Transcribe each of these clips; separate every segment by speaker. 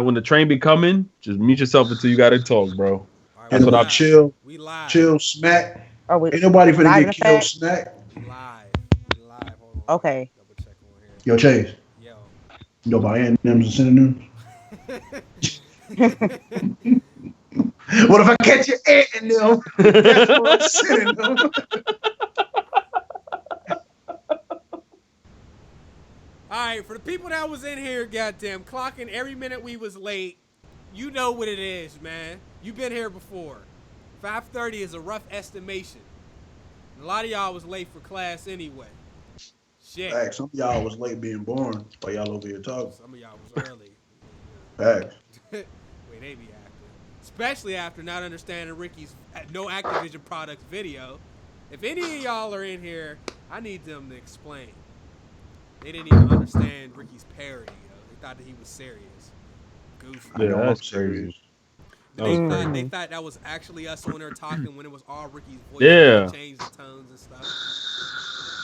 Speaker 1: when the train be coming, just mute yourself until you gotta talk, bro.
Speaker 2: Right,
Speaker 1: That's what I
Speaker 3: chill.
Speaker 2: We live.
Speaker 3: Chill, smack.
Speaker 4: Are we
Speaker 3: Ain't nobody finna
Speaker 4: live
Speaker 3: get
Speaker 4: in
Speaker 3: killed,
Speaker 4: effect?
Speaker 3: smack.
Speaker 2: We live. Hold on.
Speaker 4: Okay.
Speaker 2: Double check on here.
Speaker 3: Yo, Chase.
Speaker 2: Yo.
Speaker 3: You know about antonyms and synonyms? What if I catch your ant in them? That's what I'm synonym.
Speaker 2: All right, for the people that was in here, goddamn, clocking every minute we was late, you know what it is, man. You've been here before. 5:30 is a rough estimation. A lot of y'all was late for class anyway. Shit.
Speaker 3: Facts. Some of y'all was late being born while y'all over here talking.
Speaker 2: Some of y'all was early.
Speaker 3: Facts.
Speaker 2: Wait, they be acting. Especially after not understanding Ricky's no Activision products video. If any of y'all are in here, I need them to explain. They didn't even understand Ricky's parody. They thought that he was serious. Goofy.
Speaker 3: I know I'm serious.
Speaker 2: They thought that was actually us on there talking when it was all Ricky's voice.
Speaker 1: Yeah.
Speaker 2: Changed the tones and stuff.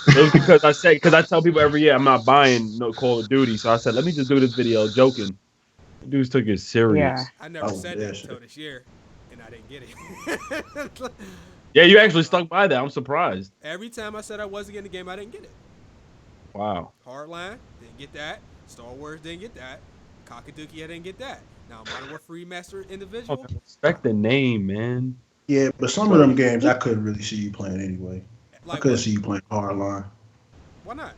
Speaker 1: It was because I tell people every year I'm not buying no Call of Duty, so I said let me just do this video joking. The dudes took it serious.
Speaker 4: Yeah.
Speaker 2: I never said that until this year, and I didn't get it.
Speaker 1: Yeah, you actually stuck by that. I'm surprised.
Speaker 2: Every time I said I wasn't getting the game, I didn't get it.
Speaker 1: Wow.
Speaker 2: Hardline, didn't get that. Star Wars, didn't get that. Cockaduki, I didn't get that. Now, Modern Warfare Remastered Individual.
Speaker 1: Okay, respect the name, man.
Speaker 3: Yeah, but some of them games I couldn't really see you playing anyway.
Speaker 2: Like
Speaker 3: I couldn't
Speaker 2: what?
Speaker 3: see you playing Hardline.
Speaker 2: Why not?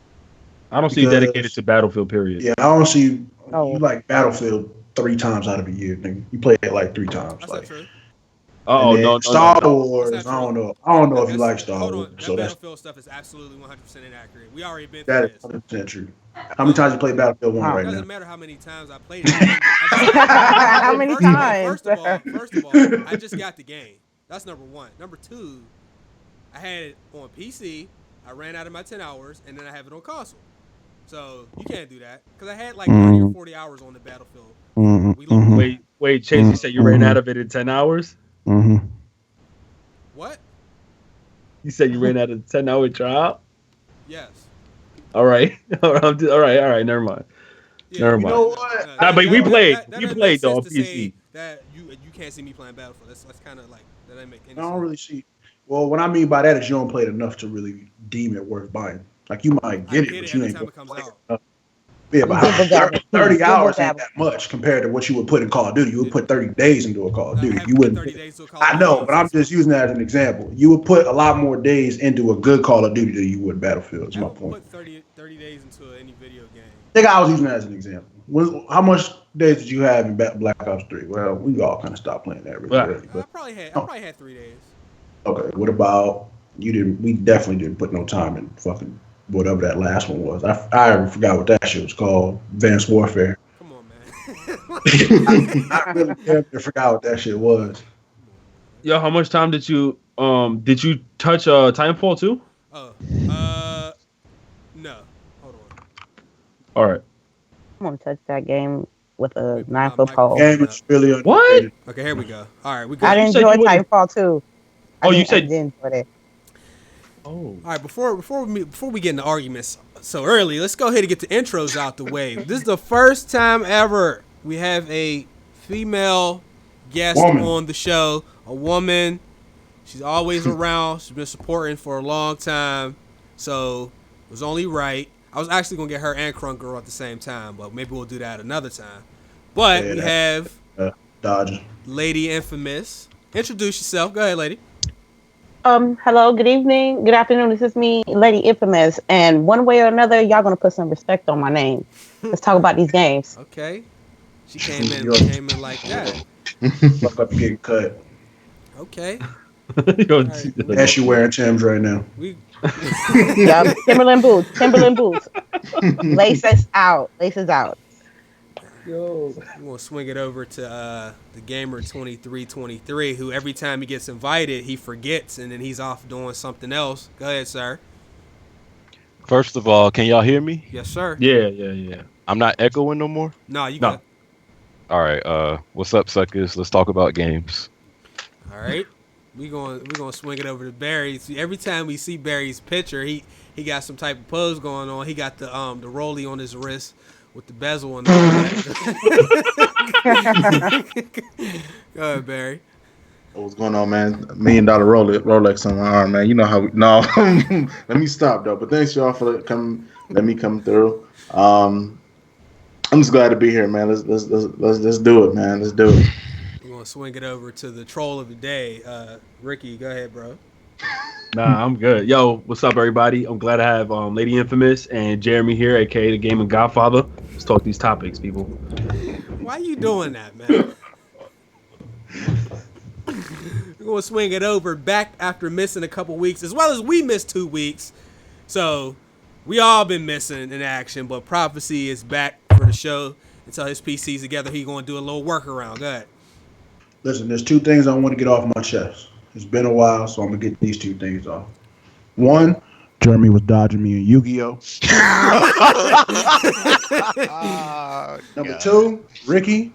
Speaker 1: I don't see you dedicated to Battlefield, period.
Speaker 3: Yeah, I don't see you.
Speaker 4: Oh.
Speaker 3: You like Battlefield 3 times out of a year, nigga. You play it like 3 times.
Speaker 2: That's
Speaker 3: Like,
Speaker 2: not true.
Speaker 1: Oh, no.
Speaker 3: Star Wars,
Speaker 2: That's
Speaker 3: I
Speaker 2: not
Speaker 3: don't
Speaker 2: true.
Speaker 3: know. I don't know if you
Speaker 2: That's-
Speaker 3: like Star
Speaker 2: hold
Speaker 3: Wars.
Speaker 2: on. That
Speaker 3: So that's
Speaker 2: Battlefield stuff is absolutely 100% inaccurate. We already been
Speaker 3: that
Speaker 2: through
Speaker 3: is
Speaker 2: this.
Speaker 3: 100% true. How many times you play Battlefield 1
Speaker 4: Wow.
Speaker 2: It
Speaker 3: right
Speaker 2: doesn't
Speaker 3: now?
Speaker 2: matter how many times I played it.
Speaker 4: How many times?
Speaker 2: First of all, I just got the game. That's number one. Number two, I had it on PC. I ran out of my 10 hours, and then I have it on console. So you can't do that because I had like 30 or 40 hours on the Battlefield. We lost.
Speaker 1: Wait, Chase, you said you ran out of it in 10 hours?
Speaker 2: What?
Speaker 1: You said you ran out of the 10-hour trial?
Speaker 2: Yes.
Speaker 1: All right. All right. Never mind.
Speaker 2: Yeah,
Speaker 1: Never
Speaker 3: You
Speaker 1: mind.
Speaker 3: know what?
Speaker 1: Nah, but we played.
Speaker 2: That
Speaker 1: We
Speaker 2: doesn't
Speaker 1: played
Speaker 2: make
Speaker 1: though
Speaker 2: sense
Speaker 1: on
Speaker 2: to say
Speaker 1: PC.
Speaker 2: that you can't see me playing Battlefield. That's kind of like that doesn't make any
Speaker 3: I
Speaker 2: sense.
Speaker 3: don't really see. Well, what I mean by that is you don't play it enough to really deem it worth buying. Like you might get it, but you
Speaker 2: every
Speaker 3: ain't
Speaker 2: time
Speaker 3: gonna
Speaker 2: it comes
Speaker 3: play
Speaker 2: out.
Speaker 3: enough. Yeah, but
Speaker 4: Good vocabulary.
Speaker 3: 30
Speaker 4: Good
Speaker 3: hours ain't
Speaker 4: vocabulary.
Speaker 3: that much compared to what you would put in Call of Duty. You would put 30 days into a Call of
Speaker 2: I
Speaker 3: Duty.
Speaker 2: haven't
Speaker 3: You
Speaker 2: put
Speaker 3: wouldn't.
Speaker 2: 30 days to a Call of
Speaker 3: I
Speaker 2: Duty
Speaker 3: know, but I'm
Speaker 2: since-
Speaker 3: just using that as an example. You would put a lot more days into a good Call of Duty than you would Battlefield. Is
Speaker 2: I
Speaker 3: my
Speaker 2: haven't
Speaker 3: point.
Speaker 2: put 30 days into any video game.
Speaker 3: I think I was using that as an example. How much days did you have in Black Ops 3? Well, we all kind of stopped playing that really early.
Speaker 2: I
Speaker 3: But
Speaker 2: probably had 3 days.
Speaker 3: okay, what about you? Didn't we definitely didn't put no time in fucking whatever that last one was. I forgot what that shit was called. Advanced Warfare.
Speaker 2: Come on, man.
Speaker 3: I really forgot what that shit was.
Speaker 1: Yo, how much time did you touch Timefall 2?
Speaker 2: No. Hold on.
Speaker 1: All right.
Speaker 4: I'm gonna touch that game with a
Speaker 2: Wait,
Speaker 4: 9-foot
Speaker 2: my
Speaker 4: pole.
Speaker 3: Game is really
Speaker 1: What?
Speaker 3: underrated.
Speaker 2: Okay, here we go. All right, we go.
Speaker 4: I
Speaker 1: you said
Speaker 4: enjoyed
Speaker 1: you wouldn't-
Speaker 4: Titanfall too.
Speaker 1: Oh, you
Speaker 4: I
Speaker 1: said-
Speaker 4: did enjoy it.
Speaker 1: Oh.
Speaker 2: All right, before we get into arguments so early, let's go ahead and get the intros out the way. This is the first time ever we have a female guest on the show, a woman. She's always around. She's been supporting for a long time, so it was only right. I was actually gonna get her and Crunk Girl at the same time, but maybe we'll do that another time. But we have
Speaker 3: Dodger.
Speaker 2: Lady Infamous. Introduce yourself. Go ahead, lady.
Speaker 4: Hello, good evening, good afternoon. This is me, Lady Infamous, and one way or another, y'all gonna put some respect on my name. Let's talk about these games.
Speaker 2: Okay. She came in like that.
Speaker 3: Fuck up, getting cut.
Speaker 2: Okay.
Speaker 1: Yo,
Speaker 2: right.
Speaker 3: And she wearing Tim's right now.
Speaker 2: We
Speaker 4: Yep, Timberland boots. Laces out.
Speaker 1: Yo.
Speaker 2: We're gonna swing it over to the gamer 2323, who every time he gets invited, he forgets and then he's off doing something else. Go ahead, sir.
Speaker 5: First of all, can y'all hear me?
Speaker 2: Yes, sir.
Speaker 1: Yeah.
Speaker 5: I'm not echoing no more?
Speaker 2: No, you
Speaker 1: No.
Speaker 2: got.
Speaker 5: All right, what's up, suckers? Let's talk about games.
Speaker 2: All right. We're gonna swing it over to Barry. See, every time we see Barry's picture, he got some type of pose going on. He got the rollie on his wrist with the bezel and all that. Go ahead, Barry.
Speaker 6: What's going on, man? $1 million Rolex on my arm, man. You know how no. Let me stop though. But thanks y'all for coming. Let me come through. I'm just glad to be here, man. Let's do it, man. Let's do it.
Speaker 2: We're gonna swing it over to the troll of the day. Ricky, go ahead, bro.
Speaker 1: Nah, I'm good. Yo, what's up, everybody? I'm glad to have Lady Infamous and Jeremy here, aka the Gaming Godfather. Let's talk these topics, people.
Speaker 2: Why you doing that, man? We're going to swing it over back after missing a couple weeks, as well as we missed 2 weeks. So we all been missing in action, but Prophecy is back for the show. Until his PC's together, he's going to do a little workaround. Go ahead.
Speaker 3: Listen, there's 2 things I want to get off my chest. It's been a while, so I'm going to get these 2 things off. 1, Jeremy was dodging me in Yu-Gi-Oh! Number 2, Ricky,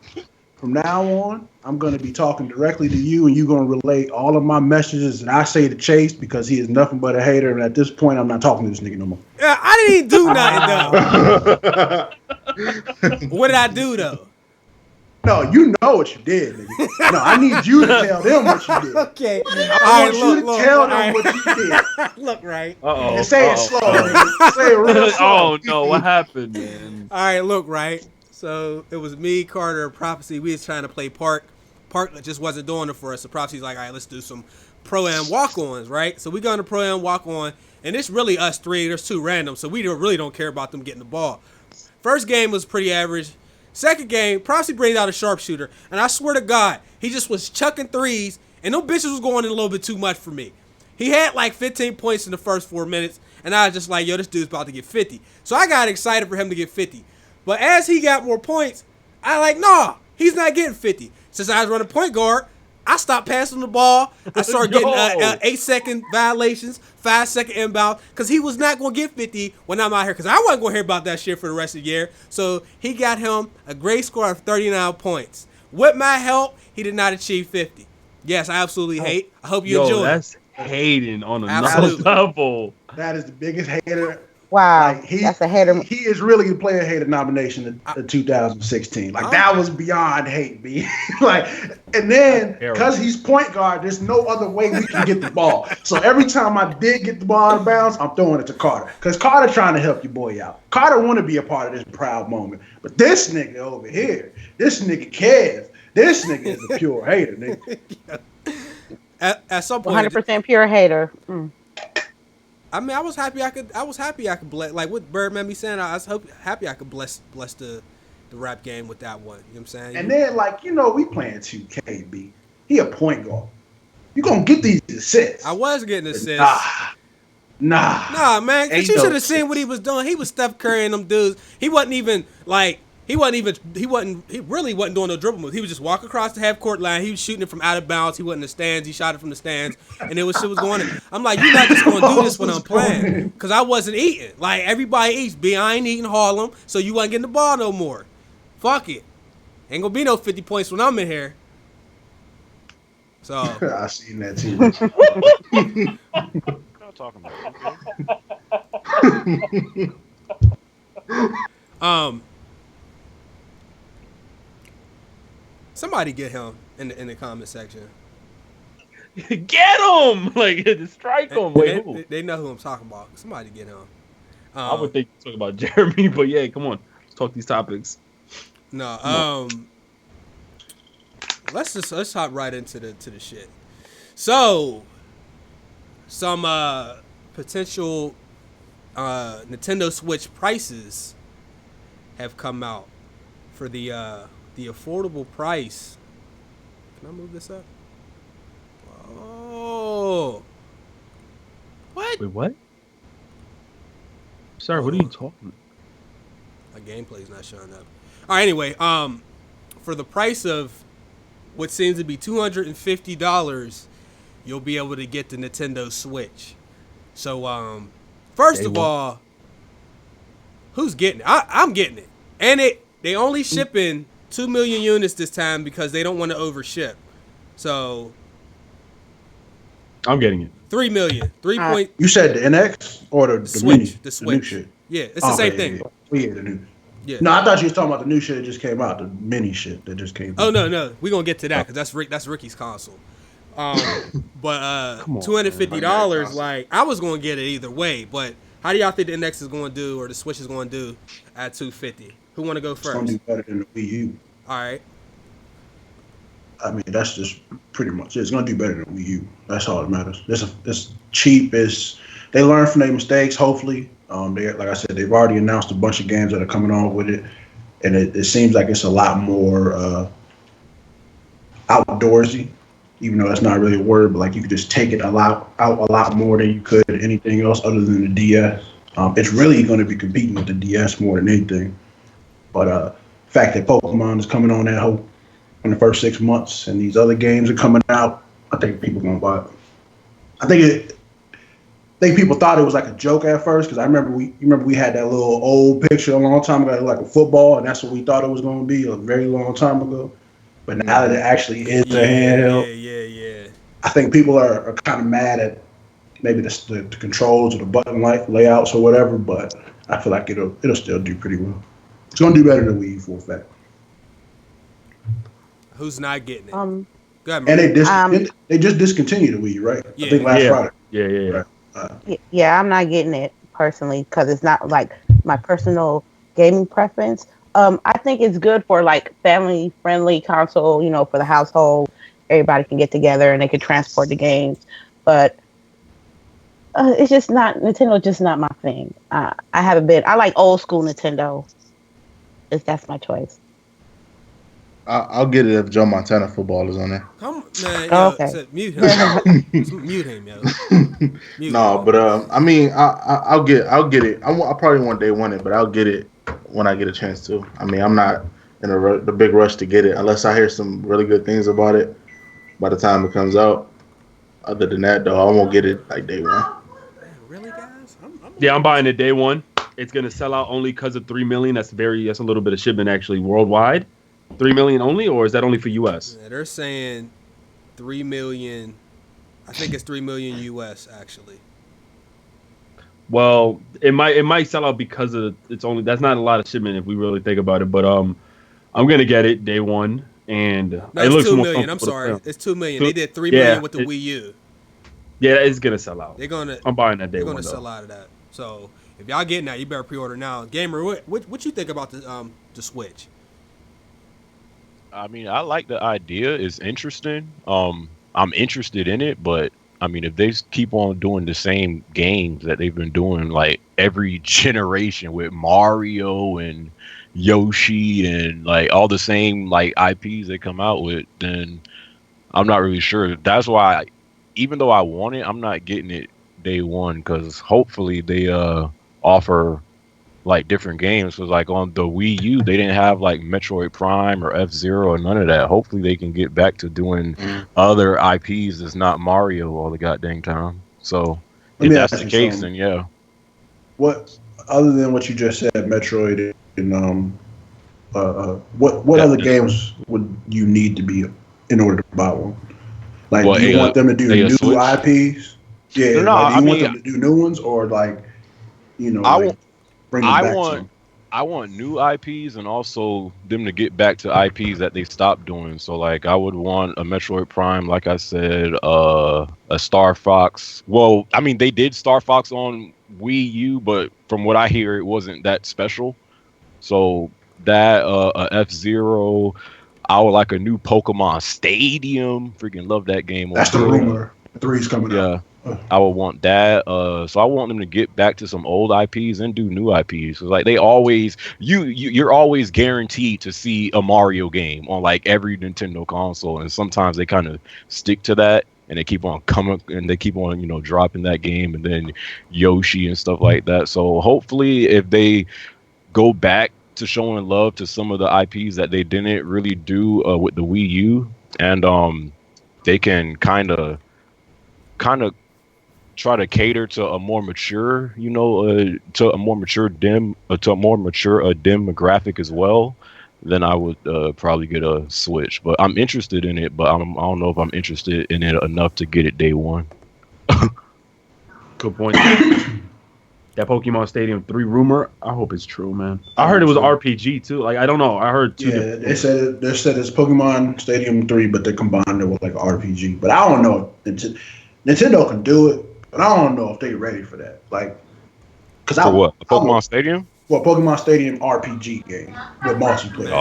Speaker 3: from now on, I'm going to be talking directly to you, and you're going to relay all of my messages, and I say to Chase because he is nothing but a hater, and at this point, I'm not talking to this nigga no more.
Speaker 2: Yeah, I didn't even do nothing, though. What did I do, though?
Speaker 3: No, you know what you did, nigga. No, I need you to tell them what you did.
Speaker 2: Okay.
Speaker 3: I want you to tell them what you did.
Speaker 2: Look, right.
Speaker 1: Uh-oh.
Speaker 3: And say it slow, nigga. Say it real slow.
Speaker 1: Oh, no, what happened, man?
Speaker 2: All right, look, right. So it was me, Carter, and Prophecy. We was trying to play Park. Park just wasn't doing it for us. So Prophecy's like, all right, let's do some Pro-Am walk-ons, right? So we go into Pro-Am walk-on, and it's really us 3. There's 2 random, so we really don't care about them getting the ball. First game was pretty average. Second game, Prophecy brings out a sharpshooter, and I swear to God, he just was chucking 3s, and them bitches was going in a little bit too much for me. He had like 15 points in the first 4 minutes, and I was just like, yo, this dude's about to get 50. So I got excited for him to get 50. But as he got more points, I like, nah, he's not getting 50. Since I was running point guard, I stopped passing the ball. I started getting 8-second violations, 5-second inbound, because he was not going to get 50 when I'm out here, because I wasn't going to hear about that shit for the rest of the year. So he got him a great score of 39 points. With my help, he did not achieve 50. Yes, I absolutely hate. I hope you enjoy.
Speaker 1: That's hating on another
Speaker 2: Absolutely.
Speaker 1: level.
Speaker 3: That is the biggest hater.
Speaker 4: Wow,
Speaker 3: Like,
Speaker 4: that's a hater.
Speaker 3: He is really a player hater nomination in 2016. Like, that was beyond hate, B. Like, and then because he's point guard, there's no other way we can get the ball. So every time I did get the ball out of bounds, I'm throwing it to Carter, because Carter trying to help your boy out. Carter want to be a part of this proud moment, but this nigga over here, this nigga cares. This nigga is a pure hater, nigga.
Speaker 2: At some point,
Speaker 4: 100% pure hater. Mm.
Speaker 2: I mean, I was happy I could bless, like what Birdman be saying. I was happy I could bless the rap game with that one. You know what I'm saying?
Speaker 3: And then, like, we playing 2K, B. He a point guard. You gonna get these assists.
Speaker 2: I was getting assists.
Speaker 3: Nah,
Speaker 2: man. Cause you should have seen what he was doing. He was Steph Curry and them dudes. He really wasn't doing no dribble moves. He was just walking across the half court line. He was shooting it from out of bounds. He wasn't in the stands. He shot it from the stands, and shit was going in. I'm like, you're not just going to do this when I'm playing, because I wasn't eating. Like, everybody eats. B, I ain't eating Harlem, so you wasn't getting the ball no more. Fuck it. Ain't going to be no 50 points when I'm in here. So.
Speaker 3: I seen that too.
Speaker 5: What y'all talking about?
Speaker 2: Somebody get him in the comment section.
Speaker 1: Get him! Like, strike him. Wait, who?
Speaker 2: They know who I'm talking about. Somebody get him.
Speaker 1: I would think you're talking about Jeremy, but yeah, come on. Let's talk these topics.
Speaker 2: No, let's hop right into the shit. So, some potential Nintendo Switch prices have come out for the affordable price. Can I move this up? Oh, what?
Speaker 1: Wait, what? Sorry, what are you talking?
Speaker 2: My gameplay's not showing up. All right, anyway, for the price of what seems to be $250, you'll be able to get the Nintendo Switch. So, first of all, who's getting it? I'm getting it, and they only shipping 2 million units this time because they don't want to overship. So
Speaker 1: I'm getting it.
Speaker 2: 3 million. 3 point.
Speaker 3: You said the NX or the
Speaker 2: Switch.
Speaker 3: mini?
Speaker 2: The Switch.
Speaker 3: The new shit.
Speaker 2: Yeah, it's the same thing.
Speaker 3: Yeah, the new.
Speaker 2: Yeah.
Speaker 3: No, I thought you was talking about the new shit that just came out, the mini shit that just came out.
Speaker 2: Oh no, we're gonna get to that because that's Ricky's console. But $250, like I was gonna get it either way. But how do y'all think the NX is gonna do or the Switch is gonna do at $250? Who want to go first?
Speaker 3: It's gonna do better than the Wii U.
Speaker 2: All right.
Speaker 3: I mean, that's just pretty much it. It's gonna do better than Wii U. That's all that matters. It's cheap. They learn from their mistakes. Hopefully, like I said, they've already announced a bunch of games that are coming on with it, and it seems like it's a lot more outdoorsy. Even though that's not really a word, but like you could just take it out a lot more than you could anything else other than the DS. It's really going to be competing with the DS more than anything. But the fact that Pokemon is coming on that whole in the first 6 months and these other games are coming out, I think people are going to buy it. I think people thought it was like a joke at first because I remember we had that little old picture a long time ago, like a football, and that's what we thought it was going to be a very long time ago. But now that it actually is a handheld,
Speaker 2: yeah.
Speaker 3: I think people are kind of mad at maybe the controls or the button layouts or whatever. But I feel like it'll still do pretty well. It's gonna do better than Wii U for a fact.
Speaker 2: Who's not getting it?
Speaker 3: Go ahead, and they just discontinued the Wii U, right?
Speaker 2: Yeah.
Speaker 3: I think last Friday.
Speaker 1: Yeah.
Speaker 3: Right.
Speaker 4: Yeah, I'm not getting it personally because it's not like my personal gaming preference. I think it's good for like family friendly console, for the household. Everybody can get together and they can transport the games. But it's just not Nintendo's just not my thing. I haven't been. I like old school Nintendo. That's my choice.
Speaker 6: I'll get it if Joe Montana football is on there.
Speaker 2: Come on, man. Yo,
Speaker 4: okay.
Speaker 2: Mute him. Mute him, yo.
Speaker 6: No, but I mean, I'll get it. I probably won't day one it, but I'll get it when I get a chance to. I mean, I'm not in the big rush to get it unless I hear some really good things about it by the time it comes out. Other than that, though, I won't get it like day one.
Speaker 2: Man, really, guys?
Speaker 1: I'm buying it day one. It's gonna sell out only because of 3 million. That's a little bit of shipment actually worldwide. 3 million only, or is that only for US?
Speaker 2: Yeah, they're saying 3 million. I think it's 3 million US actually.
Speaker 1: Well, it might sell out because of that's not a lot of shipment if we really think about it. But I'm gonna get it day one, and
Speaker 2: no,
Speaker 1: it looks
Speaker 2: 2
Speaker 1: more
Speaker 2: million. I'm sorry,
Speaker 1: comfortable.
Speaker 2: it's 2 million. They did 3 million with the Wii U.
Speaker 1: Yeah, it's gonna sell out. I'm buying that day one.
Speaker 2: They're gonna sell out of that. So if y'all getting that, you better pre-order now. Gamer, what you think about the Switch?
Speaker 5: I mean, I like the idea. It's interesting. I'm interested in it, but I mean, if they keep on doing the same games that they've been doing like every generation with Mario and Yoshi and like all the same like IPs they come out with, then I'm not really sure. That's why, even though I want it, I'm not getting it day one because hopefully they offer like different games. Because like on the Wii U, they didn't have like Metroid Prime or F-Zero or none of that. Hopefully they can get back to doing other IPs that's not Mario all the goddamn time. So if that's the case, then yeah.
Speaker 3: What other than what you just said, Metroid and what other games would you need to be in order to buy one? Like, do you want them to do new
Speaker 5: Switch?
Speaker 3: IPs? Yeah,
Speaker 5: No,
Speaker 3: like, do you want
Speaker 5: mean,
Speaker 3: them to do new ones or like, bring them back to them?
Speaker 5: I want new IPs and also them to get back to IPs that they stopped doing. So like I would want a Metroid Prime, like I said, a Star Fox. Well, I mean they did Star Fox on Wii U, but from what I hear, it wasn't that special. So that a F-Zero, I would like a new Pokemon Stadium. Freaking love that game.
Speaker 3: That's the rumor. 3's coming out.
Speaker 5: I would want that. So I want them to get back to some old IPs and do new IPs. So like they always, you're always guaranteed to see a Mario game on like every Nintendo console, and sometimes they kind of stick to that, and they keep on coming and they keep on dropping that game, and then Yoshi and stuff like that. So hopefully, if they go back to showing love to some of the IPs that they didn't really do with the Wii U, and they can kind of try to cater to a more mature, to a more mature demographic as well, then I would probably get a Switch. But I'm interested in it, but I don't know if I'm interested in it enough to get it day one.
Speaker 1: Good point. that Pokemon Stadium 3 rumor. I hope it's true, man. I heard it was RPG too. Like I don't know. I heard two.
Speaker 3: Yeah, they said it's Pokemon Stadium 3, but they combined it with like RPG. But I don't know if Nintendo can do it, but I don't know if they're ready for that. Like,
Speaker 5: what? Pokemon Stadium?
Speaker 3: Well, Pokemon Stadium RPG game with multiplayer.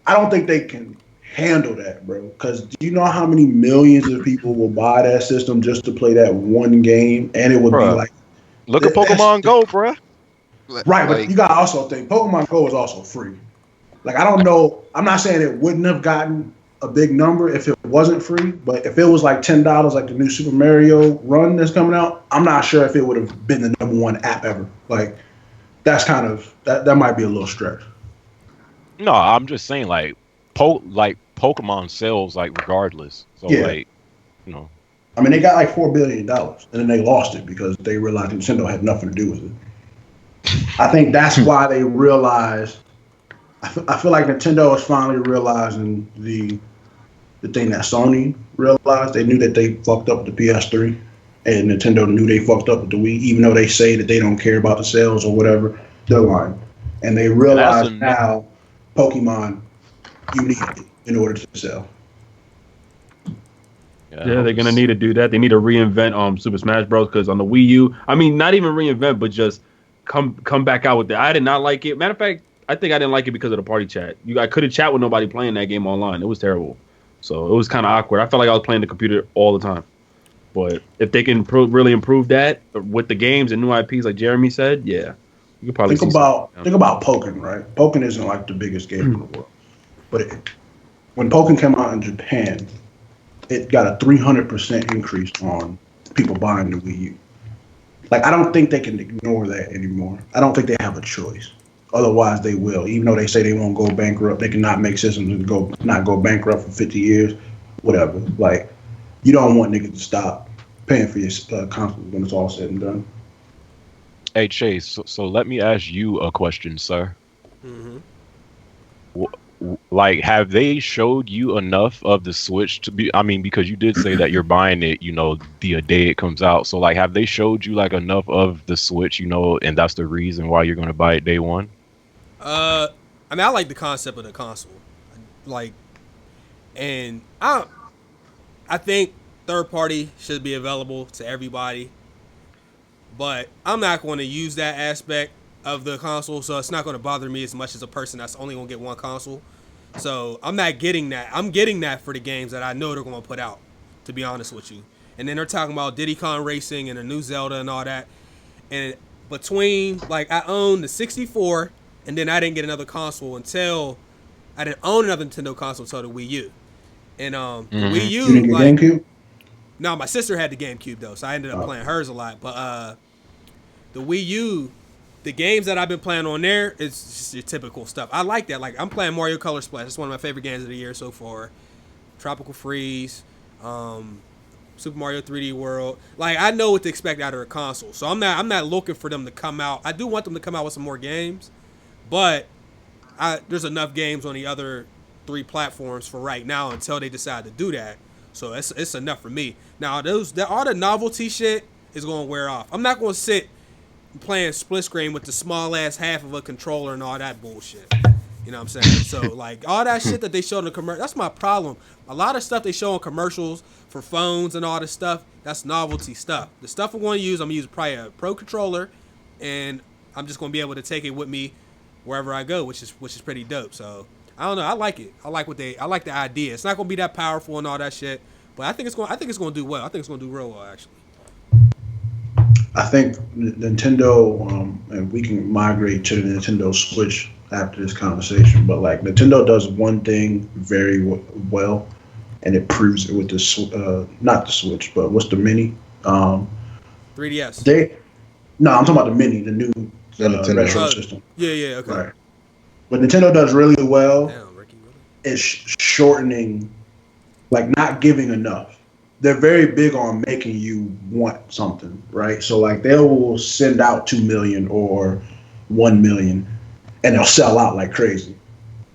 Speaker 3: I don't think they can handle that, bro. Because do you know how many millions of people will buy that system just to play that one game? And it would be like,
Speaker 5: look at Pokemon Go, bro.
Speaker 3: Right, but you gotta also think Pokemon Go is also free. Like, I don't know. I'm not saying it wouldn't have gotten a big number if it wasn't free, but if it was like $10, like the new Super Mario Run that's coming out, I'm not sure if it would have been the #1 app ever. Like, that's kind of that might be a little stretch.
Speaker 5: No, I'm just saying like Pokemon sells like regardless. So like, you know.
Speaker 3: I mean, they got like $4 billion, and then they lost it because they realized Nintendo had nothing to do with it. I think that's why they realized. I feel like Nintendo is finally realizing the thing that Sony realized. They knew that they fucked up with the PS3, and Nintendo knew they fucked up with the Wii, even though they say that they don't care about the sales or whatever. They're lying. And they realize now Pokemon, you need it in order to sell.
Speaker 1: Yeah, they're gonna need to do that. They need to reinvent Super Smash Bros. Because on the Wii U, I mean, not even reinvent, but just come back out with that. I did not like it. Matter of fact, I think I didn't like it because of the party chat. I couldn't chat with nobody playing that game online. It was terrible. So it was kind of awkward. I felt like I was playing the computer all the time. But if they can really improve that with the games and new IPs, like Jeremy said, yeah, you could probably think about
Speaker 3: Pokken, right? Pokken isn't like the biggest game in the world, but when Pokken came out in Japan, it got a 300% increase on people buying the Wii U. Like, I don't think they can ignore that anymore. I don't think they have a choice. Otherwise, they will. Even though they say they won't go bankrupt, they cannot make systems and not go bankrupt for 50 years, whatever. Like, you don't want niggas to stop paying for your console when it's all said and done.
Speaker 5: Hey, Chase, so let me ask you a question, sir.
Speaker 2: Mm-hmm.
Speaker 5: Like, have they showed you enough of the Switch to be? I mean, because you did say that you're buying it, you know, the day it comes out. So, like, have they showed you like enough of the Switch, you know, and that's the reason why you're going to buy it day one?
Speaker 2: I mean, I like the concept of the console, like, and I think third party should be available to everybody, but I'm not going to use that aspect of the console, so it's not going to bother me as much as a person that's only going to get one console. So I'm not getting that. I'm getting that for the games that I know they're going to put out, to be honest with you. And then they're talking about Diddy Kong Racing and a new Zelda and all that. And between, like, I own the 64, and then I didn't get another console until I didn't own another Nintendo console until the Wii U. And the Wii U,
Speaker 3: you didn't get
Speaker 2: like,
Speaker 3: GameCube?
Speaker 2: No, my sister had the GameCube though, so I ended up playing hers a lot. But the Wii U, the games that I've been playing on there is just your typical stuff. I like that. Like, I'm playing Mario Color Splash. It's one of my favorite games of the year so far. Tropical Freeze, Super Mario 3D World. Like, I know what to expect out of a console, so I'm not looking for them to come out. I do want them to come out with some more games, but there's enough games on the other 3 platforms for right now until they decide to do that. So it's enough for me. Now, all the novelty shit is going to wear off. I'm not going to sit playing split screen with the small ass half of a controller and all that bullshit. You know what I'm saying? So, like, all that shit that they show in the commercial, that's my problem. A lot of stuff they show in commercials for phones and all this stuff, that's novelty stuff. The stuff I'm going to use, I'm going to use probably a Pro controller, and I'm just going to be able to take it with me wherever I go, which is pretty dope. So, I don't know. I like it. I like the idea. It's not going to be that powerful and all that shit, but I think it's going to do well. I think it's going to do real well, actually.
Speaker 3: I think Nintendo, and we can migrate to the Nintendo Switch after this conversation, but like Nintendo does one thing very well, and it proves it with the not the Switch, but what's the Mini?
Speaker 2: 3DS.
Speaker 3: I'm talking about the Mini, the new retro system.
Speaker 2: Yeah, okay.
Speaker 3: Right. What Nintendo does really well
Speaker 2: Ricky,
Speaker 3: is shortening, like not giving enough. They're very big on making you want something, right? So like they will send out 2 million or 1 million, and they'll sell out like crazy.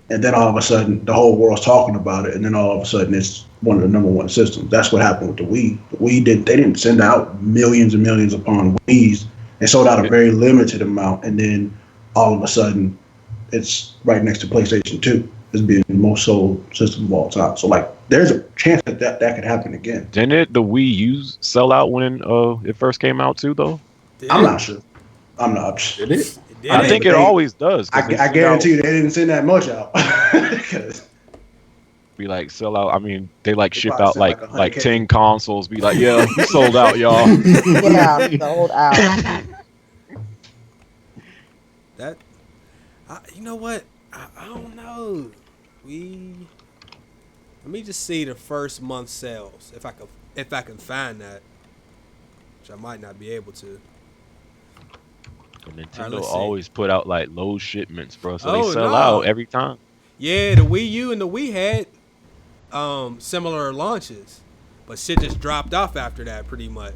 Speaker 3: and then all of a sudden the whole world's talking about it, and then all of a sudden it's one of the number one systems. That's what happened with the Wii. The Wii they didn't send out millions and millions upon Wiis. They sold out a very limited amount, and then all of a sudden it's right next to PlayStation 2 as being the most sold system of all time. So like there's a chance that could happen again.
Speaker 5: Didn't the Wii U sell out when it first came out too though?
Speaker 3: I'm not sure. I'm not sure.
Speaker 1: Did it?
Speaker 5: I think it always does.
Speaker 3: I guarantee you they didn't send that much out.
Speaker 5: Be like sell out. I mean, they like ship out like 10 consoles. Be like, yeah, we sold out, y'all.
Speaker 4: Yeah, sold out.
Speaker 2: That, you know what? I don't know. Let me just see the first month sales if I can find that, which I might not be able to.
Speaker 5: Nintendo always put out like low shipments, bro. So they sell out every time.
Speaker 2: Yeah, the Wii U and the Wii had similar launches, but shit just dropped off after that pretty much.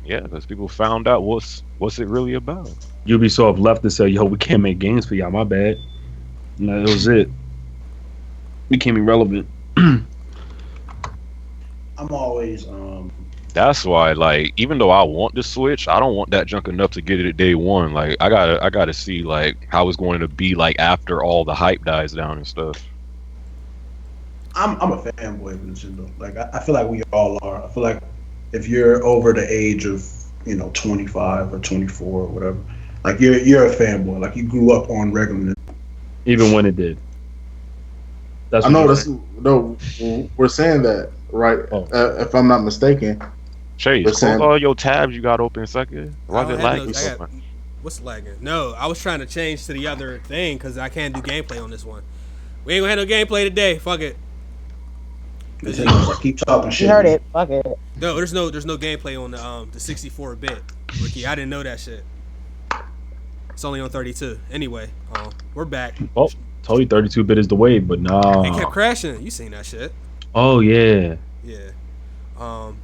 Speaker 5: Yeah, because people found out what's it really about.
Speaker 1: Ubisoft left to say, yo, we can't make games for y'all, my bad. No, that was it. Became irrelevant.
Speaker 3: I'm always
Speaker 5: That's why, like, even though I want the Switch, I don't want that junk enough to get it at day one. Like, I gotta see like how it's going to be like after all the hype dies down and stuff.
Speaker 3: I'm a fanboy of Nintendo. Like I feel like we all are. I feel like if you're over the age of 25 or 24 or whatever, like you're a fanboy. Like you grew up on regular.
Speaker 1: Even when it did.
Speaker 6: I know this. No, we're saying that right. If I'm not mistaken.
Speaker 5: Chase, close all your tabs you got open, sucker. Why is it lagging?
Speaker 2: What's lagging? No, I was trying to change to the other thing because I can't do gameplay on this one. We ain't gonna have no gameplay today. Fuck it.
Speaker 3: Keep talking shit.
Speaker 4: You heard it. Fuck it.
Speaker 2: No, there's no gameplay on the 64-bit. Ricky, I didn't know that shit. It's only on 32. Anyway, we're back.
Speaker 1: Oh, told you 32-bit is the way, but nah.
Speaker 2: It kept crashing. You seen that shit?
Speaker 1: Oh yeah.
Speaker 2: Yeah. All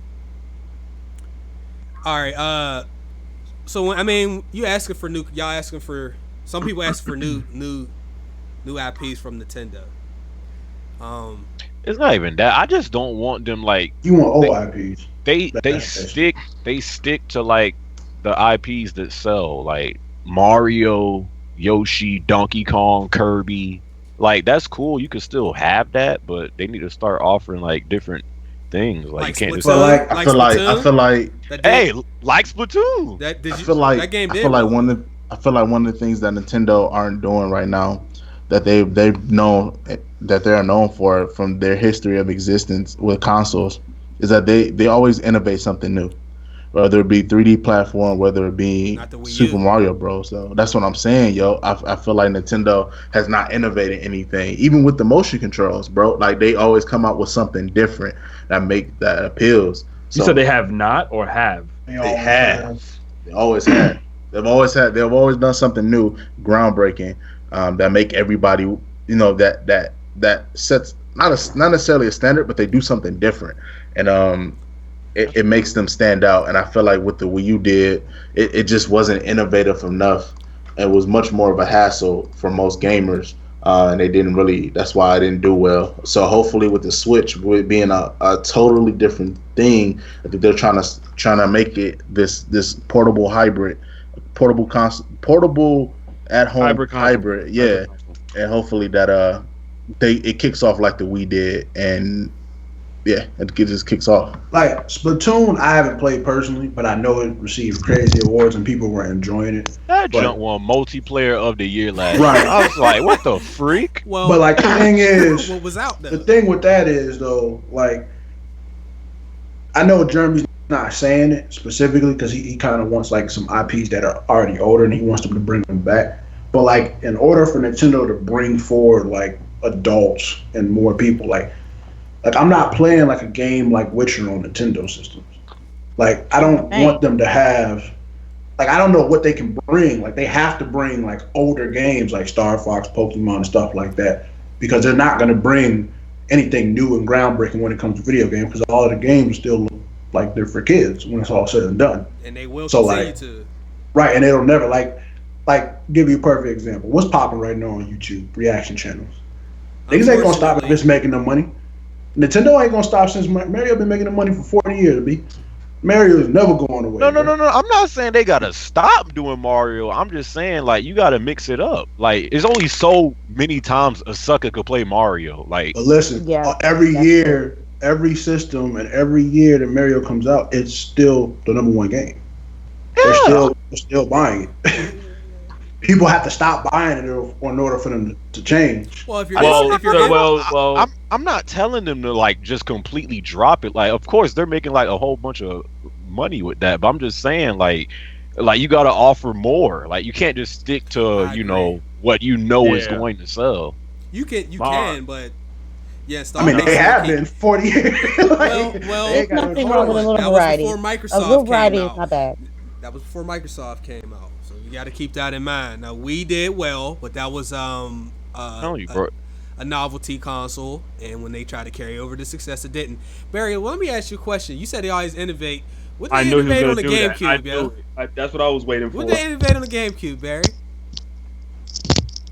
Speaker 2: right. So I mean, y'all asking for some people ask for new IPs from Nintendo.
Speaker 5: It's not even that. I just don't want them like.
Speaker 3: You want old IPs?
Speaker 5: They stick to like the IPs that sell, like Mario, Yoshi, Donkey Kong, Kirby. Like that's cool. You can still have that, but they need to start offering like different things. Like you can't just.
Speaker 6: But I feel like.
Speaker 5: Hey, like Splatoon.
Speaker 6: I feel like one of the things that Nintendo aren't doing right now, that they've known that they are known for from their history of existence with consoles, is that they always innovate something new, whether it be 3D platform, whether it be Super Mario Bros. So that's what I'm saying, yo. I feel like Nintendo has not innovated anything, even with the motion controls, bro. Like they always come out with something different that appeals.
Speaker 1: You said they have not or have?
Speaker 6: They have. They always have. They've always done something new, groundbreaking, that make everybody, that sets not necessarily a standard, but they do something different, and it makes them stand out. And I feel like what the Wii U did, it just wasn't innovative enough. It was much more of a hassle for most gamers, and they didn't really. That's why I didn't do well. So hopefully with the Switch, with being a totally different thing, I think they're trying to make it this portable hybrid, portable at home hybrid, yeah. And hopefully that it kicks off like the Wii did, and yeah, it just kicks off.
Speaker 3: Like Splatoon, I haven't played personally, but I know it received crazy awards and people were enjoying it.
Speaker 5: That junk won multiplayer of the year last
Speaker 3: year.
Speaker 5: I was like, what the freak?
Speaker 2: Well,
Speaker 3: but like the thing is,
Speaker 2: what was out there?
Speaker 3: The thing with that is though, like I know Jeremy's not saying it specifically because he kind of wants like some IPs that are already older and he wants them to bring them back. But like in order for Nintendo to bring forward like adults and more people, like I'm not playing like a game like Witcher on Nintendo systems. Like I don't want them to have, like I don't know what they can bring. Like they have to bring like older games like Star Fox, Pokemon, and stuff like that, because they're not going to bring anything new and groundbreaking when it comes to video games, because all of the games still look like they're for kids when it's all said and done.
Speaker 2: And they will continue to.
Speaker 3: Right, and it'll never like give you a perfect example. What's popping right now on YouTube? Reaction channels. Niggas ain't gonna stop just making them money. Nintendo ain't gonna stop since Mario been making the money for 40 years. B. Mario is never going away.
Speaker 5: No. I'm not saying they gotta stop doing Mario. I'm just saying like you gotta mix it up. Like it's only so many times a sucker could play Mario. Like,
Speaker 3: but listen, every year, every system, and every year that Mario comes out, it's still the #1 game. Yeah. They're still buying it. People have to stop buying it in order for them to change.
Speaker 2: Well,
Speaker 5: I'm not telling them to like just completely drop it. Like, of course, they're making like a whole bunch of money with that, but I'm just saying like you got to offer more. Like, you can't just stick to what is going to sell.
Speaker 2: You can, but yes.
Speaker 3: I mean, they have been 40 years.
Speaker 4: There's nothing wrong with a little variety. A little variety is not bad.
Speaker 2: That was before Microsoft came out, so you got to keep that in mind. Now, we did well, but that was a novelty console, and when they tried to carry over the success, it didn't. Barry, let me ask you a question. You said they always innovate. What did they innovate on the GameCube,
Speaker 1: that's what I was waiting for.
Speaker 2: What did they innovate on the GameCube, Barry?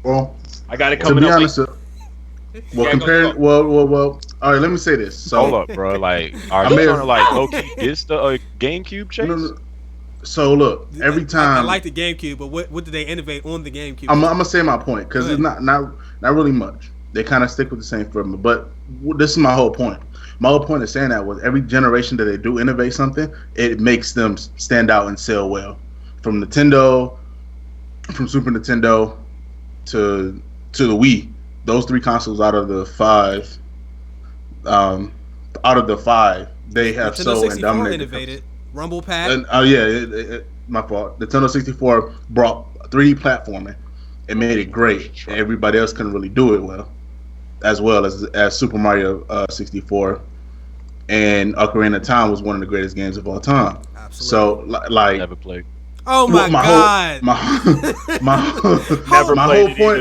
Speaker 6: Well,
Speaker 1: I got it coming up.
Speaker 6: Well, all right, let me say this. So,
Speaker 5: hold up, bro. Like, are you trying to like low-key diss the GameCube chase?
Speaker 6: No. So look, every time
Speaker 2: I like the GameCube, but what did they innovate on the GameCube?
Speaker 6: I'm gonna say my point because it's not really much. They kind of stick with the same formula, but this is my whole point. My whole point of saying that was every generation that they do innovate something, it makes them stand out and sell well. From Nintendo, from Super Nintendo to the Wii, those 3 consoles out of the five, they have
Speaker 2: Nintendo
Speaker 6: sold
Speaker 2: 64
Speaker 6: and dominated.
Speaker 2: Innovated. Rumble Pack.
Speaker 6: My fault. Nintendo 64 brought 3D platforming and made it great. And everybody else couldn't really do it well as Super Mario 64. And Ocarina of Time was one of the greatest games of all time.
Speaker 2: Absolutely.
Speaker 6: So, like,
Speaker 5: never played.
Speaker 2: Oh my God!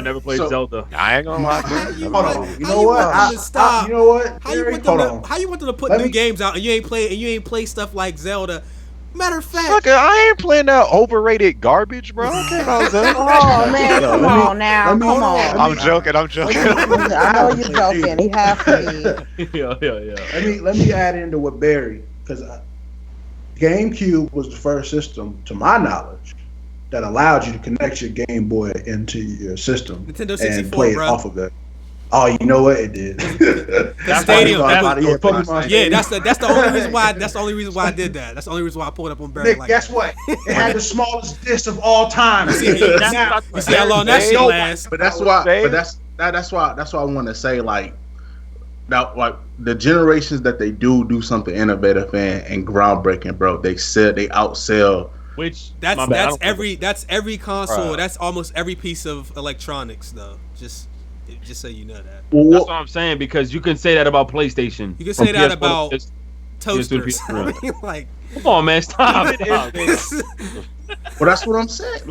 Speaker 1: Never played Zelda.
Speaker 5: I ain't gonna lie.
Speaker 3: Hold on. You know what?
Speaker 2: Stop.
Speaker 3: You know what?
Speaker 2: How you want them to put new games out and you ain't play stuff like Zelda? Matter of fact,
Speaker 5: Sucker, I ain't playing that overrated garbage, bro. I can't know Zelda.
Speaker 4: Oh man, come on now, come on.
Speaker 5: I'm joking.
Speaker 4: I know you're joking. You have to
Speaker 1: be. Yeah.
Speaker 3: Let me add into what Barry, because GameCube was the first system, to my knowledge, that allowed you to connect your Game Boy into your system
Speaker 2: Nintendo 64,
Speaker 3: and play it off of it. Oh, you know what? It did.
Speaker 2: That's Stadium. That's the only reason why. That's the only reason why I did that. That's the only reason why I pulled up on Barry.
Speaker 3: Nick, guess what? It had the smallest disc of all time.
Speaker 2: You see how long that shit lasts.
Speaker 6: But that's why. That's why I want to say like the generations that they do something innovative and groundbreaking, bro. They outsell.
Speaker 1: Which
Speaker 2: that's every console. Right. That's almost every piece of electronics, though. Just so you know that.
Speaker 1: Well, that's what I'm saying, because you can say that about PlayStation.
Speaker 2: You can say that about toasters. Like,
Speaker 1: come on, man, stop.
Speaker 6: Well, that's what I'm saying.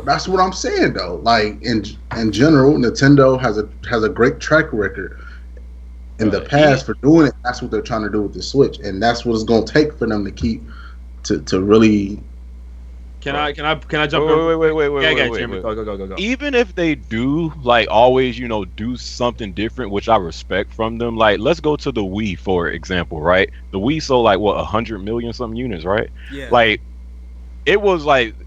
Speaker 6: That's what I'm saying though. Like in general, Nintendo has a great track record in the past for doing it. That's what they're trying to do with the Switch, and that's what it's going to take for them to keep to really.
Speaker 1: Can I jump
Speaker 5: in? Wait.
Speaker 1: Go.
Speaker 5: Even if they do always, do something different, which I respect from them. Like, let's go to the Wii, for example, right? The Wii sold 100 million something units, right?
Speaker 2: Yeah.
Speaker 5: It was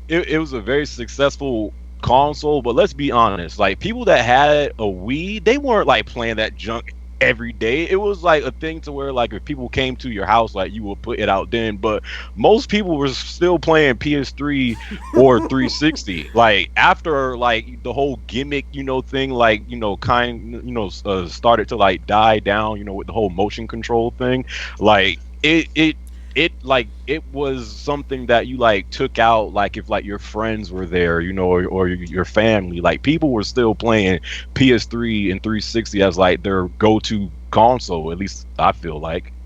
Speaker 5: it was a very successful console, but let's be honest, people that had a Wii, they weren't playing that junk every day. It was a thing to where if people came to your house, you would put it out then, but most people were still playing PS3 or 360 after the whole gimmick thing started to die down with the whole motion control thing. It was something that you took out if your friends were there, or your family. People were still playing PS3 and 360 as their go-to console. At least I feel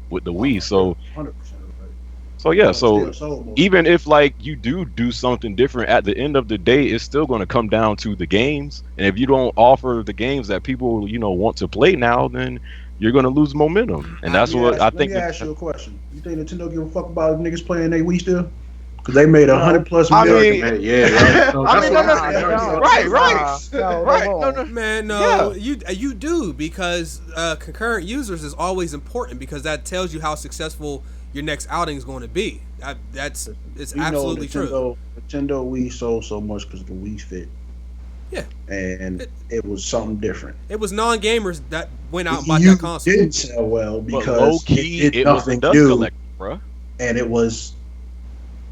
Speaker 5: with the Wii. So
Speaker 3: 100%.
Speaker 5: So even if you do something different, at the end of the day, it's still going to come down to the games. And if you don't offer the games that people want to play now, then you're gonna lose momentum, and that's what I think.
Speaker 3: Let me ask you a question. You think Nintendo give a fuck about niggas playing their Wii still? Because they made 100+ million.
Speaker 6: I mean, yeah.
Speaker 2: Right. Man, no, you do, because concurrent users is always important, because that tells you how successful your next outing is going to be. It's absolutely true.
Speaker 3: Nintendo Wii sold so much because the Wii Fit.
Speaker 2: Yeah,
Speaker 3: and it was something different.
Speaker 2: It was non-gamers that went out and bought that console.
Speaker 3: It didn't sell well because
Speaker 5: low key,
Speaker 3: it did nothing
Speaker 5: was
Speaker 3: new,
Speaker 5: collector, bro.
Speaker 3: And it was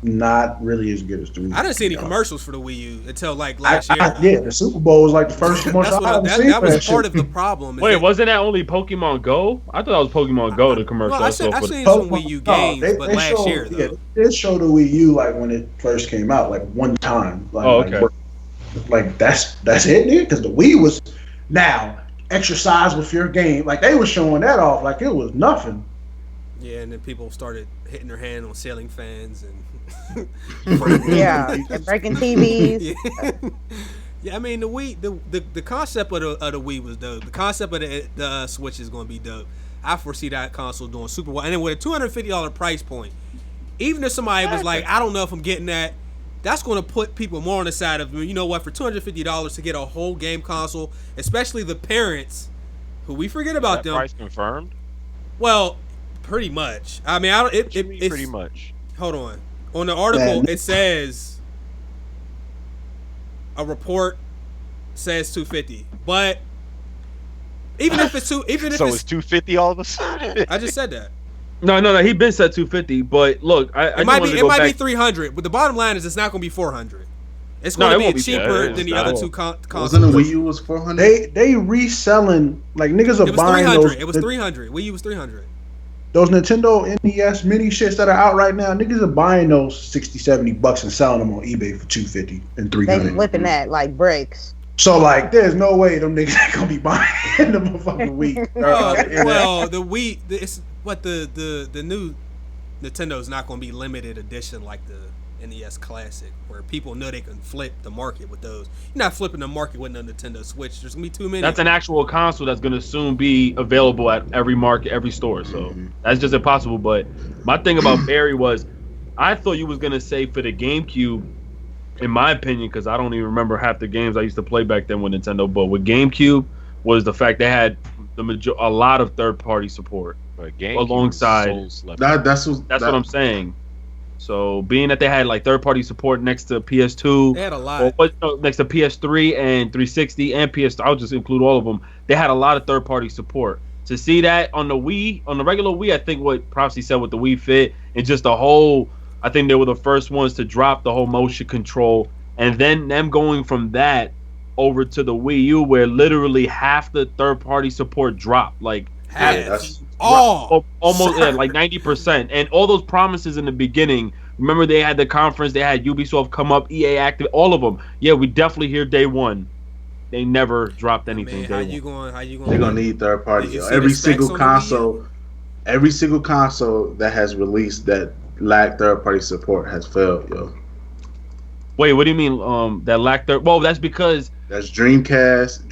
Speaker 3: not really as good as the Wii.
Speaker 2: I didn't see any commercials for the Wii U until like last year.
Speaker 3: Yeah, the Super Bowl was like the first commercial
Speaker 2: that was part of the problem.
Speaker 1: Wait, wasn't that only Pokemon Go? I thought that was Pokemon Go, the commercial.
Speaker 2: I've seen some Wii U games, but last year, though.
Speaker 3: Yeah, they did show the Wii U like when it first came out, like one time. Like,
Speaker 1: okay.
Speaker 3: Like that's it, nigga. Because the Wii was now exercise with your game. Like they were showing that off like it was nothing.
Speaker 2: Yeah, and then people started hitting their hand on ceiling fans and
Speaker 4: and breaking TVs.
Speaker 2: Yeah, I mean the Wii, the concept of the Wii was dope. The concept of the Switch is going to be dope. I foresee that console doing super well, and then with a $250 price point, even if somebody was like, I don't know if I'm getting that. That's going to put people more on the side of, you know what, for $250 to get a whole game console, especially the parents, who we forget about them.
Speaker 5: Price confirmed?
Speaker 2: Well, pretty much. I mean, it's
Speaker 5: pretty much.
Speaker 2: Hold on. On the article, it says a report says $250, but even if it's
Speaker 5: it's $250 all of a sudden.
Speaker 2: I just said that.
Speaker 1: No. He been said $250, but look, it might be
Speaker 2: $300, but the bottom line is it's not going to be $400. It's going to be cheaper than the other two consoles.
Speaker 6: Wasn't the Wii U was $400?
Speaker 3: They reselling, like niggas are buying those.
Speaker 2: It was $300. Wii U was $300.
Speaker 3: Those Nintendo NES mini shits that are out right now, niggas are buying those $60-$70 and selling them on eBay for $250 and $300.
Speaker 4: They flipping that like bricks.
Speaker 3: So like, there's no way them niggas ain't gonna be buying the motherfucking Wii.
Speaker 2: Well, the Wii, it's what the new Nintendo is not gonna be limited edition like the NES Classic, where people know they can flip the market with those. You're not flipping the market with no Nintendo Switch. There's gonna be too many.
Speaker 1: That's an actual console that's gonna soon be available at every market, every store. So that's just impossible. But my thing about Barry was, I thought you was gonna say for the GameCube. In my opinion, because I don't even remember half the games I used to play back then with Nintendo, but with GameCube was the fact they had a lot of third-party support alongside.
Speaker 6: That's
Speaker 1: what I'm saying. So being that they had like third-party support next to PS2,
Speaker 2: they had a lot.
Speaker 1: Next to PS3 and 360 and PS3, I'll just include all of them. They had a lot of third-party support. To see that on the Wii, on the regular Wii, I think what Prophecy said with the Wii Fit and just the whole. I think they were the first ones to drop the whole motion control, and then them going from that over to the Wii U, where literally half the third-party support dropped, like almost like 90%, and all those promises in the beginning. Remember, they had the conference, they had Ubisoft come up, EA Active, all of them. Yeah, we definitely hear day one. They never dropped anything.
Speaker 2: How you going?
Speaker 6: They're gonna need third party. Every single console that has released that lack third party support has failed, yo.
Speaker 1: Wait, what do you mean? That lack third? Well, that's because
Speaker 6: that's Dreamcast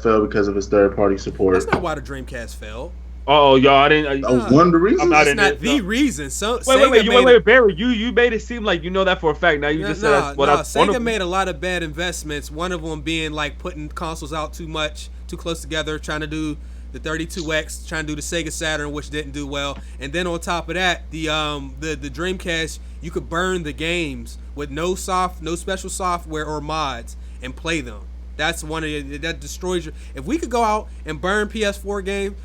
Speaker 6: failed because of its third party support.
Speaker 2: That's not why the Dreamcast failed.
Speaker 1: Oh, y'all, I didn't.
Speaker 6: That was one of the reasons.
Speaker 2: That's not the reason. So
Speaker 1: wait, Barry, you made it seem like you know that for a fact. Now you just said that's what
Speaker 2: Sega made a lot of bad investments. One of them being like putting consoles out too close together, trying to do the 32X, trying to do the Sega Saturn, which didn't do well, and then on top of that, the Dreamcast, you could burn the games with no special software or mods and play them. That's that destroys your. If we could go out and burn PS4 games,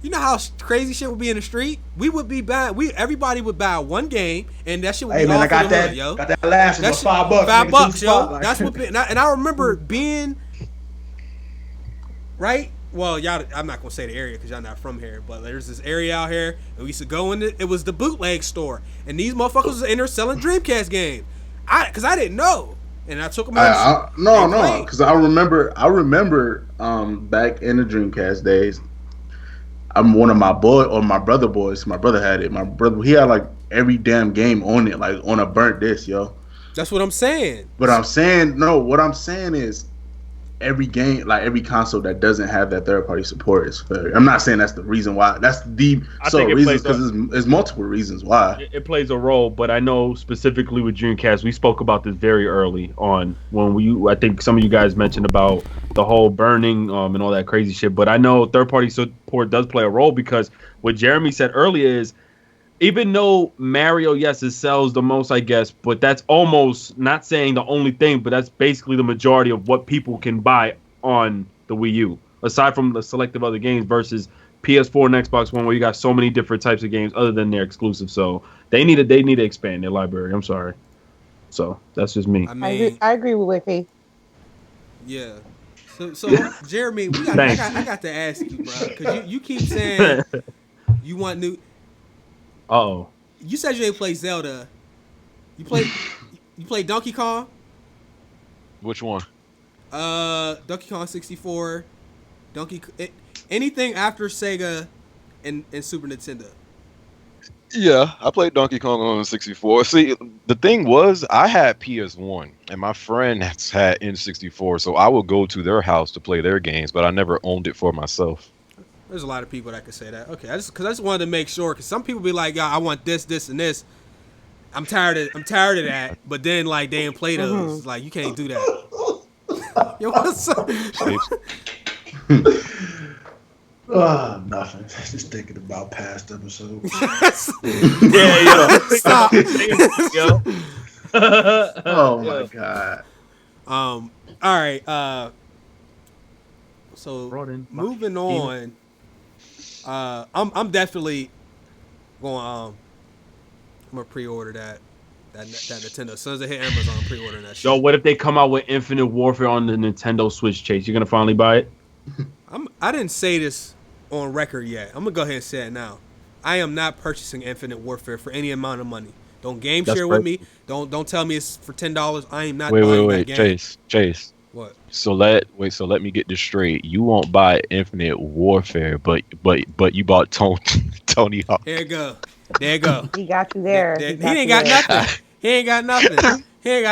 Speaker 2: you know how crazy shit would be in the street. We would be buying. Everybody would buy one game, and that shit would be all
Speaker 3: I got
Speaker 2: for the
Speaker 3: that,
Speaker 2: hood, yo.
Speaker 3: Got that last one, $5.
Speaker 2: $5, yo. That's what. And I remember being right. Well, y'all, I'm not gonna say the area because y'all not from here, but there's this area out here, and we used to go in. It was the bootleg store, and these motherfuckers was in there selling Dreamcast games. Because I didn't know, and I took them out.
Speaker 6: Because I remember back in the Dreamcast days, I'm one of my brother boys. My brother had it. He had like every damn game on it, like on a burnt disc, yo.
Speaker 2: That's what I'm saying.
Speaker 6: What I'm saying is, every game, like every console that doesn't have that third party support is failure. I'm not saying that's the reason why. That's the sole reason, because there's multiple reasons why.
Speaker 1: It plays a role, but I know specifically with Dreamcast, we spoke about this very early on when I think some of you guys mentioned about the whole burning and all that crazy shit. But I know third party support does play a role, because what Jeremy said earlier is, even though Mario, yes, it sells the most, I guess, but that's almost not saying the only thing, but that's basically the majority of what people can buy on the Wii U, aside from the selective other games versus PS4 and Xbox One, where you got so many different types of games other than their exclusive. So they need to expand their library. I'm sorry. So that's just me.
Speaker 4: I mean, I agree with Wiki.
Speaker 2: Yeah. So Jeremy, I got to ask you, bro, because you keep saying you want new.
Speaker 1: Uh-oh.
Speaker 2: You said you ain't play Zelda. You play Donkey Kong?
Speaker 5: Which one?
Speaker 2: Donkey Kong 64. Anything after Sega and Super Nintendo.
Speaker 5: Yeah, I played Donkey Kong on 64. See, the thing was, I had PS1, and my friend had N64, so I would go to their house to play their games, but I never owned it for myself.
Speaker 2: There's a lot of people that could say that. Okay, I just wanted to make sure, because some people be like, "Yeah, I want this, this, and this." I'm tired of that. But then, like, they didn't play those. Like, you can't do that. Yo, what's up?
Speaker 3: Nothing. Just thinking about past episodes.
Speaker 1: Yeah.
Speaker 2: Stop.
Speaker 1: Yo.
Speaker 6: Oh my god.
Speaker 2: All right. So moving on. I'm definitely going. I'm gonna pre-order that Nintendo. As soon as I hit Amazon, I'm pre-ordering that shit.
Speaker 1: Yo, what if they come out with Infinite Warfare on the Nintendo Switch, Chase? You're gonna finally buy it?
Speaker 2: I didn't say this on record yet. I'm gonna go ahead and say it now. I am not purchasing Infinite Warfare for any amount of money. Don't game share with me. Don't tell me it's for $10. I am not buying that game.
Speaker 5: Chase.
Speaker 2: What?
Speaker 5: So let me get this straight. You won't buy Infinite Warfare, but you bought Tony Hawk.
Speaker 2: There you go.
Speaker 4: He got you there.
Speaker 2: He ain't got nothing. He ain't got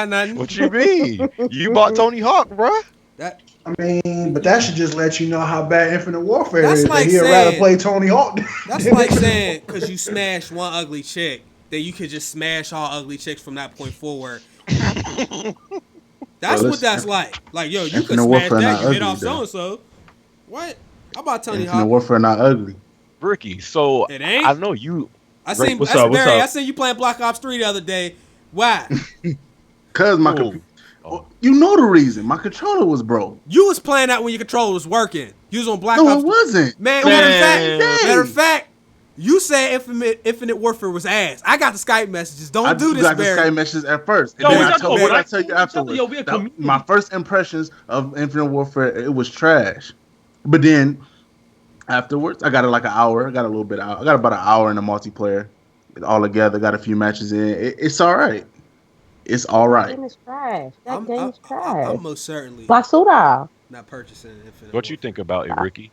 Speaker 2: nothing.
Speaker 5: What you mean? You bought Tony Hawk, bruh?
Speaker 3: I mean, but that should just let you know how bad Infinite Warfare is.
Speaker 2: Like
Speaker 3: he'd rather play Tony Hawk.
Speaker 2: That's like saying, because you smashed one ugly chick, that you could just smash all ugly chicks from that point forward. That's what that's like. Like, yo, you could smash that, you hit off so-and-so. What? How about Tony Hawk?
Speaker 6: Infinite Warfare not ugly.
Speaker 5: Ricky, so
Speaker 2: it ain't?
Speaker 5: I know you.
Speaker 2: I seen you playing Black Ops 3 the other day. Why?
Speaker 6: Because you know the reason. My controller was broke.
Speaker 2: You was playing that when your controller was working. You was on Black Ops.
Speaker 6: No, it wasn't.
Speaker 2: Matter of fact, you said Infinite Warfare was ass. I got the Skype messages. Don't do this,
Speaker 6: Barry. I got the Skype messages at first. And then I tell you afterwards. My first impressions of Infinite Warfare, it was trash. But then afterwards, I got it like an hour. I got about an hour in the multiplayer. All together, got a few matches in. It's all right. It's all right.
Speaker 4: That game is trash. That game is trash.
Speaker 2: I'm most certainly
Speaker 4: Basura.
Speaker 2: Not purchasing Infinite.
Speaker 5: What you think about it, Ricky?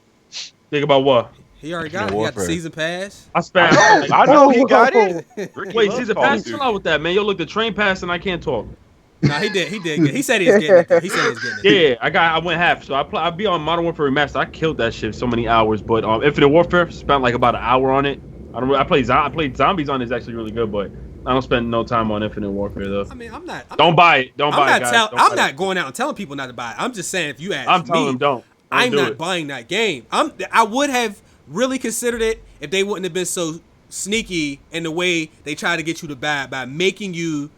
Speaker 1: Think about what?
Speaker 2: He already got it. He got the season pass.
Speaker 5: I know he got it.
Speaker 1: Wait, season pass? Chill out with that, man. Yo, look, the train passed and I can't talk.
Speaker 2: No, he did. He said he was getting it.
Speaker 1: Yeah, I went half. So I be on Modern Warfare Remastered. I killed that shit so many hours. But Infinite Warfare, spent like about an hour on it. I played Zombies on it. It's actually really good, but I don't spend no time on Infinite Warfare though.
Speaker 2: I mean, I'm not.
Speaker 1: Don't buy it. Don't buy it, guys.
Speaker 2: I'm not going out and telling people not to buy it. I'm just saying, if you ask me,
Speaker 1: I'm telling them don't.
Speaker 2: I'm not buying that game. I would have really considered it if they wouldn't have been so sneaky in the way they try to get you to buy it by making you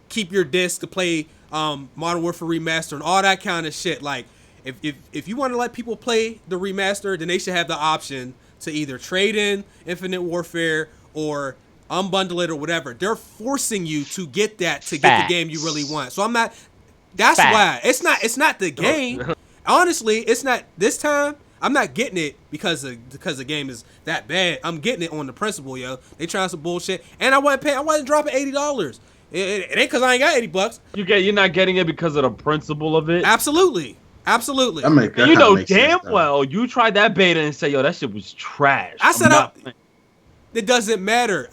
Speaker 2: keep your disc to play Modern Warfare Remastered and all that kind of shit. Like, if you want to let people play the remaster, then they should have the option to either trade in Infinite Warfare or unbundle it or whatever. They're forcing you to get that to get the game you really want. So I'm not. That's why it's not the game. Honestly, it's not this time. I'm not getting it because the game is that bad. I'm getting it on the principle, yo. They trying some bullshit, and I wasn't dropping $80. It ain't because I ain't got $80.
Speaker 1: You're not getting it because of the principle of it.
Speaker 2: Absolutely.
Speaker 1: You know damn well you tried that beta and say, yo, that shit was trash.
Speaker 2: I said it doesn't matter.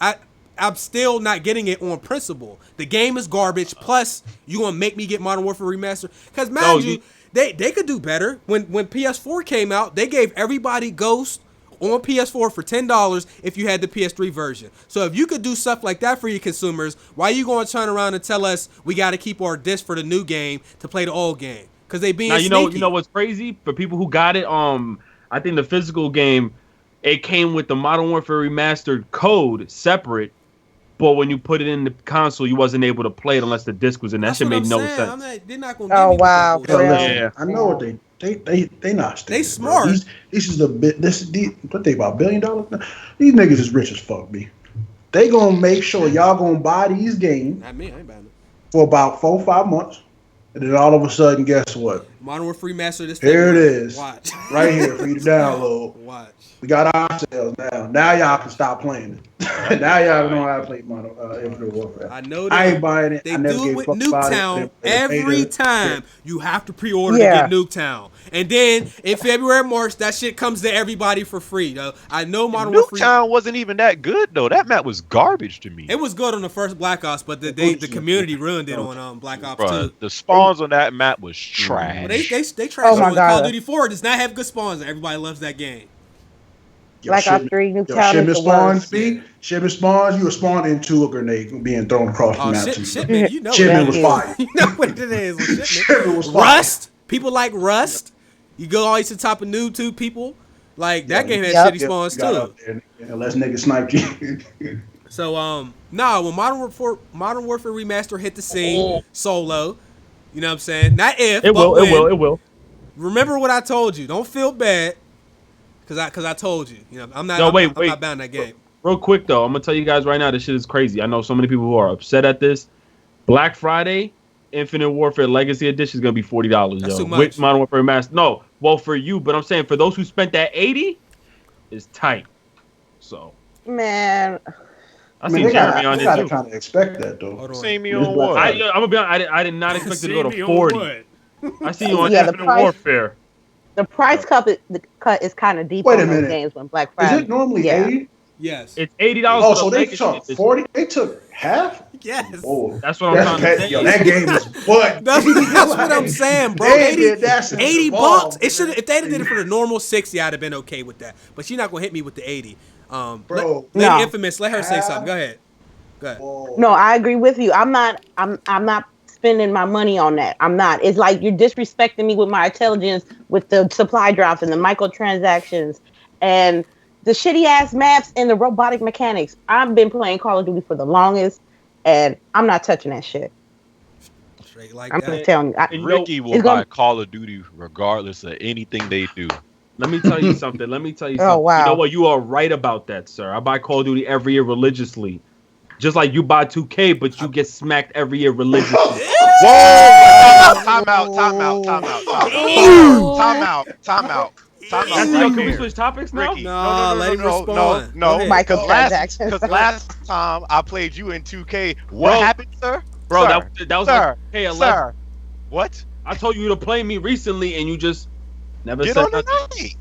Speaker 2: I'm still not getting it on principle. The game is garbage. Plus, you gonna make me get Modern Warfare Remastered? Because mind you, They could do better. When PS4 came out, they gave everybody Ghost on PS4 for $10 if you had the PS3 version. So if you could do stuff like that for your consumers, why are you going to turn around and tell us we got to keep our disc for the new game to play the old game? Because they being sneaky.
Speaker 1: You know what's crazy? For people who got it, I think the physical game, it came with the Modern Warfare Remastered code separate. But when you put it in the console, you wasn't able to play it unless the disc was in. That shit made no sense.
Speaker 2: They're not gonna give me
Speaker 4: wow.
Speaker 3: Yeah. I know what they not stupid.
Speaker 2: They smart.
Speaker 3: This is what they about $1 billion now? These niggas is rich as fuck, B. They gonna make sure y'all gonna buy these games.
Speaker 2: Not me, I ain't buying it.
Speaker 3: For about 4 or 5 months. And then all of a sudden, guess what?
Speaker 2: Modern Warfare Remastered this
Speaker 3: Here it is.
Speaker 2: Watch.
Speaker 3: Right here for you to download.
Speaker 2: Watch.
Speaker 3: We got ourselves now. Now y'all can stop playing it. Now y'all know how to play Infinite Warfare.
Speaker 2: I know that.
Speaker 3: I ain't buying it.
Speaker 2: They
Speaker 3: I never
Speaker 2: do it
Speaker 3: gave
Speaker 2: with
Speaker 3: a fuck about
Speaker 2: Nuketown.
Speaker 3: it.
Speaker 2: Every time you have to pre-order to get Nuketown. And then in February, March, that shit comes to everybody for free, though. I know Modern Warfare.
Speaker 5: Nuketown wasn't even that good, though. That map was garbage to me.
Speaker 2: It was good on the first Black Ops, but the community ruined it on Black Ops 2.
Speaker 5: The spawns on that map was trash.
Speaker 2: Well, they trash on Call of Duty 4. It does not have good spawns, and everybody loves that game.
Speaker 4: Black Ops 3, Nuketown.
Speaker 3: Shipment spawns, B. Shipment spawns, you were spawned into a grenade being thrown across the map.
Speaker 2: Shipment, you know
Speaker 3: Shipment was fire.
Speaker 2: You know what it is.
Speaker 3: Shipment was fire.
Speaker 2: Rust. People like Rust. You go always to the top of YouTube, people. Like, that game has shitty spawns, too.
Speaker 3: Unless niggas sniped you.
Speaker 2: So, when Modern Warfare Remaster hit the scene, solo, you know what I'm saying? Not if,
Speaker 1: it
Speaker 2: but
Speaker 1: will,
Speaker 2: when.
Speaker 1: it will.
Speaker 2: Remember what I told you. Don't feel bad, because I told you. You know, I'm not buying that game.
Speaker 1: Real quick, though, I'm going to tell you guys right now, this shit is crazy. I know so many people who are upset at this. Black Friday, Infinite Warfare Legacy Edition is going to be $40,
Speaker 2: That's
Speaker 1: yo.
Speaker 2: too much.
Speaker 1: With Modern Warfare Remastered. No, well, for you, but I'm saying for those who spent that $80, it's tight. So.
Speaker 4: Man.
Speaker 1: I see Jeremy on
Speaker 3: there, too.
Speaker 1: too.
Speaker 3: Kind of expect that, though.
Speaker 5: See me on what?
Speaker 1: I'm going to be honest, I did not expect it to go to 40. I see you on Infinite Warfare.
Speaker 4: The price cut is kind of deep on those games when Black Friday.
Speaker 3: Is it normally 80?
Speaker 2: Yes.
Speaker 1: It's $80.
Speaker 3: Oh, so they took 40? They took half?
Speaker 2: Yes.
Speaker 3: Oh,
Speaker 1: that's what I'm trying to say.
Speaker 3: Yo, that game is what?
Speaker 2: That's what I'm saying, bro. 80 bucks. It should if they did it for the normal 60, I'd have been okay with that. But you're not gonna hit me with the 80.
Speaker 3: Bro,
Speaker 2: let Infamous, let her say something. Go ahead.
Speaker 4: No, I agree with you. I'm not spending my money on that. I'm not. It's like you're disrespecting me with my intelligence with the supply drops and the microtransactions and the shitty ass maps and the robotic mechanics. I've been playing Call of Duty for the longest, and I'm not touching that shit.
Speaker 2: Straight like
Speaker 4: I'm
Speaker 2: that.
Speaker 4: just telling you.
Speaker 5: Ricky will buy Call of Duty regardless of anything they do.
Speaker 1: Let me tell you something.
Speaker 4: Oh, wow.
Speaker 1: You know what? You are right about that, sir. I buy Call of Duty every year religiously. Just like you buy 2K, but you get smacked every year religiously.
Speaker 5: Whoa! Time out.
Speaker 1: Can we switch topics now?
Speaker 5: Ricky,
Speaker 2: no, let him respond.
Speaker 5: No.
Speaker 4: Microtransactions.
Speaker 5: Because last time I played you in 2K, what happened, sir?
Speaker 1: Bro,
Speaker 5: sir,
Speaker 1: that was
Speaker 5: sir,
Speaker 1: like K11.
Speaker 5: Sir, what?
Speaker 1: I told you to play me recently, and you just never
Speaker 5: Get
Speaker 1: said
Speaker 5: on the
Speaker 1: nothing.
Speaker 5: night.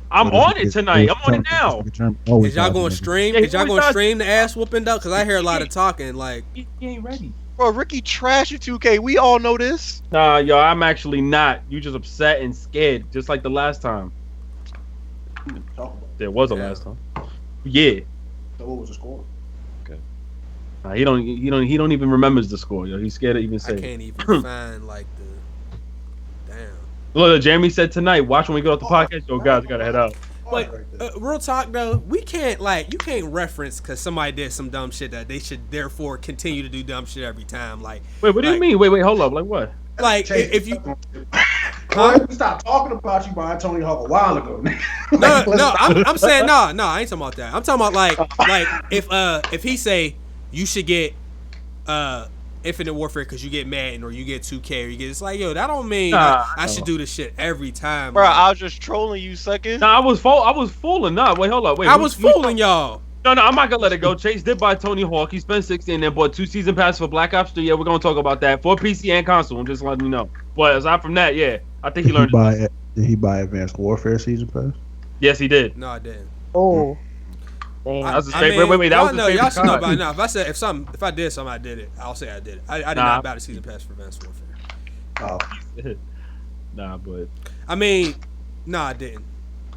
Speaker 1: I'm on it tonight. I'm on it now.
Speaker 2: Is y'all going to stream? Is y'all going to stream the ass whooping though? Because I hear a lot of talking. Like,
Speaker 1: he ain't ready.
Speaker 5: Bro, Ricky trash at 2K. We all know this.
Speaker 1: Nah, yo, I'm actually not. You just upset and scared, just like the last time. There was a last time. Yeah.
Speaker 3: So what was the score?
Speaker 5: Okay.
Speaker 1: He don't even remembers the score, yo. He's scared to even say.
Speaker 2: I can't even find like the. Damn.
Speaker 1: Look, Jeremy said tonight. Watch when we get off the podcast. Yo, guys, gotta head out.
Speaker 2: But real talk though, we can't you can't reference because somebody did some dumb shit that they should therefore continue to do dumb shit every time. Like,
Speaker 1: wait, what do you mean? Wait, hold up. Like what?
Speaker 2: Like if you.
Speaker 3: Stop talking about you by Tony Hawk a while ago.
Speaker 2: No, I'm saying no, I ain't talking about that. I'm talking about like if he say you should get Infinite Warfare because you get Madden or you get 2K or you get, it's like, yo, that don't mean I should do this shit every time.
Speaker 5: Bro, I was just trolling you, sucker.
Speaker 1: Nah, I was fooling. Nah, wait, hold up. Wait,
Speaker 2: I was fooling y'all.
Speaker 1: No, I'm not gonna let it go. Chase did buy Tony Hawk. He spent 60 and then bought 2 season passes for Black Ops 3. Yeah, we're gonna talk about that for PC and console. I'm just letting you know. But aside from that, yeah, I think he learned.
Speaker 3: Did he buy Advanced Warfare season pass?
Speaker 1: Yes, he did.
Speaker 2: No, I didn't.
Speaker 4: Oh.
Speaker 1: That was his favorite. Wait, that was his favorite.
Speaker 2: Y'all should know by now. If I did something, I did it. I'll say I did it. I did not buy the season pass for Advanced Warfare.
Speaker 3: Oh.
Speaker 1: Nah, but
Speaker 2: I mean, no, I didn't.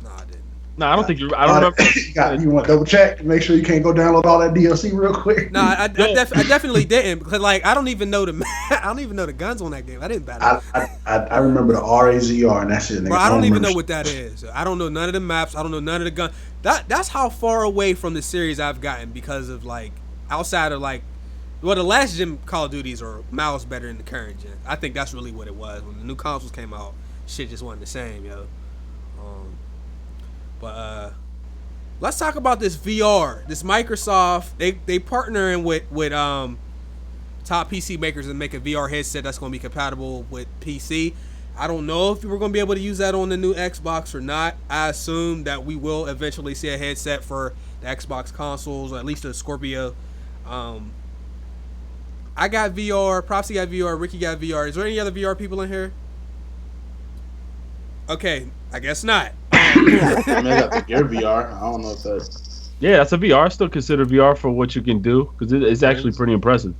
Speaker 2: No, I didn't.
Speaker 1: no, I don't think you. I don't remember.
Speaker 3: You want to double check? Make sure you can't go download all that DLC real quick.
Speaker 2: No, I definitely didn't because like I don't even know the guns on that game. I didn't battle.
Speaker 3: I remember the RAZR and that's it.
Speaker 2: Bro, I don't even know what that is. I don't know none of the maps. I don't know none of the guns. That's how far away from the series I've gotten because of like outside of like, well, the last gen Call of Duties are miles better than the current gen. I think that's really what it was when the new consoles came out. Shit just wasn't the same, yo. But let's talk about this VR. This Microsoft, they partnering with top PC makers and make a VR headset that's going to be compatible with PC. I don't know if we're going to be able to use that on the new Xbox or not. I assume that we will eventually see a headset for the Xbox consoles, or at least the Scorpio. I got VR. Propsy got VR. Ricky got VR. Is there any other VR people in here? Okay, I guess not.
Speaker 6: I mean, I got the Gear VR. I don't know if that's.
Speaker 1: Yeah, that's a VR. I still consider VR for what you can do because it's actually pretty impressive.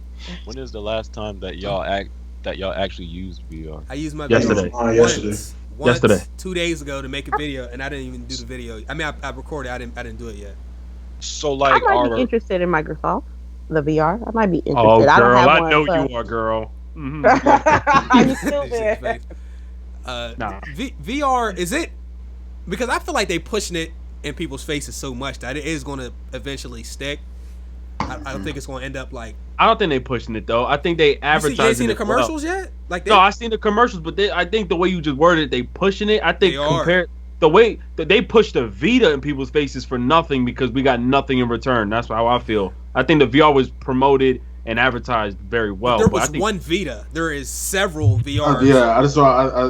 Speaker 5: When is the last time that y'all actually used VR?
Speaker 2: I used my
Speaker 1: yesterday.
Speaker 2: Yesterday, 2 days ago to make a video, and I didn't even do the video. I mean, I recorded. I didn't do it yet.
Speaker 5: So like,
Speaker 4: I might be interested in Microsoft, the VR. I might be interested.
Speaker 1: Oh, girl,
Speaker 4: I don't have
Speaker 1: I
Speaker 4: one,
Speaker 1: know
Speaker 4: but...
Speaker 1: you are, girl. Mm-hmm.
Speaker 4: I'm still there.
Speaker 1: Nah.
Speaker 2: VR, is it? Because I feel like they pushing it in people's faces so much that it is going to eventually stick. I don't think it's going to end up like.
Speaker 1: I don't think they pushing it though. I think they advertising.
Speaker 2: You ain't seen the commercials yet? Like
Speaker 1: no, I seen the commercials, but I think the way you just worded it, they pushing it. I think
Speaker 2: they
Speaker 1: compared the way that they push the Vita in people's faces for nothing because we got nothing in return. That's how I feel. I think the VR was promoted and advertised very well.
Speaker 2: There was one Vita. There is several VRs.
Speaker 6: Yeah,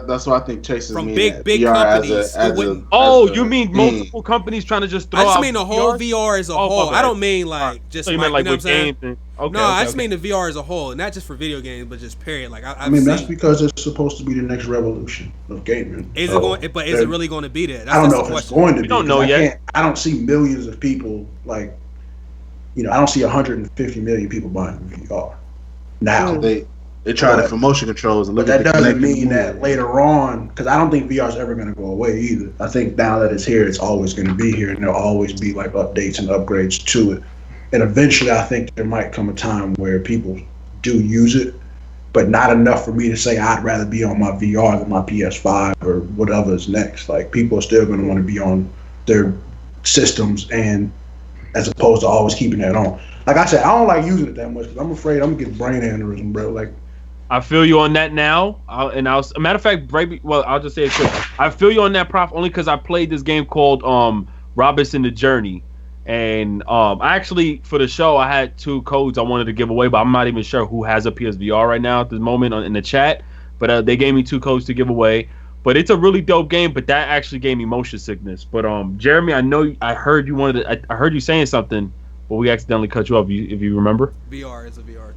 Speaker 6: that's why I think Chase is
Speaker 2: from big VR companies.
Speaker 1: You mean multiple companies trying to just throw?
Speaker 2: I just mean the whole VR as a whole. I don't mean like just.
Speaker 1: So you meant like with games?
Speaker 2: I just mean the VR as a whole, not just for video games, but just period. Like
Speaker 3: I mean, that's because it's supposed to be the next revolution of gaming.
Speaker 2: Is it going? But is it really going to be that?
Speaker 3: I don't know if it's going to be.
Speaker 1: We don't know yet.
Speaker 3: I don't see millions of people like. I don't see 150 million people buying VR now.
Speaker 6: They try it for motion controls, and
Speaker 3: but that doesn't mean that later on, because I don't think VR is ever going to go away either. I think now that it's here, it's always going to be here, and there'll always be like updates and upgrades to it. And eventually, I think there might come a time where people do use it, but not enough for me to say I'd rather be on my VR than my PS5 or whatever is next. Like people are still going to want to be on their systems and. As opposed to always keeping that on. Like I said, I don't like using it that much because I'm afraid I'm gonna get brain aneurysm, bro. Like,
Speaker 1: I feel you on that now. A matter of fact, I'll just say it quick. I feel you on that, Prof, only because I played this game called Robinson the Journey, and I actually for the show I had 2 codes I wanted to give away, but I'm not even sure who has a PSVR right now at this moment in the chat. But they gave me 2 codes to give away. But it's a really dope game, but that actually gave me motion sickness. But Jeremy, I heard you wanted to, I heard you saying something, but we accidentally cut you off. If you remember,
Speaker 2: VR is a VR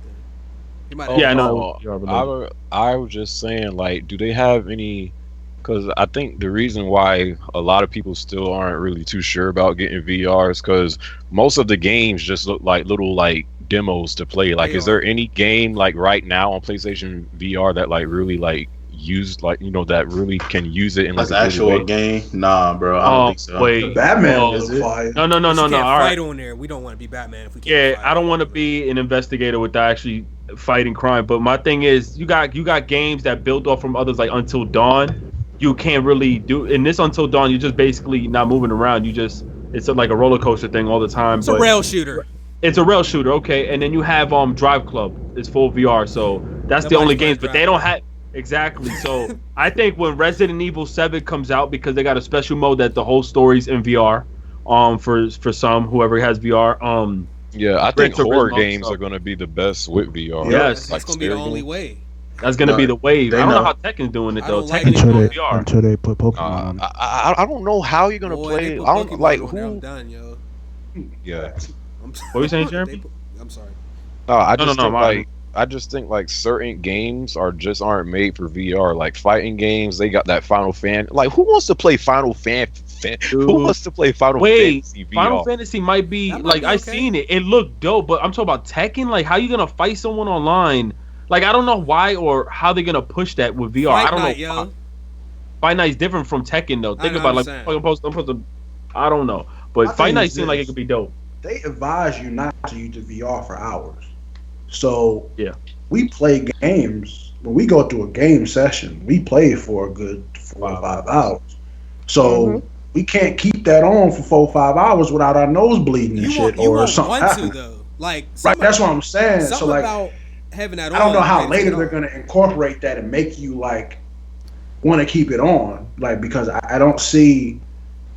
Speaker 2: thing.
Speaker 1: I know.
Speaker 5: I was just saying, like, do they have any? Because I think the reason why a lot of people still aren't really too sure about getting VR is because most of the games just look like little like demos to play. Like, is there any game like right now on PlayStation VR that like really like used like that really can use it in like
Speaker 6: an actual game? Nah, bro, I don't think so.
Speaker 1: Wait,
Speaker 3: Batman is it?
Speaker 1: No.
Speaker 2: Can't
Speaker 1: All
Speaker 2: fight
Speaker 1: right.
Speaker 2: on there. We don't want to be Batman if we can't.
Speaker 1: Yeah, I don't want to be an investigator without actually fighting crime. But my thing is, you got games that build off from others like Until Dawn. You can't really do in this Until Dawn. You're just basically not moving around. It's like a roller coaster thing all the time.
Speaker 2: It's a rail shooter.
Speaker 1: It's a rail shooter, okay. And then you have Drive Club. It's full VR, so that's the only games. But they don't have. Exactly. So I think when Resident Evil 7 comes out, because they got a special mode that the whole story's in VR, for some whoever has VR.
Speaker 5: Yeah, I think horror games are gonna be the best with VR.
Speaker 1: Yes,
Speaker 2: that's gonna be the only way.
Speaker 1: That's gonna be the wave. I don't know how Tekken's doing it though. Tekken's
Speaker 7: doing
Speaker 1: VR
Speaker 7: until they put Pokemon.
Speaker 5: I don't know how you're gonna play. I don't like who.
Speaker 2: I'm done, yo.
Speaker 5: Yeah.
Speaker 1: What are you saying, Jeremy?
Speaker 2: I'm sorry.
Speaker 5: I just think like certain games aren't made for VR. Like fighting games, they got that Final Fan. Like who wants to play Final Fantasy VR?
Speaker 1: Final Fantasy might be like I seen it. It looked dope, but I'm talking about Tekken. Like how you gonna fight someone online? Like I don't know why or how they're gonna push that with VR. I don't know. Fight Night's different from Tekken though. Think about it, like I'm supposed to, I don't know, but Fight Night seemed like it could be dope.
Speaker 3: They advise you not to use the VR for hours. So
Speaker 1: yeah,
Speaker 3: we play games. When we go through a game session, we play for a good 4 or 5 hours. So we can't keep that on for 4 or 5 hours without our nose bleeding and shit or something happening.
Speaker 2: Though. Like
Speaker 3: right, that's what I'm saying. So like,
Speaker 2: about having that on,
Speaker 3: I don't know how later they're gonna incorporate that and make you like want to keep it on, like because I don't see.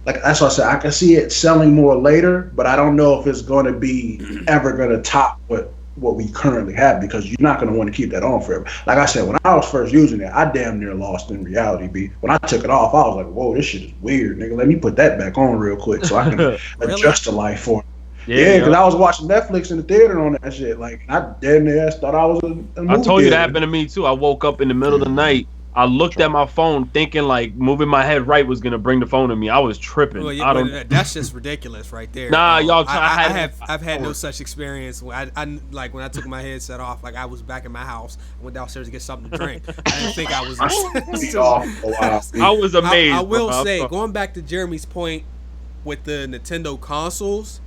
Speaker 3: Like that's what I said. I can see it selling more later, but I don't know if it's going to be ever going to top what we currently have because you're not going to want to keep that on forever. Like I said, when I was first using it, I damn near lost in reality. B. When I took it off, I was like, "Whoa, this shit is weird, nigga. Let me put that back on real quick so I can adjust the life for it." Yeah, because I was watching Netflix in the theater on that shit. Like I damn near thought I was a movie
Speaker 1: I told you that
Speaker 3: theater.
Speaker 1: happened to me too. I woke up in the middle of the night. I looked at my phone thinking like moving my head right was gonna bring the phone to me. I was tripping.
Speaker 2: Well, yeah, that's just ridiculous right there.
Speaker 1: Nah, y'all.
Speaker 2: I've had no such experience. I like when I took my headset off. Like I was back in my house. I went downstairs to get something to drink. I didn't think I was.
Speaker 1: I was amazed.
Speaker 2: I will say, going back to Jeremy's point with the Nintendo consoles,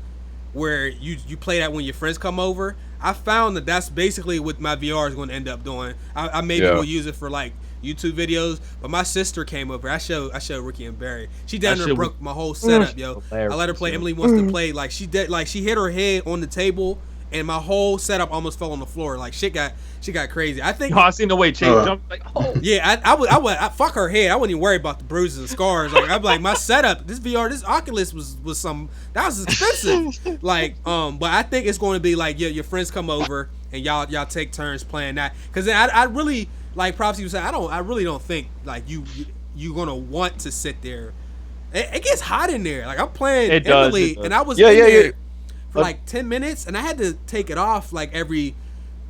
Speaker 2: where you play that when your friends come over. I found that's basically what my VR is going to end up doing. I maybe will use it for like YouTube videos, but my sister came over. I showed Ricky and Barry. She down there broke my whole setup, yo. I let her play. Emily wants to play. Like she did. Like she hit her head on the table, and my whole setup almost fell on the floor. Like shit got crazy. I think.
Speaker 1: I seen the way Chase jumped. Like, oh.
Speaker 2: Yeah, I would fuck her head. I wouldn't even worry about the bruises and scars. Like I'm like my setup. This VR, this Oculus was some that was expensive. Like but I think it's going to be like your friends come over and y'all take turns playing that because I really. Like Prophecy was saying, I really don't think like you're gonna want to sit there. It gets hot in there. Like I'm playing Emily, and I was in there for like 10 minutes, and I had to take it off like every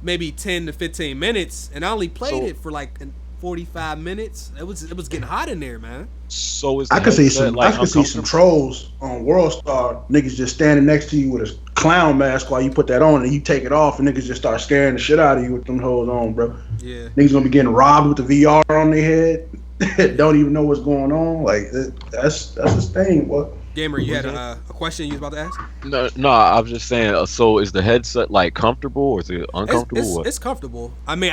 Speaker 2: maybe 10 to 15 minutes, and I only played it for like 45 minutes. It was getting hot in there, man.
Speaker 5: So
Speaker 3: I could see some trolls on World Star niggas just standing next to you with a clown mask while you put that on and you take it off and niggas just start scaring the shit out of you with them hoes on, bro.
Speaker 2: Yeah,
Speaker 3: niggas gonna be getting robbed with the VR on their head. Don't even know what's going on. Like that's his thing. What?
Speaker 2: Gamer, you had a question you was about to ask?
Speaker 5: No, I was just saying. So is the headset like comfortable or is it uncomfortable?
Speaker 2: It's comfortable. I mean,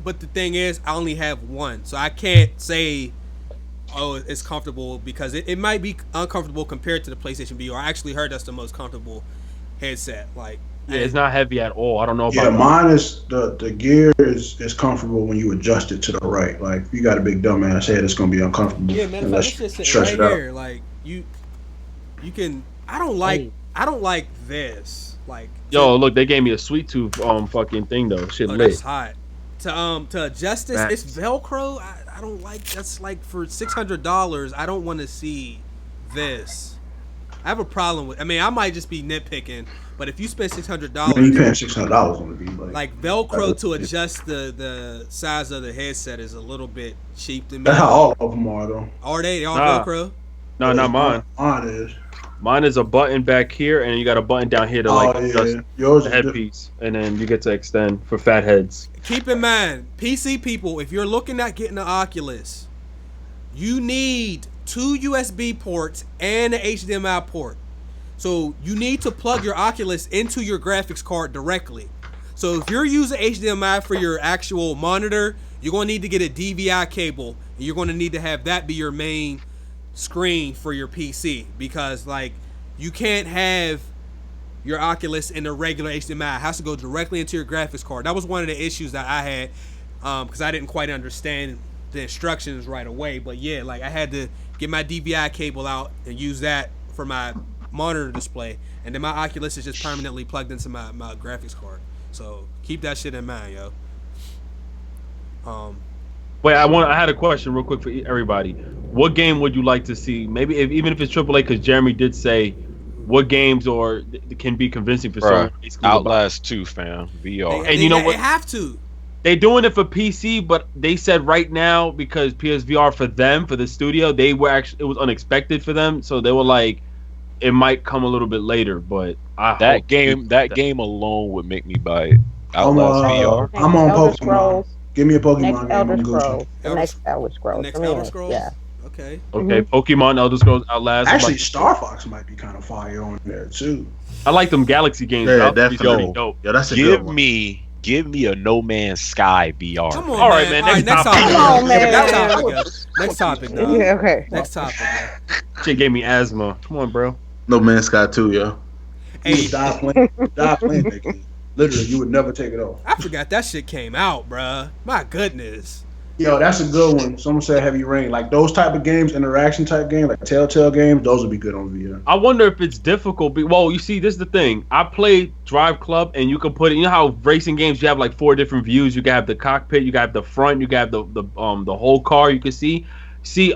Speaker 2: but the thing is, I only have one, so I can't say, oh, it's comfortable because it might be uncomfortable compared to the PlayStation VR. I actually heard that's the most comfortable headset. Like,
Speaker 1: yeah, it's not heavy at all. I don't know about.
Speaker 3: Yeah, mine is the gear is comfortable when you adjust it to the right. Like, if you got a big dumbass head, it's gonna be uncomfortable.
Speaker 2: Yeah, man, it's just right here. Like you can. I don't like this. Like,
Speaker 1: yo, look, they gave me a sweet tooth fucking thing though. Shit lit.
Speaker 2: That's hot. To adjust this, it's Velcro. I don't like. That's like for $600. I don't want to see this. I have a problem with. I mean, I might just be nitpicking, but if you spend $600,
Speaker 3: you paying $600 on the V.
Speaker 2: Like Velcro to adjust the size of the headset is a little bit cheap to me.
Speaker 3: That's how all of them are though.
Speaker 2: Are they? They all Velcro?
Speaker 1: No, not mine.
Speaker 3: Mine is.
Speaker 1: Mine is a button back here, and you got a button down here to adjust the headpiece, and then you get to extend for fat heads.
Speaker 2: Keep in mind, PC people, if you're looking at getting an Oculus, you need 2 USB ports and an HDMI port. So you need to plug your Oculus into your graphics card directly. So if you're using HDMI for your actual monitor, you're going to need to get a DVI cable, and you're going to need to have that be your main screen for your PC, because like you can't have your Oculus in the regular HDMI. It has to go directly into your graphics card. That was one of the issues that I had because I didn't quite understand the instructions right away. But yeah, like I had to get my DVI cable out and use that for my monitor display, and then my Oculus is just permanently plugged into my graphics card. So keep that shit in mind, yo.
Speaker 1: Wait, I had a question real quick for everybody. What game would you like to see? Maybe even if it's AAA, because Jeremy did say what games can be convincing for someone.
Speaker 5: Outlast 2, fam. VR.
Speaker 1: And you know what?
Speaker 2: They have to.
Speaker 1: They're doing it for PC, but they said right now because PSVR for them, for the studio, it was unexpected for them, so they were like, it might come a little bit later. But
Speaker 5: that game alone would make me buy it. Outlast VR.
Speaker 3: I'm on Pokemon. Give me a Pokemon
Speaker 4: Next
Speaker 3: game.
Speaker 4: Elder
Speaker 3: I'm Gucci.
Speaker 4: Scrolls. The next Elder Scrolls.
Speaker 2: The next
Speaker 4: For me,
Speaker 2: Elder Scrolls?
Speaker 4: Yeah.
Speaker 2: Okay.
Speaker 1: Okay, Pokemon, Elder Scrolls, Outlast.
Speaker 3: Actually, Star Fox might be kind of fire on there too.
Speaker 1: I like them Galaxy games.
Speaker 6: Yeah,
Speaker 1: That would be
Speaker 6: definitely.
Speaker 1: pretty dope.
Speaker 6: Yeah, that's a good one.
Speaker 5: Give me a No Man's Sky VR.
Speaker 2: Come on,
Speaker 1: All right, man. Next topic.
Speaker 4: Come on, man.
Speaker 2: Next topic, dog.
Speaker 4: Yeah, okay.
Speaker 2: Next topic, man.
Speaker 1: Shit gave me asthma. Come on, bro.
Speaker 6: No Man's Sky 2, yo.
Speaker 3: You would die playing that game. Literally, you would never take it off.
Speaker 2: I forgot that shit came out, bruh. My goodness.
Speaker 3: Yo, that's a good one. Someone said Heavy Rain. Like those type of games, interaction type games, like Telltale games, those would be good on VR.
Speaker 1: I wonder if it's difficult. Well, you see, this is the thing. I played Drive Club, and you can put it. You know how racing games you have like 4 different views. You can have the cockpit, you can have the front, you can have the whole car. You can see.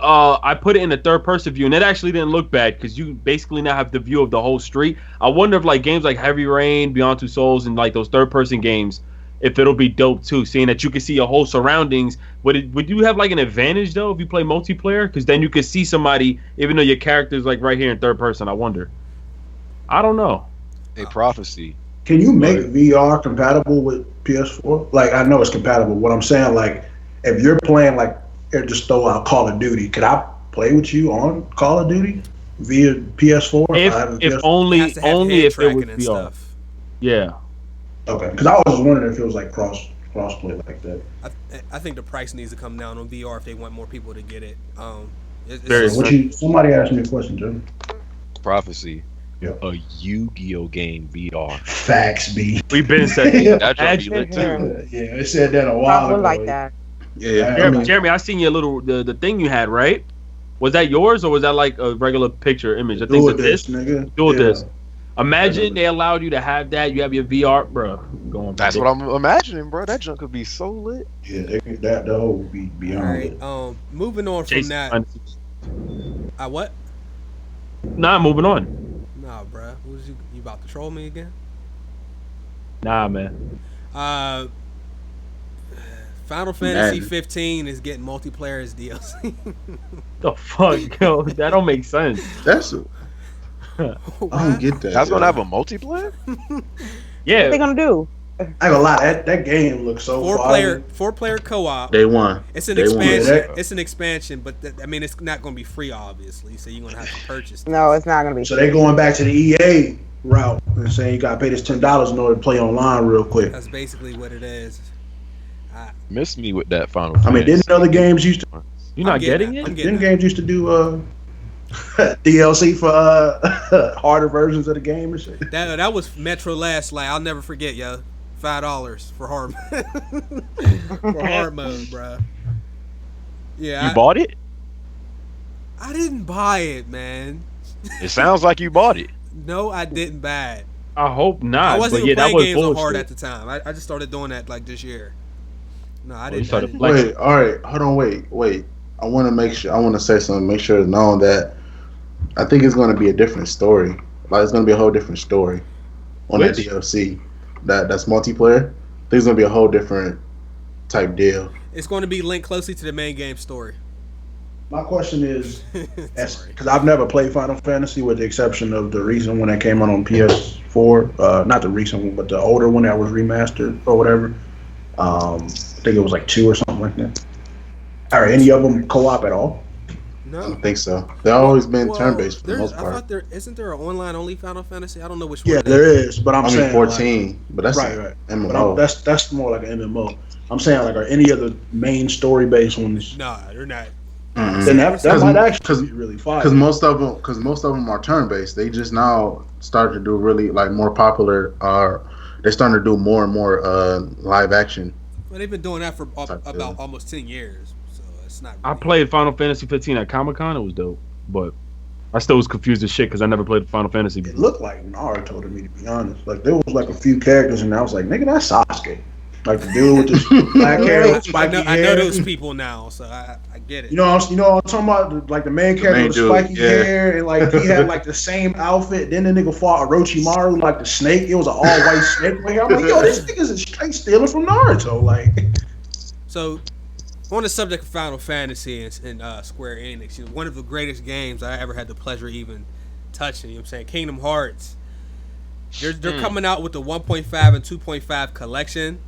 Speaker 1: I put it in the third person view, and it actually didn't look bad because you basically now have the view of the whole street. I wonder if like games like Heavy Rain, Beyond Two Souls, and like those third person games, if it'll be dope too, seeing that you can see your whole surroundings. Would you have like an advantage though if you play multiplayer? Because then you could see somebody even though your character's like right here in third person. I wonder. I don't know.
Speaker 5: A prophecy.
Speaker 3: Can you make VR compatible with PS4? Like I know it's compatible. What I'm saying, like if you're playing like just throw out Call of Duty, could I play with you on Call of Duty via PS4?
Speaker 1: If only if it was VR.
Speaker 2: Stuff.
Speaker 1: Yeah.
Speaker 3: Okay, because I was just wondering if it was like cross play like that.
Speaker 2: I think the price needs to come down on VR if they want more people to get it.
Speaker 3: Somebody asked me a question, Jim.
Speaker 5: Prophecy.
Speaker 3: Yeah.
Speaker 5: A Yu-Gi-Oh game VR.
Speaker 3: Facts, B.
Speaker 1: We've been saying
Speaker 5: That should be lit too.
Speaker 3: Yeah, it said that a while ago.
Speaker 4: Like that.
Speaker 6: Yeah.
Speaker 1: Jeremy, I seen your little the thing you had, right? Was that yours or was that like a regular picture image? I think
Speaker 3: this, nigga.
Speaker 1: Dual disc. Imagine they allowed you to have that. You have your VR, bro.
Speaker 5: That's what I'm imagining, bro. That junk could be so lit.
Speaker 3: Yeah, that whole would be beyond.
Speaker 2: All right. Moving on from that. What?
Speaker 1: Nah, moving on.
Speaker 2: Nah, bro. You about to troll me again?
Speaker 1: Nah, man.
Speaker 2: Final Fantasy 15 is getting multiplayer as DLC.
Speaker 1: The fuck, yo? That don't make sense.
Speaker 6: That's I don't get that.
Speaker 5: That's gonna have a multiplayer?
Speaker 1: Yeah.
Speaker 4: What they gonna do?
Speaker 3: I ain't gonna lie, that game looks so
Speaker 2: four player co-op.
Speaker 6: Day one.
Speaker 2: It's an expansion. It's an expansion, but it's not gonna be free, obviously. So you're gonna have to purchase it.
Speaker 4: No, it's not gonna be.
Speaker 3: So they going back to the EA route and saying you gotta pay this $10 in order to play online real quick.
Speaker 2: That's basically what it is.
Speaker 5: Miss me with that Final Fantasy.
Speaker 3: I mean, didn't other games used to?
Speaker 1: You're not getting it?
Speaker 3: Didn't games used to do DLC for harder versions of the game and shit?
Speaker 2: That was Metro Last Light. I'll never forget, yo. $5 for hard for hard mode, bro. Yeah,
Speaker 5: you bought it?
Speaker 2: I didn't buy it, man.
Speaker 5: It sounds like you bought it.
Speaker 2: No, I didn't buy it.
Speaker 1: I hope not.
Speaker 2: I wasn't even
Speaker 1: that
Speaker 2: playing
Speaker 1: was
Speaker 2: games on
Speaker 1: bullshit.
Speaker 2: hard at the time. I just started doing that like this year. No, I didn't.
Speaker 6: Wait, all right, hold on, wait. I want to make sure. I want to say something. Make sure it's known that I think it's going to be a different story. Like it's going to be a whole different story on that DLC. That's multiplayer. I think it's going to be a whole different type deal.
Speaker 2: It's going to be linked closely to the main game story.
Speaker 3: My question is, because I've never played Final Fantasy with the exception of the recent one that came out on PS4. Not the recent one, but the older one that was remastered or whatever. I think it was like 2 or something like that. Are any of them co-op at all?
Speaker 2: No.
Speaker 6: I don't think so. They've always been turn-based for the most part.
Speaker 2: I thought isn't there an online-only Final Fantasy? I don't know which one.
Speaker 3: Yeah, there is, but I'm saying
Speaker 6: 14,
Speaker 3: like,
Speaker 6: but that's
Speaker 3: right.
Speaker 6: MMO.
Speaker 3: But that's more like an MMO. I'm saying like, are any of the main story-based ones?
Speaker 2: Nah, they're not.
Speaker 3: Then that might actually be really fire.
Speaker 6: Because most of them are turn-based. They just now start to do really like more popular. They're starting to do more and more live action.
Speaker 2: Well, they've been doing that for about almost 10 years. It's not really.
Speaker 1: I played Final Fantasy 15 at Comic-Con. It was dope, but I still was confused as shit because I never played Final Fantasy before.
Speaker 3: It looked like Naruto to me, to be honest. Like there was like a few characters, and I was like, "Nigga, that's Sasuke." Like the dude with this black hair, with spiky hair.
Speaker 2: I know those people now, so I get it.
Speaker 3: You know what I'm talking about? Like the main character with the spiky hair, and like he had like the same outfit. Then the nigga fought Orochimaru, like the snake. It was an all white snake. I'm like, yo, this nigga's straight stealing from Naruto. Like,
Speaker 2: so. On the subject of Final Fantasy and Square Enix, one of the greatest games I ever had the pleasure even touching. You know what I'm saying? Kingdom Hearts. They're coming out with the 1.5 and 2.5 collection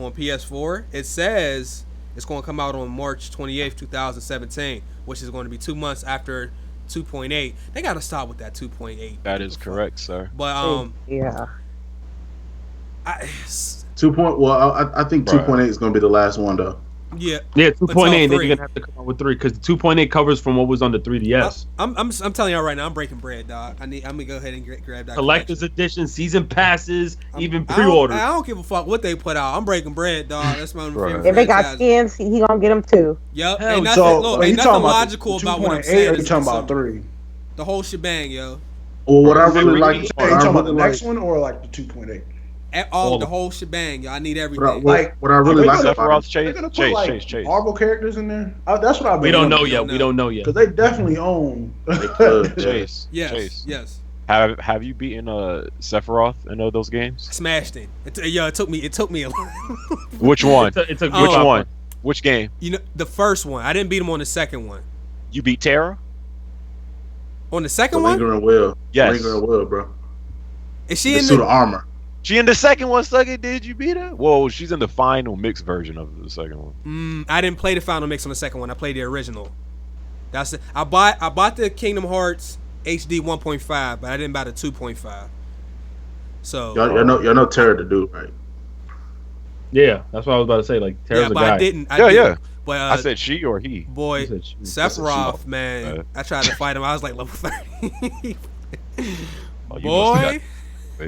Speaker 2: on PS4. It says it's going to come out on March 28th, 2017, which is going to be 2 months after 2.8. They got to stop with that 2.8.
Speaker 5: That is correct, sir.
Speaker 2: But
Speaker 4: yeah.
Speaker 6: 2. Well, I think 2.8 is going to be the last one though.
Speaker 2: Yeah,
Speaker 1: 2.8. Then you're gonna have to come out with 3 because 2.8 covers from what was on the 3DS.
Speaker 2: I'm telling y'all right now, I'm breaking bread, dog. I'm gonna go ahead and grab that
Speaker 1: Collector's edition, season passes, even pre-orders.
Speaker 2: I don't give a fuck what they put out. I'm breaking bread, dog. That's my favorite.
Speaker 4: If they got skins, he gonna get them too.
Speaker 2: Yep.
Speaker 3: Hell,
Speaker 2: Ain't nothing logical about what I'm saying.
Speaker 3: Or you talking about 3?
Speaker 2: The whole shebang, yo.
Speaker 6: Well, what I really like.
Speaker 3: Are you talking about the next one or like the 2.8?
Speaker 2: The whole shebang, yo. I need everything.
Speaker 6: What I really like
Speaker 5: about
Speaker 6: Chase.
Speaker 3: Marvel characters in there. That's what I've been.
Speaker 1: We don't know yet. We don't know yet.
Speaker 3: Because they definitely own.
Speaker 5: Chase.
Speaker 2: Yes. Yes.
Speaker 5: Have you beaten Sephiroth in those games?
Speaker 2: I smashed it. It took me a lot.
Speaker 5: Which one?
Speaker 1: It's a
Speaker 5: Which one? Which game?
Speaker 2: You know, the first one. I didn't beat him on the second one.
Speaker 5: You beat Terra?
Speaker 2: On the second one?
Speaker 6: Lingering Will.
Speaker 5: Yes.
Speaker 6: Lingering Will, bro.
Speaker 2: Is she in
Speaker 6: suit of armor?
Speaker 5: She in the second one, Sucky? Did you beat her? Whoa, she's in the final mix version of the second one.
Speaker 2: I didn't play the final mix on the second one. I played the original. That's it. I bought the Kingdom Hearts HD 1.5, but I didn't buy the 2.5. So
Speaker 6: y'all know Terra the dude, right?
Speaker 1: Yeah, that's what I was about to say. Like Terra's a guy.
Speaker 2: I didn't. But
Speaker 5: I said she or he.
Speaker 2: Boy, Sephiroth, man. I tried to fight him. I was like level 30. Boy.
Speaker 6: You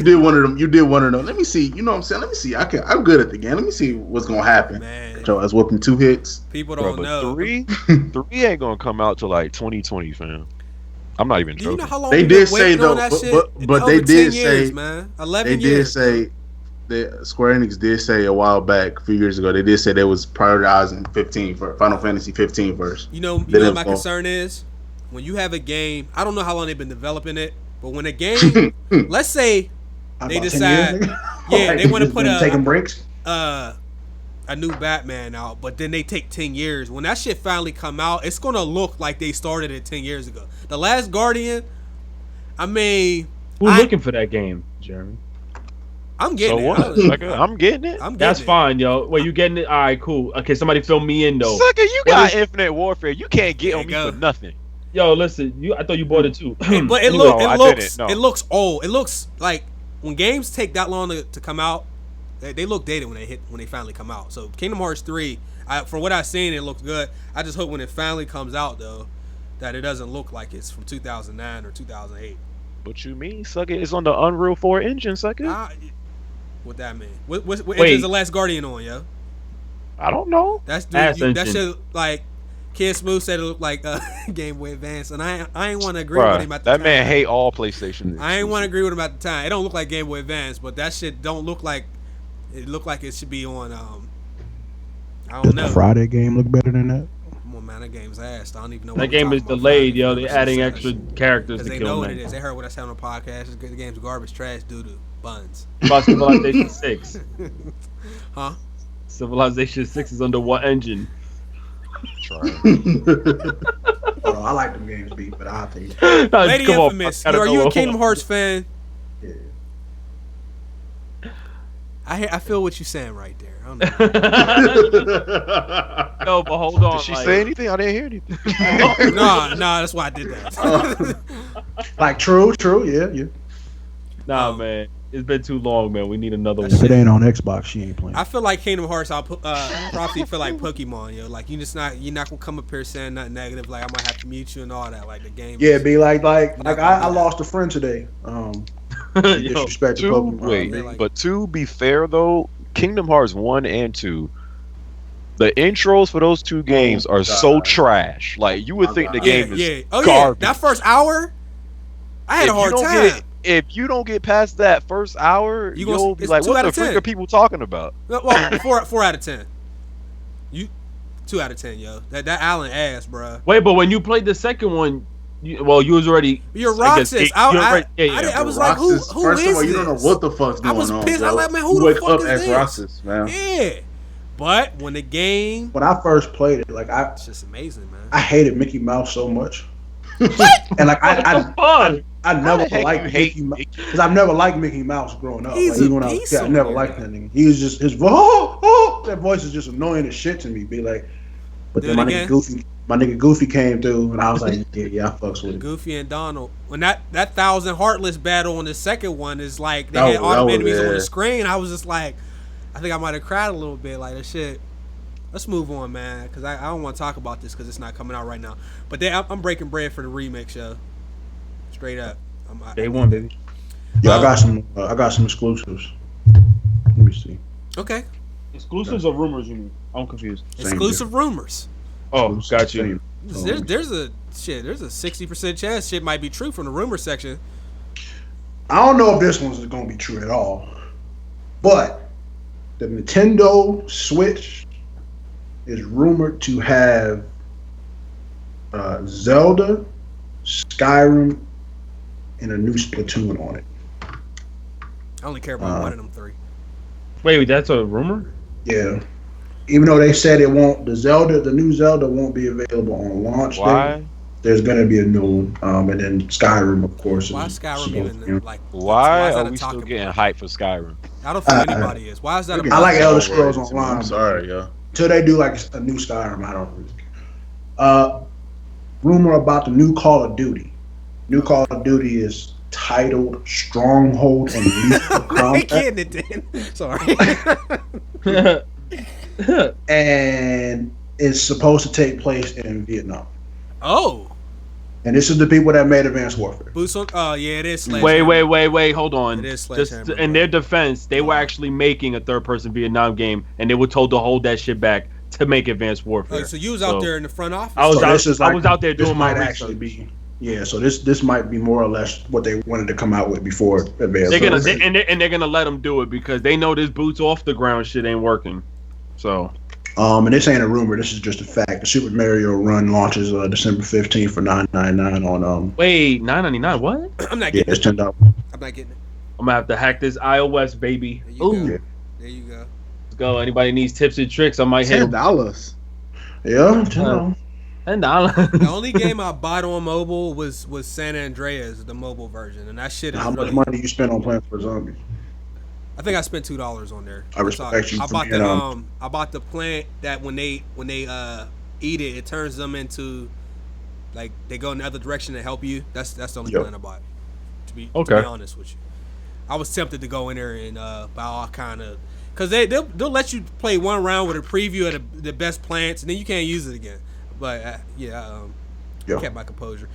Speaker 6: did one of them. You did one of them. Let me see. You know what I'm saying? Let me see. I'm good at the game. Let me see what's gonna happen.
Speaker 2: Man.
Speaker 6: So I was whooping 2 hits.
Speaker 2: People don't know.
Speaker 5: 3 ain't gonna come out till like 2020, fam. I'm not even joking.
Speaker 2: Do you know how long
Speaker 6: they did say though, but they did say,
Speaker 2: man. 11
Speaker 6: they
Speaker 2: years.
Speaker 6: did say that Square Enix did say a while back, a few years ago, they did say they was prioritizing 15 for Final Fantasy 15 first.
Speaker 2: You know what my concern is? When you have a game, I don't know how long they've been developing it, but when a game, let's say they decide, they want to put
Speaker 3: taking breaks,
Speaker 2: a new Batman out, but then they take 10 years. When that shit finally come out, it's gonna look like they started it 10 years ago. The Last Guardian, I mean,
Speaker 1: who's looking for that game, Jeremy?
Speaker 2: I'm getting it.
Speaker 5: I'm getting it.
Speaker 1: That's fine, yo. Wait, you getting it? All right, cool. Okay, somebody fill me in though.
Speaker 5: Sucker, you got Infinite Warfare. You can't get on me for nothing.
Speaker 1: Yo, listen, I thought you bought it too.
Speaker 2: But it looks old. It looks like when games take that long to come out, they look dated when they finally come out. So Kingdom Hearts 3, from what I've seen, it looks good. I just hope when it finally comes out though, that it doesn't look like it's from 2009 or 2008.
Speaker 5: What you mean, sucker? It's on the Unreal 4 engine, sucker.
Speaker 2: What that mean? What engine's the Last Guardian on, yo?
Speaker 5: I don't know.
Speaker 2: That shit like Kid Smooth said it looked like Game Boy Advance, and I ain't want to agree with him at the time.
Speaker 5: That man hate all PlayStation.
Speaker 2: I ain't want to agree with him at the time. It don't look like Game Boy Advance, but that shit don't look like it. Look like it should be on. I don't know.
Speaker 7: Does the Friday game look better than that?
Speaker 2: Come on, man, that game's ass. I don't even know.
Speaker 1: That game is delayed, yo. They're adding extra characters to kill.
Speaker 2: They know what it is. They heard what I said on the podcast. The game's garbage, trash, doo doo, buns.
Speaker 1: About Civilization 6.
Speaker 2: Huh?
Speaker 1: Civilization 6 is under what engine?
Speaker 3: I like them games, B, but I think.
Speaker 2: Lady Infamous, are you a Kingdom Hearts fan?
Speaker 3: Yeah.
Speaker 2: I feel what you're saying right there. I don't know.
Speaker 1: No, but hold on.
Speaker 5: Did she say anything? I didn't hear anything.
Speaker 2: No, that's why I did that.
Speaker 3: Like true, yeah.
Speaker 1: Nah, man. It's been too long, man. We need another one.
Speaker 7: If it ain't on Xbox, she ain't playing.
Speaker 2: I feel like Kingdom Hearts. I'll probably feel like Pokemon, yo. Like you're not gonna come up here saying nothing negative. Like I might have to mute you and all that. Like the game.
Speaker 3: Yeah, be like I lost a friend today. Disrespect to Pokemon.
Speaker 5: Wait, but to be fair though, Kingdom Hearts 1 and 2, the intros for those two games are so trash. Like you would think the game is garbage.
Speaker 2: That first hour, I had a hard time.
Speaker 5: If you don't get past that first hour, you'll be like, what the frick are people talking about?
Speaker 2: Well, 4 out of 10. 2 out of 10, yo. That Allen ass, bro.
Speaker 1: Wait, but when you played the second one, you was already.
Speaker 2: You're Roxas. I was like, who is this?
Speaker 6: You don't know what the fuck's going on.
Speaker 2: I was pissed. I was like, man, who the fuck is this? Roxas, man. Yeah. But when the game.
Speaker 3: When I first played it,
Speaker 2: it's just amazing, man.
Speaker 3: I hated Mickey Mouse so much.
Speaker 2: What?
Speaker 3: And like I I
Speaker 5: How
Speaker 3: never
Speaker 5: the heck
Speaker 3: liked
Speaker 5: you hate
Speaker 3: Mickey Mouse because I've never liked Mickey Mouse growing up.
Speaker 2: He's
Speaker 3: like,
Speaker 2: a
Speaker 3: even when
Speaker 2: piece
Speaker 3: I
Speaker 2: on
Speaker 3: never
Speaker 2: there.
Speaker 3: liked that nigga. He was just his that voice is just annoying as shit to me. Be like, but
Speaker 2: Do
Speaker 3: then
Speaker 2: it
Speaker 3: my
Speaker 2: again.
Speaker 3: nigga Goofy came through, and I was like, yeah, I fucks with it.
Speaker 2: Goofy and Donald. When that Thousand Heartless battle on the second one is like they
Speaker 6: That
Speaker 2: had
Speaker 6: was-
Speaker 2: all the
Speaker 6: that was-
Speaker 2: enemies on
Speaker 6: yeah.
Speaker 2: the screen. I was just like, I think I might have cried a little bit. Like that shit. Let's move on, man, because I don't want to talk about this because it's not coming out right now. But I'm breaking bread for the remix show. Straight up.
Speaker 1: Day one, baby.
Speaker 3: Yeah, I got some exclusives. Let me see.
Speaker 2: Okay.
Speaker 1: Exclusives or rumors? You mean? I'm confused.
Speaker 2: Exclusive rumors.
Speaker 1: Oh, got you.
Speaker 2: There's a 60% chance shit might be true from the rumor section.
Speaker 3: I don't know if this one's going to be true at all, but the Nintendo Switch is rumored to have Zelda, Skyrim, and a new Splatoon on it.
Speaker 2: I only care about one of them three.
Speaker 1: Wait, that's a rumor?
Speaker 3: Yeah. Even though they said it won't, the new Zelda won't be available on launch
Speaker 5: Why?
Speaker 3: day. There's gonna be a new one, and then Skyrim, of course.
Speaker 2: Why
Speaker 3: is
Speaker 2: Skyrim
Speaker 3: supposed
Speaker 2: even
Speaker 3: to-
Speaker 2: like?
Speaker 5: Why
Speaker 2: is that
Speaker 5: are
Speaker 2: a
Speaker 5: we still
Speaker 2: talking
Speaker 5: getting
Speaker 2: point?
Speaker 5: hyped for Skyrim?
Speaker 2: I don't think anybody is. Why is that?
Speaker 3: I like Elder
Speaker 6: Don't
Speaker 3: Scrolls
Speaker 6: worry,
Speaker 3: Online.
Speaker 6: I'm sorry, yo.
Speaker 3: Until they do like a new Skyrim, I don't really care. Rumor about the new Call of Duty. New Call of Duty is titled Stronghold and Lethal
Speaker 2: I
Speaker 3: Combat,
Speaker 2: getting it then. Sorry.
Speaker 3: and it's supposed to take place in Vietnam.
Speaker 2: Oh,
Speaker 3: And this is the people that made Advanced Warfare.
Speaker 2: boots on. Oh yeah, it is.
Speaker 1: Wait,
Speaker 2: Sledgehammer.
Speaker 1: hold on.
Speaker 2: It is
Speaker 1: Just
Speaker 2: Sledgehammer,
Speaker 1: in
Speaker 2: bro.
Speaker 1: their defense, they were actually making a third-person Vietnam game, and they were told to hold that shit back to make Advanced Warfare.
Speaker 2: Oh, so you was out there in the front office.
Speaker 1: I was
Speaker 3: So
Speaker 1: out.
Speaker 3: this is
Speaker 1: I was out there
Speaker 3: this
Speaker 1: doing my
Speaker 3: might
Speaker 1: research.
Speaker 3: actually be. Yeah, so this might be more or less what they wanted to come out with before Advanced
Speaker 1: They're gonna
Speaker 3: Warfare.
Speaker 1: and they're gonna let them do it because they know this boots off the ground shit ain't working. So
Speaker 3: And this ain't a rumor. This is just a fact. The Super Mario Run launches December 15th for $9.99 on
Speaker 1: wait, $9.99? What?
Speaker 2: I'm not
Speaker 3: yeah,
Speaker 2: getting
Speaker 3: it's
Speaker 2: it.
Speaker 3: $10.
Speaker 2: I'm not getting it.
Speaker 1: I'm gonna have to hack this iOS, baby.
Speaker 2: There you
Speaker 1: Ooh,
Speaker 2: go. There you go.
Speaker 1: let's go. Anybody needs tips and tricks? I might hit
Speaker 6: $10.
Speaker 3: Yeah, $10.
Speaker 1: $10.
Speaker 2: The only game I bought on mobile was San Andreas, the mobile version, and that shit is
Speaker 3: How much
Speaker 2: really.
Speaker 3: money you spend on Plants vs Zombies?
Speaker 2: I think I spent $2 on there.
Speaker 3: I respect you
Speaker 2: I
Speaker 3: for
Speaker 2: bought
Speaker 3: being,
Speaker 2: the I bought the plant that when they eat it, it turns them into like they go in the other direction to help you. That's the only
Speaker 3: Yep.
Speaker 2: plant I bought. To be
Speaker 1: Okay.
Speaker 2: honest with you, I was tempted to go in there and buy all kind of because they'll let you play one round with a preview of the best plants and then you can't use it again. But
Speaker 3: Yeah.
Speaker 2: kept my composure.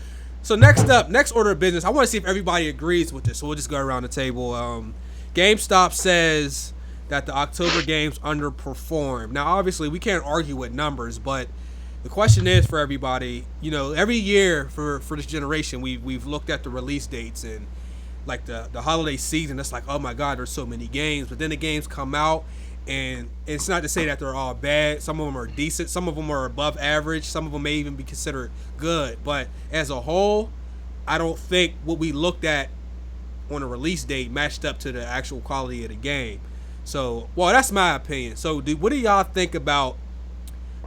Speaker 2: So next order of business. I want to see if everybody agrees with this. So we'll just go around the table. GameStop says that the October games underperformed. Now, obviously, we can't argue with numbers, but the question is for everybody. You know, every year for this generation, we've looked at the release dates and like the holiday season. It's like, oh my God, there's so many games. But then the games come out. And it's not to say that they're all bad. Some of them are decent. Some of them are above average. Some of them may even be considered good. But as a whole, I don't think what we looked at on a release date matched up to the actual quality of the game. So, well, that's my opinion. So, what do y'all think about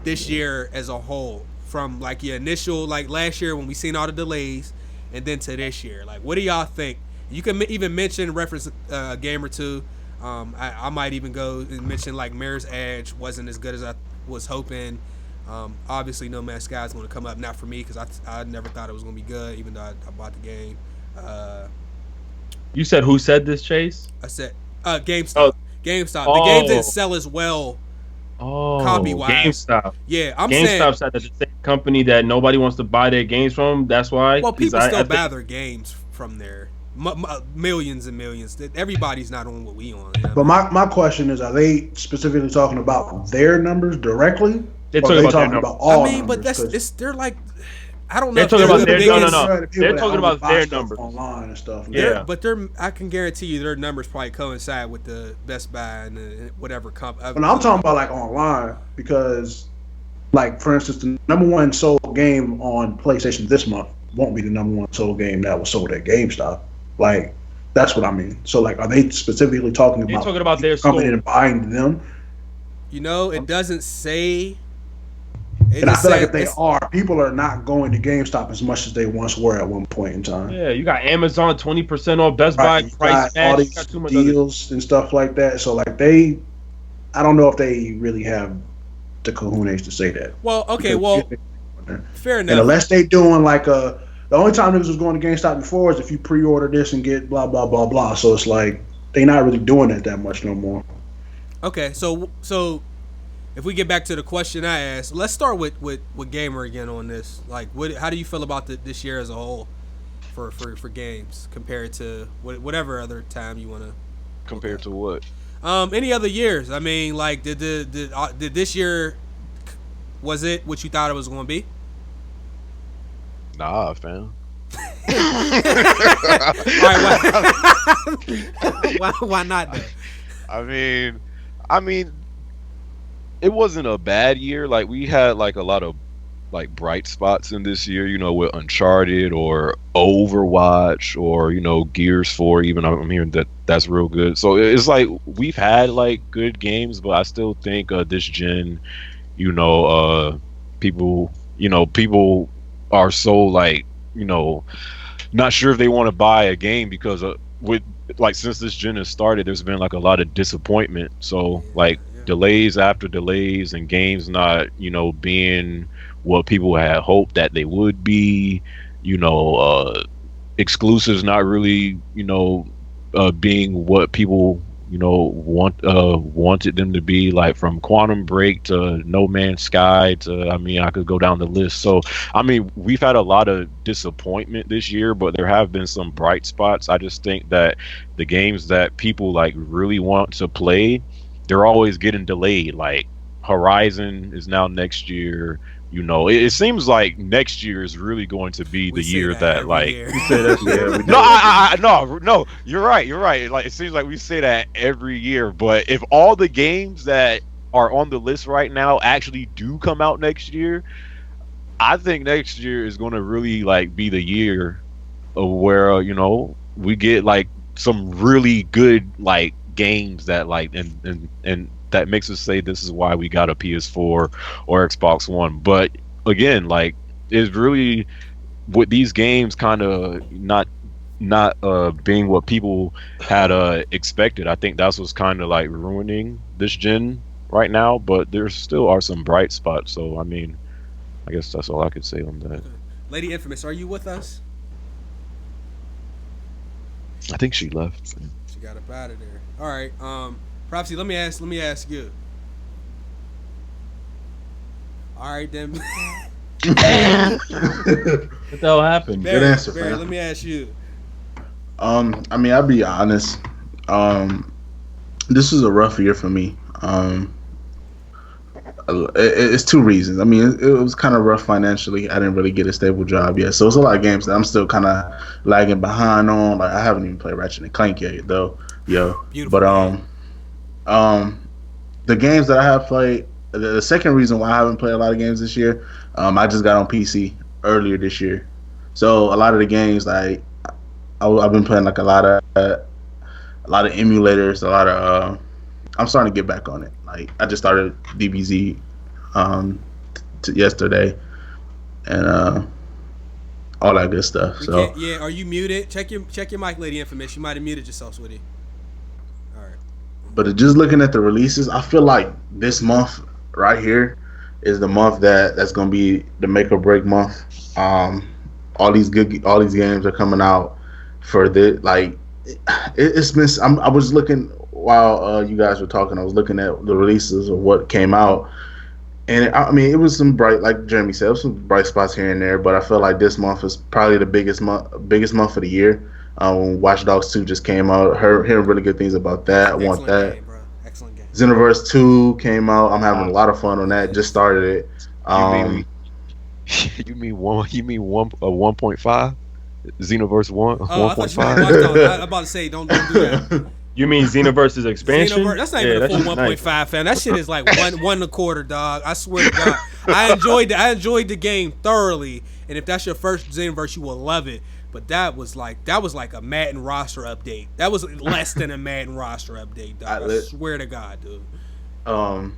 Speaker 2: this year as a whole? From like your initial, like last year when we seen all the delays, and then to this year. Like, what do y'all think? You can even mention, reference a game or two. I might even go and mention like Mirror's Edge wasn't as good as I was hoping. Obviously, No Man's Sky is going to come up, not for me because I never thought it was going to be good, even though I bought the game.
Speaker 1: You said who said this, Chase?
Speaker 2: I said GameStop. GameStop. The game didn't sell as well.
Speaker 1: Oh,
Speaker 2: Copy-wise.
Speaker 1: GameStop.
Speaker 2: Yeah, I'm
Speaker 1: GameStop
Speaker 2: saying.
Speaker 1: said that the same company that nobody wants to buy their games from. That's why.
Speaker 2: Well,
Speaker 1: 'Cause
Speaker 2: people
Speaker 1: I
Speaker 2: still
Speaker 1: think-
Speaker 2: buy their games from there. Millions and millions. Everybody's not on what we on. You know?
Speaker 3: But my question is, are they specifically talking about their numbers directly?
Speaker 1: They're
Speaker 3: Or
Speaker 1: talking
Speaker 3: are they
Speaker 1: about their
Speaker 3: talking
Speaker 1: numbers.
Speaker 3: about all
Speaker 2: I mean, but
Speaker 3: numbers? 'Cause
Speaker 2: they're like, I don't know.
Speaker 1: They're
Speaker 2: if
Speaker 1: talking about
Speaker 2: the
Speaker 1: their- no,
Speaker 2: biggest-
Speaker 1: no.
Speaker 3: the people
Speaker 1: They're
Speaker 3: that
Speaker 1: talking
Speaker 3: only
Speaker 1: about
Speaker 3: buy
Speaker 1: their
Speaker 3: stuff
Speaker 1: numbers.
Speaker 3: online and stuff.
Speaker 1: Yeah.
Speaker 2: But I can guarantee you their numbers probably coincide with the Best Buy and the, whatever company.
Speaker 3: But I'm talking about like online because, like for instance, the number one sold game on PlayStation this month won't be the number one sold game that was sold at GameStop. Like that's what I mean. So like, are they specifically talking
Speaker 1: They're
Speaker 3: about
Speaker 1: talking about their
Speaker 3: the company
Speaker 1: store.
Speaker 3: that buying them?
Speaker 2: You know, it doesn't say
Speaker 3: And I feel like if they are, people are not going to GameStop as much as they once were at one point in time.
Speaker 1: Yeah, you got Amazon 20% off, Best Buy price match,
Speaker 3: all these deals and stuff like that. So like I don't know if they really have the cojones to say that.
Speaker 2: Well, okay, fair enough.
Speaker 3: And unless they doing like the only time niggas was going to GameStop before is if you pre-order this and get blah blah blah blah. So it's like they not really doing it that much no more.
Speaker 2: Okay, so if we get back to the question I asked, let's start with Gamer again on this. Like, how do you feel about this year as a whole for games compared to whatever other time you want to?
Speaker 5: Compared to what?
Speaker 2: Any other years? I mean, like, did this year, was it what you thought it was going to be?
Speaker 5: Nah, fam.
Speaker 2: Why not though?
Speaker 5: I mean, it wasn't a bad year. Like, we had like a lot of like bright spots in this year, with Uncharted or Overwatch or Gears 4. Even I'm hearing that's real good. So it's like we've had like good games, but I still think this gen, people are so like not sure if they want to buy a game because since this gen has started, there's been like a lot of disappointment. So like delays after delays and games not being what people had hoped that they would be, exclusives not really being what people wanted them to be, like from Quantum Break to No Man's Sky to I could go down the list. So we've had a lot of disappointment this year, but there have been some bright spots. I just think that the games that people like really want to play, they're always getting delayed. Like Horizon is now next year. It seems like next year is really going to be the year that like
Speaker 1: you say that shit.
Speaker 5: no, you're right. Like, it seems like we say that every year, but if all the games that are on the list right now actually do come out next year, I think next year is going to really like be the year of where we get like some really good like games that like and that makes us say this is why we got a PS4 or Xbox One. But again, like, it's really with these games kind of not being what people had expected. I think that's what's kind of like ruining this gen right now. But there still are some bright spots. So I guess that's all I could say on that.
Speaker 2: Lady Infamous, are you with us?
Speaker 5: I think she left.
Speaker 2: She got up out of there. All right. Propsy, let me ask you. All right, then.
Speaker 1: What the hell happened?
Speaker 3: Good answer,
Speaker 2: Barry,
Speaker 3: man.
Speaker 2: let me ask you.
Speaker 6: I'll be honest. This was a rough year for me. It's two reasons. It was kind of rough financially. I didn't really get a stable job yet, so it's a lot of games that I'm still kind of lagging behind on. Like, I haven't even played Ratchet and Clank yet, though.
Speaker 2: Beautiful.
Speaker 6: But the games that I have played, the second reason why I haven't played a lot of games this year, I just got on PC earlier this year, so a lot of the games like I've been playing like a lot of emulators, I'm starting to get back on it. Like, I just started DBZ yesterday, and all that good stuff.
Speaker 2: Are you muted? Check your mic, Lady Infamous. You might have muted yourself, sweetie. All right.
Speaker 6: But just looking at the releases, I feel like this month right here is the month that's gonna be the make or break month. All these games are coming out for the like. It's been. I was looking while you guys were talking. I was looking at the releases of what came out, and it was some bright, like Jeremy said, some bright spots here and there. But I feel like this month is probably the biggest month of the year. When Watch Dogs 2 just came out, hearing really good things about that. I want that.
Speaker 2: Game, bro. Excellent game.
Speaker 6: Xenoverse 2 came out. I'm having a lot of fun on that. Just started it.
Speaker 5: You mean 1.5? Xenoverse 1? 1.5?
Speaker 2: I'm about to say don't do that.
Speaker 1: You mean Xenoverse's expansion?
Speaker 2: That's not even a full 1.5, fan. That shit is like one and a quarter, dog. I swear to God. I enjoyed the game thoroughly, and if that's your first Xenoverse, you will love it. But that was like a Madden roster update. That was less than a Madden roster update, dog. I swear to God, dude.
Speaker 6: Then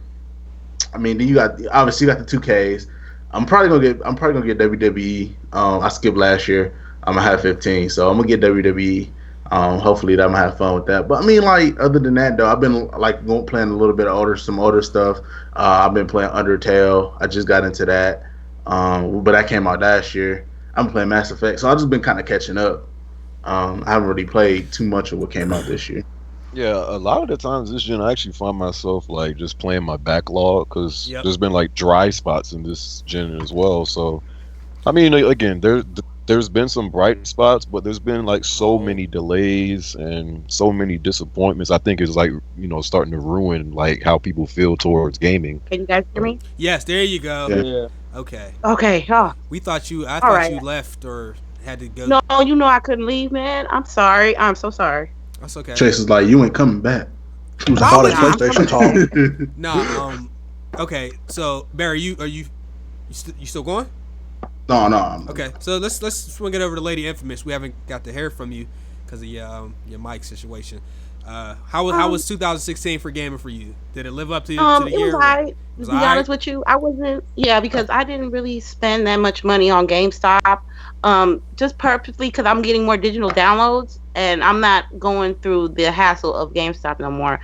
Speaker 6: you got the 2Ks. I'm probably gonna get WWE. I skipped last year. I'm gonna have 15, so I'm gonna get WWE. Hopefully, I'm gonna have fun with that. But I mean, like other than that, though, I've been like playing a little bit of some older stuff. I've been playing Undertale. I just got into that, but that came out last year. I'm playing Mass Effect, so I've just been kind of catching up. I haven't really played too much of what came out this year.
Speaker 5: Yeah, a lot of the times this gen, I actually find myself like just playing my backlog because there's been like dry spots in this gen as well. So, I mean, again, there's been some bright spots, but there's been like so many delays and so many disappointments. I think it's like starting to ruin like how people feel towards gaming.
Speaker 4: Can you guys hear me?
Speaker 2: Yes, there you go.
Speaker 1: Yeah.
Speaker 2: Okay.
Speaker 4: Okay. Oh.
Speaker 2: I thought you left or had to go.
Speaker 4: No, I couldn't leave, man. I'm sorry. I'm so sorry.
Speaker 2: That's okay.
Speaker 6: Chase is like, you ain't coming back.
Speaker 3: It was all that PlayStation talk.
Speaker 2: No. Okay. So Barry, are you still going?
Speaker 6: No.
Speaker 2: Okay. So let's swing it over to Lady Infamous. We haven't got to hear from you because of your mic situation. How was 2016 for gaming for you? Did it live up to the year?
Speaker 4: It was alright. To be honest with you, I wasn't. Yeah, because I didn't really spend that much money on GameStop. Just purposely because I'm getting more digital downloads and I'm not going through the hassle of GameStop no more.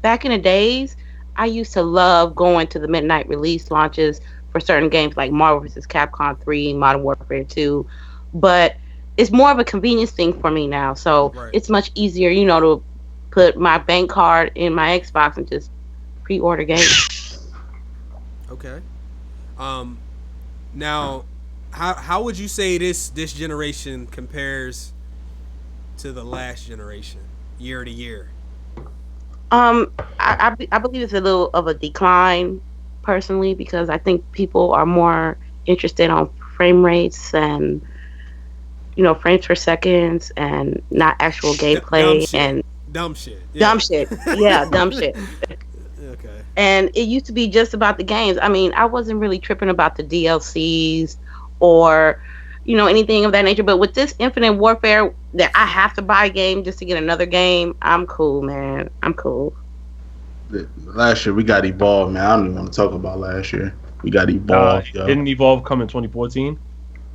Speaker 4: Back in the days, I used to love going to the midnight release launches for certain games like Marvel vs. Capcom 3, Modern Warfare 2, but it's more of a convenience thing for me now. So it's much easier, to put my bank card in my Xbox and just pre-order games.
Speaker 2: Okay. Now, how would you say this generation compares to the last generation, year to year?
Speaker 4: I believe it's a little of a decline, personally, because I think people are more interested on frame rates and frames per seconds and not actual gameplay and
Speaker 2: dumb shit.
Speaker 4: Dumb shit. Yeah, dumb shit.
Speaker 2: Okay.
Speaker 4: And it used to be just about the games. I mean, I wasn't really tripping about the DLCs or anything of that nature. But with this Infinite Warfare, that I have to buy a game just to get another game, I'm cool, man. I'm cool.
Speaker 6: Last year we got Evolve, man. I don't even want to talk about last year. We got Evolve.
Speaker 1: Didn't Evolve come in 2014?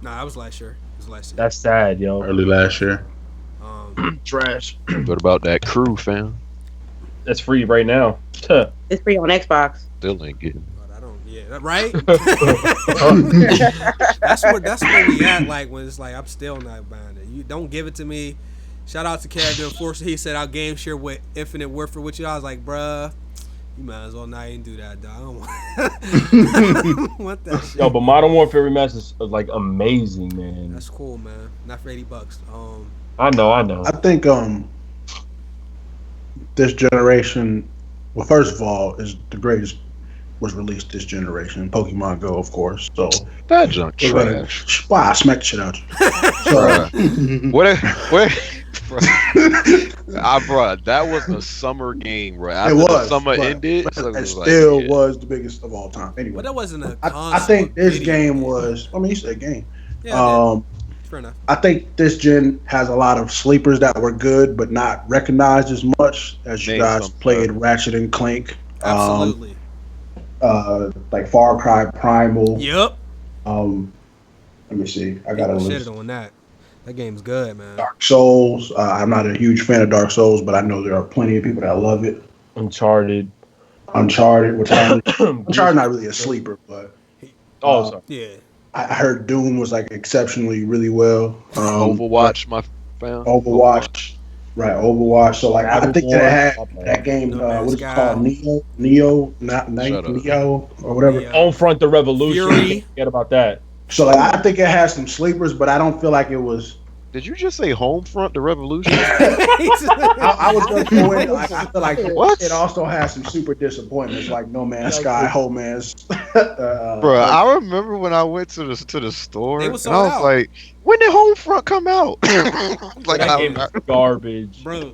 Speaker 2: Nah, that was last year.
Speaker 1: That's sad, yo.
Speaker 6: Early last year.
Speaker 1: Trash.
Speaker 5: What about that Crew, fam?
Speaker 1: That's free right now.
Speaker 4: It's free on Xbox.
Speaker 5: Still ain't getting.
Speaker 2: But I don't. Yeah, right. that's where we at. Like when it's like I'm still not buying it. You don't give it to me. Shout out to Kev. Unfortunately, he said I'll game share with Infinite Warfare with you. I was like, bruh, you might as well not even do that, dog. I don't want that shit.
Speaker 1: Yo, but Modern Warfare Remastered is like amazing, man.
Speaker 2: That's cool, man. Not for $80.
Speaker 1: I know.
Speaker 3: I think this generation, well, first of all, is the greatest was released this generation. Pokemon Go, of course. So
Speaker 5: that junk trash.
Speaker 3: Wow, I smacked the shit out you.
Speaker 5: So, what? Bro, that was a summer game, bro. After the summer ended,
Speaker 3: it still was the biggest of all time. Anyway,
Speaker 2: but that wasn't a.
Speaker 3: I think this game was. I mean, you said game.
Speaker 2: Yeah, fair enough.
Speaker 3: I think this gen has a lot of sleepers that were good, but not recognized as much as you guys played Ratchet and Clank.
Speaker 2: Absolutely.
Speaker 3: Like Far Cry Primal.
Speaker 2: Yep.
Speaker 3: Let me see. I got a list.
Speaker 2: On that. That game's good, man.
Speaker 3: Dark Souls. I'm not a huge fan of Dark Souls, but I know there are plenty of people that love it.
Speaker 1: Uncharted,
Speaker 3: which Uncharted's not really a sleeper, but
Speaker 1: sorry.
Speaker 2: Yeah.
Speaker 3: I heard Doom was like exceptionally really well.
Speaker 5: Overwatch, my fan.
Speaker 3: Overwatch. Right, Overwatch. So like, I think that had that game. What is it called? Neo, not Neo or whatever.
Speaker 1: On Front the Revolution.
Speaker 2: Fury.
Speaker 1: Forget about that.
Speaker 3: So like, I think it has some sleepers, but I don't feel like it was.
Speaker 5: Did you just say Homefront the Revolution?
Speaker 3: I was going to go in. Like, I feel like it also has some super disappointments, like No Man's Sky, Whole Man's.
Speaker 5: Bro, I remember when I went to the store, and I was
Speaker 2: out.
Speaker 5: like, "When did Homefront come out?"
Speaker 1: Like that game is garbage,
Speaker 2: bro.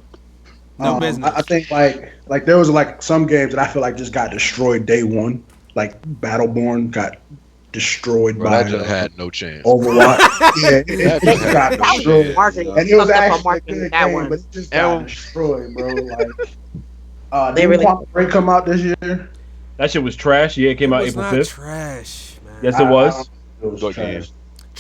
Speaker 2: No business.
Speaker 3: I think like there was like some games that I feel like just got destroyed day one. Like Battleborn got destroyed by.
Speaker 5: That just had no chance.
Speaker 3: Overwatch. Yeah, it just got destroyed.
Speaker 4: And
Speaker 3: it was actually a good game, but it just got destroyed, bro. Like, did Quantum Break come out this year?
Speaker 1: That shit was trash. Yeah, it came out April 5th.
Speaker 2: Trash, man.
Speaker 1: Yes, it was.
Speaker 3: It was
Speaker 5: What
Speaker 3: trash.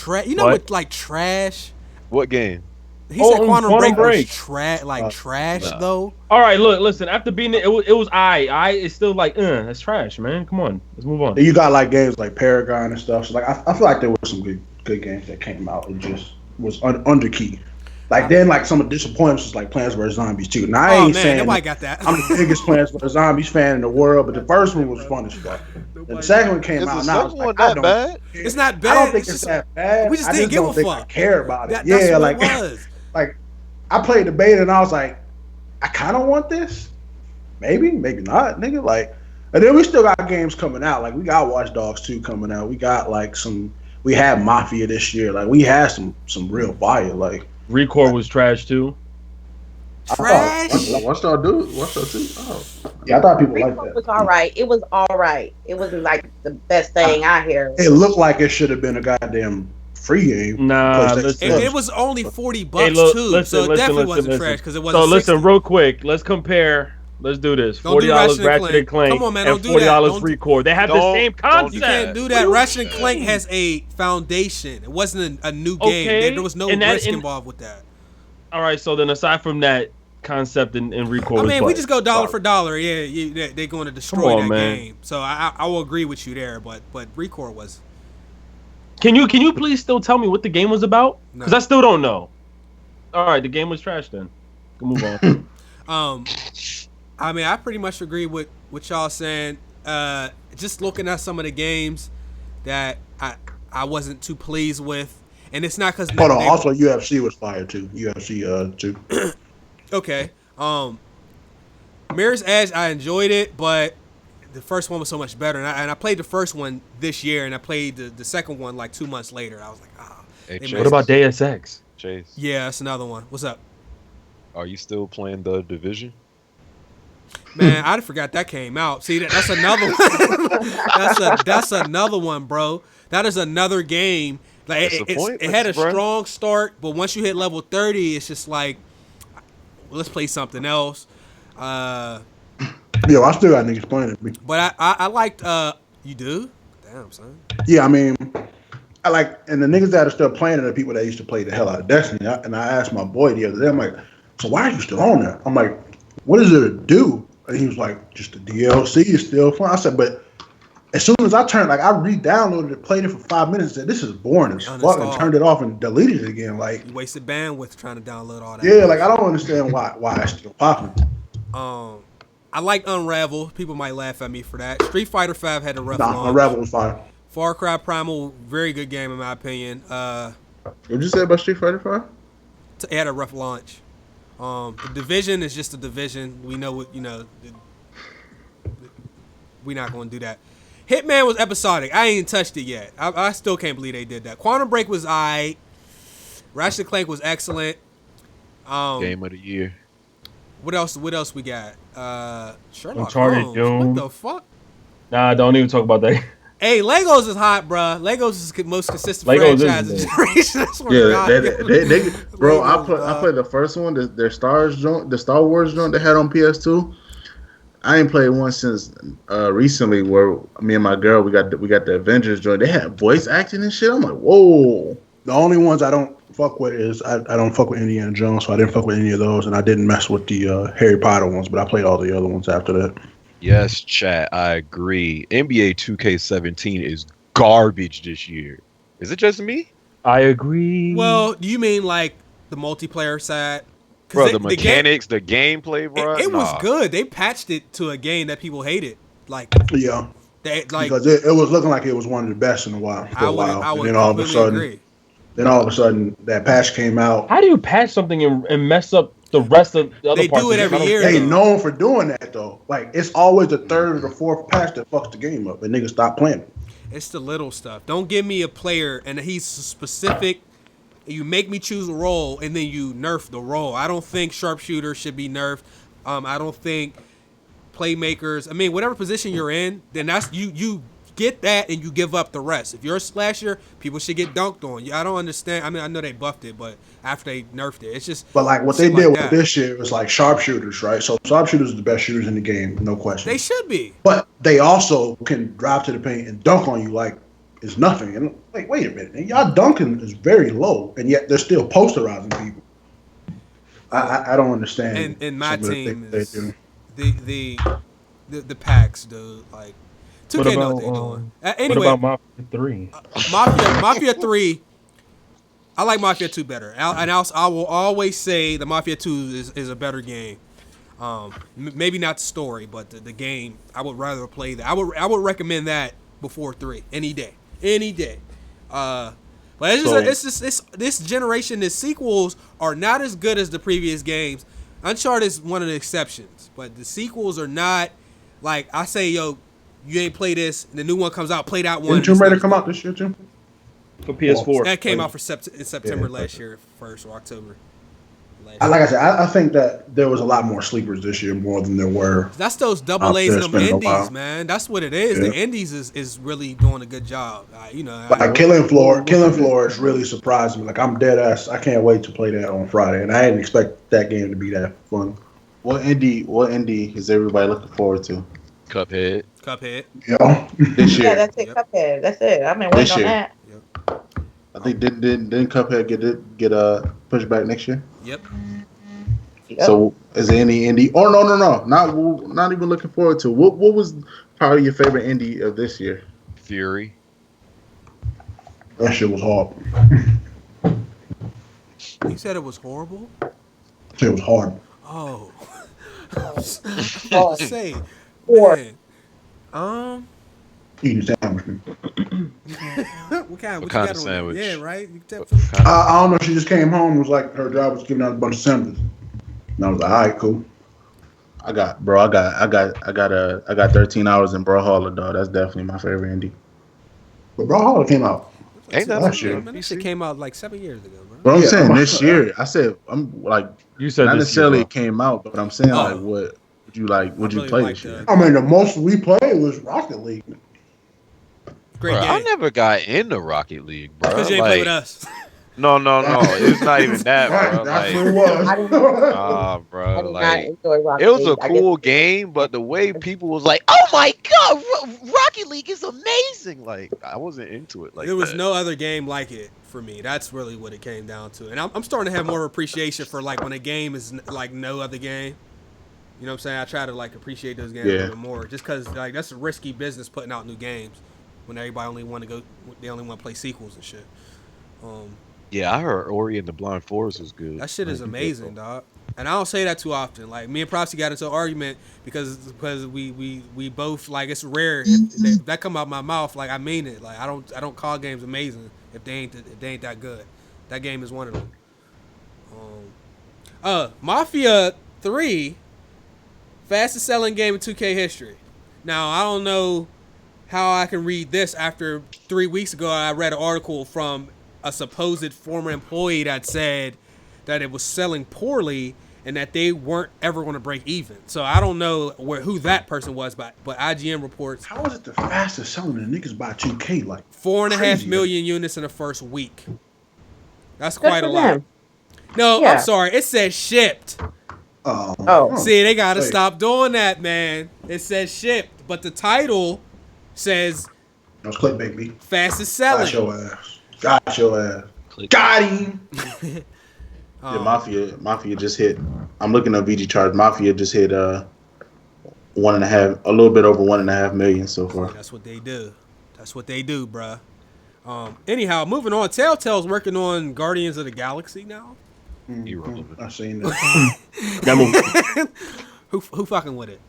Speaker 5: game?
Speaker 2: You know what? Like trash.
Speaker 5: What game?
Speaker 2: He said Quantum Break
Speaker 1: Break.
Speaker 2: was trash
Speaker 5: Nah.
Speaker 2: though.
Speaker 1: All right, look, listen. After beating it, it was it's still like, that's trash, man. Come on, let's move on.
Speaker 3: You got like games like Paragon and stuff. So like, I feel like there were some good games that came out. It just was underkey. Like then, like some of the disappointments was like Plants vs Zombies too. Now I ain't saying
Speaker 2: nobody got that.
Speaker 3: I'm the biggest Plants vs Zombies fan in the world, but the first one was fun as fuck. And the second one came out. Now I was like, I don't.
Speaker 5: Bad?
Speaker 2: It's not bad.
Speaker 3: I don't think it's that bad.
Speaker 2: We just
Speaker 3: I
Speaker 2: didn't give
Speaker 3: don't
Speaker 2: a
Speaker 3: think
Speaker 2: fuck.
Speaker 3: I care about it.
Speaker 2: That's
Speaker 3: Yeah,
Speaker 2: what
Speaker 3: like
Speaker 2: it was.
Speaker 3: like I played the beta and I was like, I kind of want this. Maybe not, nigga. Like, and then we still got games coming out. Like we got Watch Dogs 2 coming out. We got like we had Mafia this year. Like we had some real fire. Like
Speaker 1: Recore was trash too.
Speaker 2: Trash.
Speaker 6: Watch Dog 2. Oh.
Speaker 3: Yeah, I thought people liked
Speaker 4: It
Speaker 3: that.
Speaker 4: was all right. It was all right. It wasn't like the best thing I hear.
Speaker 3: It looked like it should have been a goddamn free game.
Speaker 1: Nah,
Speaker 3: PlayStation
Speaker 1: listen.
Speaker 3: Plus.
Speaker 2: It was only $40
Speaker 1: Hey, look,
Speaker 2: too,
Speaker 1: listen,
Speaker 2: so it definitely
Speaker 1: listen.
Speaker 2: wasn't trash because it wasn't.
Speaker 1: So listen,
Speaker 2: 60.
Speaker 1: real quick, let's compare. Let's do this.
Speaker 2: Don't do
Speaker 1: $40
Speaker 2: Ratchet and
Speaker 1: Ratchet and Clank.
Speaker 2: Come on, man,
Speaker 1: and
Speaker 2: don't do that.
Speaker 1: $40 Recore. They have the
Speaker 5: Don't-
Speaker 1: same
Speaker 5: don't
Speaker 1: concept.
Speaker 5: do
Speaker 2: You can't do
Speaker 1: What
Speaker 2: that.
Speaker 1: do you
Speaker 2: Ratchet and Clank
Speaker 1: mean?
Speaker 2: has a foundation. It wasn't a new
Speaker 1: Okay,
Speaker 2: game. There was no
Speaker 1: and that-
Speaker 2: risk
Speaker 1: and-
Speaker 2: involved with that.
Speaker 1: All right, so then aside from that concept in Recore,
Speaker 2: I
Speaker 1: was
Speaker 2: mean, we
Speaker 1: what?
Speaker 2: just go dollar for dollar. Yeah, they're going to destroy
Speaker 1: Come on,
Speaker 2: that
Speaker 1: man.
Speaker 2: game. So I will agree with you there. But Recore was.
Speaker 1: Can you please still tell me what the game was about?
Speaker 2: No.
Speaker 1: Because I still don't know. All right, the game was trash then. We'll move on.
Speaker 2: I mean, I pretty much agree with what y'all saying. Just looking at some of the games that I wasn't too pleased with, and it's not because.
Speaker 3: Hold on. Also, UFC was fire too. UFC 2.
Speaker 2: Okay. Mirror's Edge, I enjoyed it, but the first one was so much better. And I played the first one this year, and I played the second one like 2 months later. I was like,
Speaker 5: Hey,
Speaker 2: They
Speaker 5: Chase,
Speaker 1: What about Deus Ex?
Speaker 5: Chase?
Speaker 2: yeah, that's another one. What's up?
Speaker 5: Are you still playing The Division?
Speaker 2: Man, I forgot that came out. See, that's another one. that's another one, bro. That is another game. Like it had a
Speaker 5: bro.
Speaker 2: strong start, but once you hit level 30, it's just like, let's play something else.
Speaker 3: Yo, I still got niggas playing it.
Speaker 2: But I liked. You do? Damn, son.
Speaker 3: Yeah, I mean, I like, and the niggas that are still playing are the people that used to play the hell out of Destiny. And I asked my boy the other day, I'm like, so why are you still on that? I'm like, what does it do? And he was like, just the DLC is still fun. I said, but as soon as I re-downloaded it, played it for 5 minutes, and said, this is boring as fuck, and turned it off and deleted it again. Like,
Speaker 2: You wasted bandwidth trying to download all that.
Speaker 3: yeah, like I don't understand why it's still popping.
Speaker 2: I like Unravel. People might laugh at me for that. Street Fighter V had a rough launch.
Speaker 3: Unravel was fine.
Speaker 2: Far Cry Primal, very good game in my opinion.
Speaker 6: What'd you say about Street Fighter 5?
Speaker 2: It had a rough launch. The Division is just a Division. We know what we're not going to do that. Hitman was episodic. I ain't touched it yet. I still can't believe they did that. Quantum Break was aight. Ratchet and Clank was excellent.
Speaker 5: Game of the year.
Speaker 2: What else we got? Sherlock
Speaker 1: Uncharted,
Speaker 2: Holmes.
Speaker 1: Doom.
Speaker 2: What the fuck?
Speaker 1: Nah, don't even talk about that.
Speaker 2: Hey, Legos is hot, bruh. Legos is the most consistent
Speaker 1: Legos is
Speaker 2: franchise of
Speaker 1: good.
Speaker 2: generation. That's what
Speaker 6: Yeah,
Speaker 2: God,
Speaker 6: they bro.
Speaker 2: Legos,
Speaker 6: I played the first one, their the Star Wars joint they had on PS2. I ain't played one since recently, where me and my girl we got the Avengers joint. They had voice acting and shit. I'm like, whoa.
Speaker 3: The only ones I don't fuck with is I don't fuck with Indiana Jones, so I didn't fuck with any of those, and I didn't mess with the Harry Potter ones, but I played all the other ones after that.
Speaker 5: Yes, chat. I agree. NBA 2K17 is garbage this year. Is it just me?
Speaker 1: I agree.
Speaker 2: Well, do you mean like the multiplayer side?
Speaker 5: Bro, the mechanics, the gameplay, bro.
Speaker 2: It was good. They patched it to a game that people hated. Like,
Speaker 3: Yeah,
Speaker 2: because
Speaker 3: it was looking like it was one of the best in a while. For a while.
Speaker 2: I would
Speaker 3: And then all of a sudden,
Speaker 2: agree.
Speaker 3: that patch came out.
Speaker 1: how do you patch something and mess up the rest of the other
Speaker 2: They
Speaker 1: parts?
Speaker 2: do it
Speaker 1: of the
Speaker 2: every
Speaker 1: game?
Speaker 2: year.
Speaker 3: They
Speaker 2: though.
Speaker 3: known for doing that though. Like it's always the third or the fourth patch that fucks the game up, and niggas stop playing.
Speaker 2: It's the little stuff. Don't give me a player and he's specific. You make me choose a role and then you nerf the role. I don't think sharpshooter should be nerfed. I don't think playmakers. I mean, whatever position you're in, then that's you get that and you give up the rest. If you're a slasher, people should get dunked on. I don't understand. I mean, I know they buffed it, but after they nerfed it, it's just.
Speaker 3: But like what they
Speaker 2: shit
Speaker 3: did
Speaker 2: like
Speaker 3: with
Speaker 2: that.
Speaker 3: this year was like sharpshooters, right? So sharpshooters are the best shooters in the game, no question.
Speaker 2: They should be.
Speaker 3: But they also can drive to the paint and dunk on you like is nothing. And like, wait a minute, and y'all dunking is very low, and yet they're still posterizing people. I don't understand.
Speaker 2: And my team is
Speaker 3: doing.
Speaker 2: the packs, dude. Like 2K know what they're doing. Anyway,
Speaker 1: what about Mafia 3?
Speaker 2: Mafia 3. I like Mafia 2 better, and I will always say the Mafia 2 is a better game. Maybe not the story, but the game. I would rather play that. I would recommend that before 3 any day. But it's just this generation. The sequels are not as good as the previous games. Uncharted is one of the exceptions, but the sequels are not like I say, yo, you ain't play this. The new one comes out, play that one.
Speaker 3: Didn't Tomb Raider come out this year too?
Speaker 1: For PS4.
Speaker 2: That came out in September last year, 1st or October.
Speaker 3: Like I said, I think that there was a lot more sleepers this year more than there were.
Speaker 2: That's those double A's and them indies, man. That's what it is. Yeah. The indies is really doing a good job.
Speaker 3: Like Killing Floor is really surprising me. Like I'm dead ass. I can't wait to play that on Friday, and I didn't expect that game to be that fun.
Speaker 6: What indie is everybody looking forward to?
Speaker 5: Cuphead.
Speaker 3: Yeah.
Speaker 6: This year.
Speaker 4: Yeah, that's it.
Speaker 6: Yep.
Speaker 4: Cuphead. That's it. I've been waiting on that.
Speaker 2: Yep.
Speaker 6: I think didn't Cuphead get pushed back next year?
Speaker 2: Yep.
Speaker 6: So is there any indie? Oh no, not even looking forward to. What was probably your favorite indie of this year?
Speaker 5: Fury.
Speaker 3: That shit was hard.
Speaker 2: You said it was horrible?
Speaker 3: It was hard.
Speaker 2: Oh.
Speaker 4: Oh.
Speaker 2: Say, man.
Speaker 3: Eating sandwich.
Speaker 2: What kind
Speaker 5: of sandwich?
Speaker 2: Yeah, right.
Speaker 3: I don't know. She just came home. It was like her job was giving out a bunch of sandwiches. And I was like, all right, cool.
Speaker 6: I got 13 hours in Brawlhalla, dog. That's definitely my favorite indie.
Speaker 3: But Brawlhalla came out.
Speaker 2: Ain't that last year? That shit came out like 7 years ago, bro.
Speaker 6: But I'm saying this year. I said I'm like
Speaker 1: you said
Speaker 6: not necessarily year, it came out, but I'm saying like what would you like? Would you play this year?
Speaker 3: I mean, the most we played was Rocket League.
Speaker 5: Great game. I never got into Rocket League, bro.
Speaker 2: Because you ain't play with us.
Speaker 5: No. It's not even that, bro.
Speaker 3: That's what it was.
Speaker 5: Bro. Like, it was a cool game, but the way people was like, "Oh my god, Rocket League is amazing!" Like, I wasn't into it. Like,
Speaker 2: there was no other game like it for me. That's really what it came down to. And I'm starting to have more appreciation for like when a game is like no other game. You know what I'm saying? I try to like appreciate those games a little bit more, just because like that's a risky business putting out new games when everybody only want to play sequels and shit.
Speaker 5: Yeah, I heard Ori and the Blind Forest was good.
Speaker 2: That shit is amazing, dog. And I don't say that too often. Like me and Propsy got into an argument because we both like it's rare if that come out my mouth. Like I mean it. Like I don't call games amazing if they ain't that good. That game is one of them. Mafia 3, fastest selling game in 2K history. Now I don't know how I can read this after 3 weeks ago. I read an article from a supposed former employee that said that it was selling poorly and that they weren't ever going to break even. So I don't know who that person was, but IGN reports.
Speaker 3: How is it the fastest selling? The niggas buy 2K like
Speaker 2: 4.5 million units in the first week. That's quite a lot. No, I'm sorry. It says shipped.
Speaker 3: Oh.
Speaker 2: See, they got to stop doing that, man. It says shipped, but the title says
Speaker 3: that's clickbait, baby.
Speaker 2: Fastest selling.
Speaker 3: Got your ass. Got him.
Speaker 6: Yeah, Mafia just hit. I'm looking at VG charts. Mafia just hit a little bit over 1.5 million so far.
Speaker 2: That's what they do. Bruh. Anyhow, moving on. Telltale's working on Guardians of the Galaxy now.
Speaker 3: Mm-hmm. I've seen that.
Speaker 2: Who fucking with it?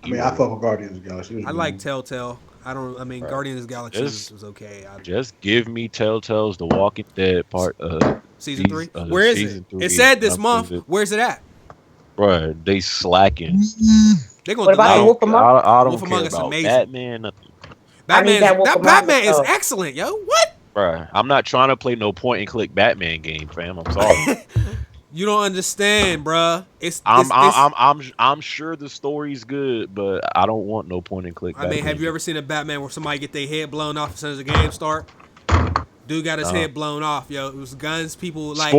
Speaker 3: I mean, I fuck with Guardians of the Galaxy.
Speaker 2: I like Telltale. Guardians of the Galaxy was okay.
Speaker 5: Just give me Telltale's The Walking Dead part of
Speaker 2: season 3. Where is it? It said this month. Where's it at?
Speaker 5: Bro, they slacking.
Speaker 2: They gonna
Speaker 4: delay.
Speaker 5: Wolf Among Us? I don't
Speaker 2: Wolf
Speaker 5: care
Speaker 2: Among Us
Speaker 5: about
Speaker 2: amazing.
Speaker 5: Batman. Nothing.
Speaker 2: Batman is excellent, yo. What?
Speaker 5: Bro, I'm not trying to play no point and click Batman game, fam. I'm sorry.
Speaker 2: You don't understand, bruh.
Speaker 5: I'm sure the story's good, but I don't want no point and click.
Speaker 2: I mean, have you ever seen a Batman where somebody get their head blown off as soon as the game start? Dude got his head blown off, yo. It was guns, people like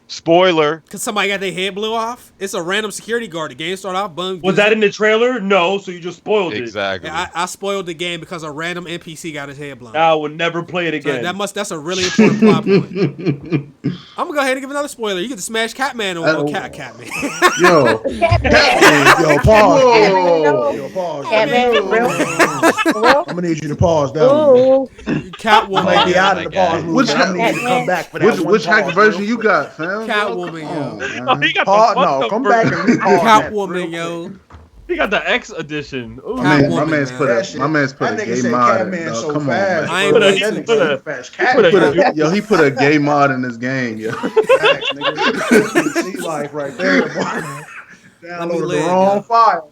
Speaker 5: Spoiler.
Speaker 2: Cause somebody got their head blew off. It's a random security guard. The game started off, boom.
Speaker 1: Was that in the trailer? No, so you just spoiled it.
Speaker 5: Exactly.
Speaker 2: Yeah, I spoiled the game because a random NPC got his head blown.
Speaker 1: I will never play it again.
Speaker 2: That's a really important plot point. I'm gonna go ahead and give another spoiler. You get to smash Catman on Catman.
Speaker 6: Yo,
Speaker 3: Yo, pause. Yo, pause.
Speaker 4: Catman, real?
Speaker 3: I'm gonna need you to pause that one.
Speaker 4: Ooh.
Speaker 2: Catwoman.
Speaker 3: I might be out of the pause movie.
Speaker 6: Which
Speaker 3: but I'm gonna need you to come back for that.
Speaker 6: which hack version you got, fam?
Speaker 2: Catwoman, yo.
Speaker 1: Oh, he got the
Speaker 3: Pause,
Speaker 1: fucked
Speaker 3: no,
Speaker 1: up
Speaker 3: come
Speaker 1: version.
Speaker 3: back and repause that real
Speaker 2: Catwoman,
Speaker 3: quick.
Speaker 2: yo.
Speaker 1: He got the X edition. Ooh.
Speaker 6: My
Speaker 2: Catwoman,
Speaker 6: man's
Speaker 2: man.
Speaker 6: put
Speaker 3: That
Speaker 6: a
Speaker 3: nigga
Speaker 6: gay
Speaker 3: said
Speaker 6: mod.
Speaker 3: Catman
Speaker 6: Dog.
Speaker 3: so
Speaker 6: Come on,
Speaker 3: fast.
Speaker 6: man.
Speaker 2: I ain't
Speaker 3: bro.
Speaker 2: with
Speaker 3: That
Speaker 2: you.
Speaker 3: nigga so fast.
Speaker 6: He put a gay mod in his game, yo.
Speaker 3: Facts, nigga. See life right there, boy. Downloaded the
Speaker 2: live,
Speaker 3: wrong
Speaker 2: yo.
Speaker 3: file.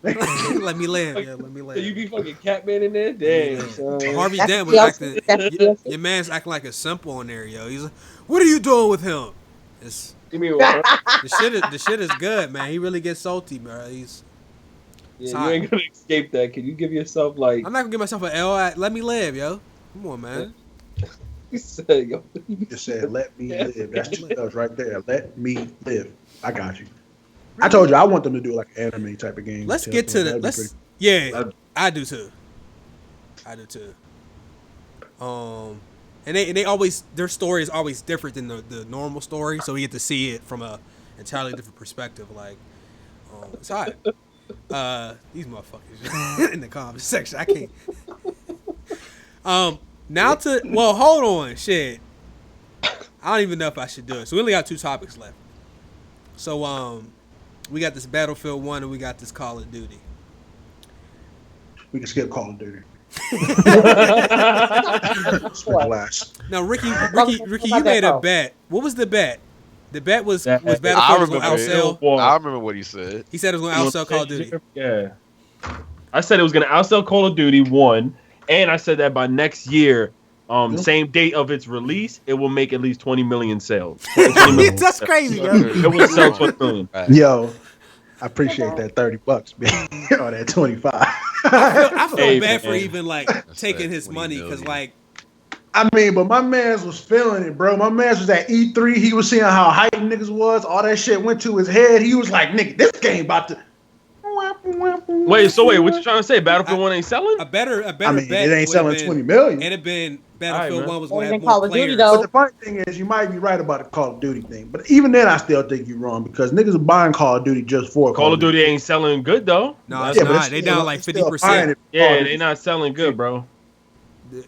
Speaker 2: Let me live, yo. Let me
Speaker 1: So you
Speaker 2: live.
Speaker 1: be fucking Catman in there? Damn, son.
Speaker 2: Harvey
Speaker 4: That's
Speaker 2: Dent was
Speaker 4: DLC,
Speaker 2: acting.
Speaker 4: that's DLC.
Speaker 2: Your man's acting like a simple on there, yo. He's like, "What are you doing with him?" It's
Speaker 1: Give me a word.
Speaker 2: the shit is good, man. He really gets salty, bro.
Speaker 1: Yeah, you ain't gonna escape that. Can you give yourself like?
Speaker 2: I'm not gonna give myself an L. Let me live, yo. Come on, man.
Speaker 1: You said, yo.
Speaker 3: You just said, "Let me live." That's two L's right there. Let me live. I got you. I told you I want them to do like an anime type of game.
Speaker 2: Let's
Speaker 3: too.
Speaker 2: get to the.
Speaker 3: That'd be
Speaker 2: Let's.
Speaker 3: pretty-
Speaker 2: Yeah, I do too. And they always, their story is always different than the normal story, so we get to see it from a entirely different perspective. Like, it's hot. These motherfuckers in the comment section. I can't. Now to hold on, shit. I don't even know if I should do it. So we only got 2 topics left. So we got this Battlefield 1 and we got this Call of Duty.
Speaker 3: We can skip Call of Duty. Last.
Speaker 2: Now, Ricky, you made a bet. What was the bet? The bet was
Speaker 5: I
Speaker 2: Battlefield was going to
Speaker 5: remember
Speaker 2: outsell.
Speaker 5: I remember what he said.
Speaker 2: He said it was going to outsell Call of Duty.
Speaker 1: Yeah. I said it was gonna outsell Call of Duty 1, and I said that by next year, same date of its release, it will make at least 20 million sales. 20 million
Speaker 2: That's
Speaker 1: sales.
Speaker 2: crazy, bro.
Speaker 1: It will sell 20 million.
Speaker 3: Yo, I appreciate that $30, man. Or that 25.
Speaker 2: I feel
Speaker 1: Hey,
Speaker 2: bad for
Speaker 1: man.
Speaker 2: even like taking his
Speaker 5: 20
Speaker 2: money because
Speaker 5: million.
Speaker 2: like
Speaker 3: I mean, but my man's was feeling it, bro. My man's was at E3. He was seeing how hype niggas was. All that shit went to his head. He was like, nigga, this game about to.
Speaker 1: Wait, what you trying to say? Battlefield 1 ain't selling?
Speaker 2: a better
Speaker 3: I mean,
Speaker 2: bet
Speaker 3: it ain't
Speaker 2: would've
Speaker 3: selling
Speaker 2: been-
Speaker 3: 20 million.
Speaker 2: It'd have been
Speaker 1: All
Speaker 2: Battlefield
Speaker 1: right,
Speaker 2: 1 was
Speaker 4: Or
Speaker 2: going to
Speaker 4: even
Speaker 2: have more
Speaker 4: Call of Duty,
Speaker 2: players.
Speaker 4: though.
Speaker 3: But the funny thing is, you might be right about the Call of Duty thing. But even then, I still think you're wrong because niggas are buying Call of Duty just for
Speaker 1: Call of Duty ain't selling good though.
Speaker 2: No, it's
Speaker 3: Yeah, but
Speaker 2: not.
Speaker 3: it's
Speaker 2: They
Speaker 3: still-
Speaker 2: down like
Speaker 3: it's still
Speaker 2: 50%.
Speaker 3: buying it.
Speaker 1: Yeah, they not selling good, bro.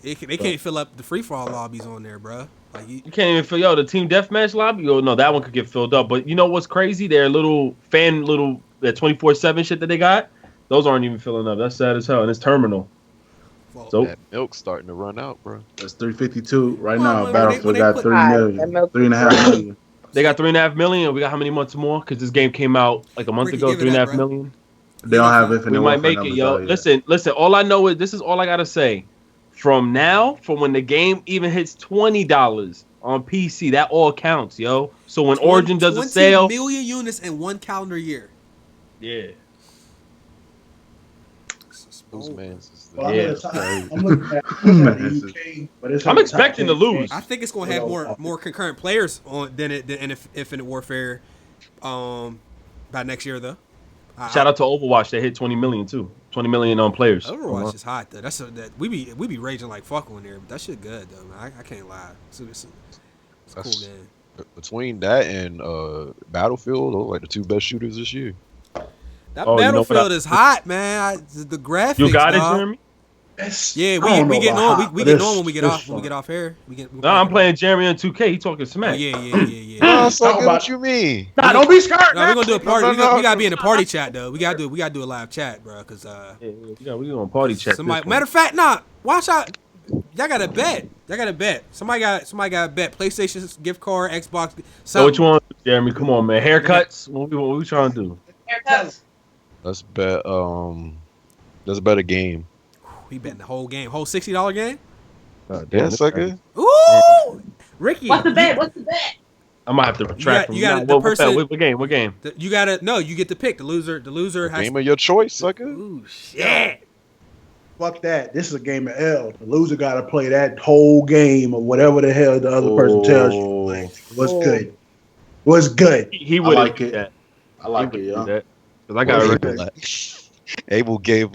Speaker 2: They can't fill up the free for all lobbies on there, bro. Like
Speaker 1: You can't even feel the team deathmatch lobby. Oh no, that one could get filled up. But you know what's crazy? Their little that 24/7 shit that they got. Those aren't even filling up. That's sad as hell. And it's terminal.
Speaker 2: well,
Speaker 1: So
Speaker 5: That milk's starting to run out, bro.
Speaker 6: That's 352 right
Speaker 2: Well,
Speaker 6: now.
Speaker 2: when
Speaker 6: Battlefield
Speaker 2: they
Speaker 6: got
Speaker 2: put-
Speaker 6: 3 million,
Speaker 4: That milk-
Speaker 6: 3.5 million.
Speaker 1: they got 3.5 million. We got how many months more? Because this game came out like a month
Speaker 2: Ricky,
Speaker 1: ago.
Speaker 2: give it up,
Speaker 1: 3.5
Speaker 2: bro.
Speaker 1: million.
Speaker 6: They don't have
Speaker 1: We
Speaker 6: infinite
Speaker 1: might
Speaker 6: warfare
Speaker 1: make it,
Speaker 6: numbers
Speaker 1: yo.
Speaker 6: out yet.
Speaker 1: Listen. All I know is this is all I gotta say. From when the game even hits $20 on PC, that all counts, yo. So when Origin does a
Speaker 2: 20
Speaker 1: sale,
Speaker 2: million units in one calendar year.
Speaker 1: yeah.
Speaker 5: Those mans is the-
Speaker 3: Well, I'm
Speaker 1: Yeah.
Speaker 3: looking at the UK, but it's
Speaker 1: I'm
Speaker 3: in the top
Speaker 1: expecting to
Speaker 3: 10
Speaker 1: lose.
Speaker 3: games.
Speaker 2: I think it's going to have more concurrent players on than Infinite Warfare by next year though.
Speaker 1: Shout out to Overwatch. They hit 20 million too. 20 million on players.
Speaker 2: Overwatch is hot though. That we be raging like fuck on there, but that shit good though, man. I can't lie. It's a cool
Speaker 5: That's-
Speaker 2: game.
Speaker 5: Between that and Battlefield, those are like the 2 best shooters this year.
Speaker 2: That
Speaker 1: Oh, you know what
Speaker 2: Battlefield is hot, man. The graphics.
Speaker 1: You got it,
Speaker 2: dog.
Speaker 1: Jeremy?
Speaker 3: It's-
Speaker 2: Yeah,
Speaker 3: I don't
Speaker 2: we
Speaker 3: know
Speaker 2: getting
Speaker 3: about
Speaker 2: on.
Speaker 3: hot,
Speaker 2: We
Speaker 3: but
Speaker 2: getting
Speaker 3: it's-
Speaker 2: on when we get
Speaker 3: it's
Speaker 2: off. When we
Speaker 3: fun.
Speaker 2: get off here,
Speaker 1: No, I'm playing Jeremy on 2K. He talking
Speaker 2: Oh,
Speaker 1: smack.
Speaker 2: yeah.
Speaker 5: Oh, so
Speaker 3: Talk
Speaker 5: good,
Speaker 3: about-
Speaker 5: what you mean?
Speaker 3: Nah, don't be scared.
Speaker 2: No, we're gonna do a party.
Speaker 5: No,
Speaker 2: We gotta be in a party chat though. We gotta do a live chat, bro. Cause
Speaker 1: Yeah, we gonna party chat.
Speaker 2: somebody. Matter of fact, nah. Watch out. Y'all got a bet. Somebody got a bet. PlayStation gift card, Xbox.
Speaker 1: So what
Speaker 2: Something.
Speaker 1: you want, to do, Jeremy? Come on, man. Haircuts. What we trying to do?
Speaker 5: Let's bet. Let's bet a game.
Speaker 2: We betting the whole game, whole $60 game.
Speaker 1: God damn,
Speaker 5: Yeah,
Speaker 1: this
Speaker 5: sucker.
Speaker 1: guy-
Speaker 2: Ooh, Ricky.
Speaker 8: What's the bet? What's the bet?
Speaker 1: I might have to retract.
Speaker 2: you got
Speaker 1: from
Speaker 2: the person-
Speaker 1: What game? What game?
Speaker 2: You gotta no. You get to pick the loser. The loser has.
Speaker 5: Game of your choice, sucker.
Speaker 2: Ooh shit.
Speaker 3: fuck that. This is a game of L. The loser got to play that whole game or whatever the hell the other person tells you. Like, what's good? What's good?
Speaker 1: He
Speaker 6: I
Speaker 1: wouldn't
Speaker 6: like
Speaker 1: do
Speaker 6: it.
Speaker 1: that.
Speaker 6: I like it, yeah.
Speaker 1: Because I got
Speaker 6: Well,
Speaker 8: Abel gave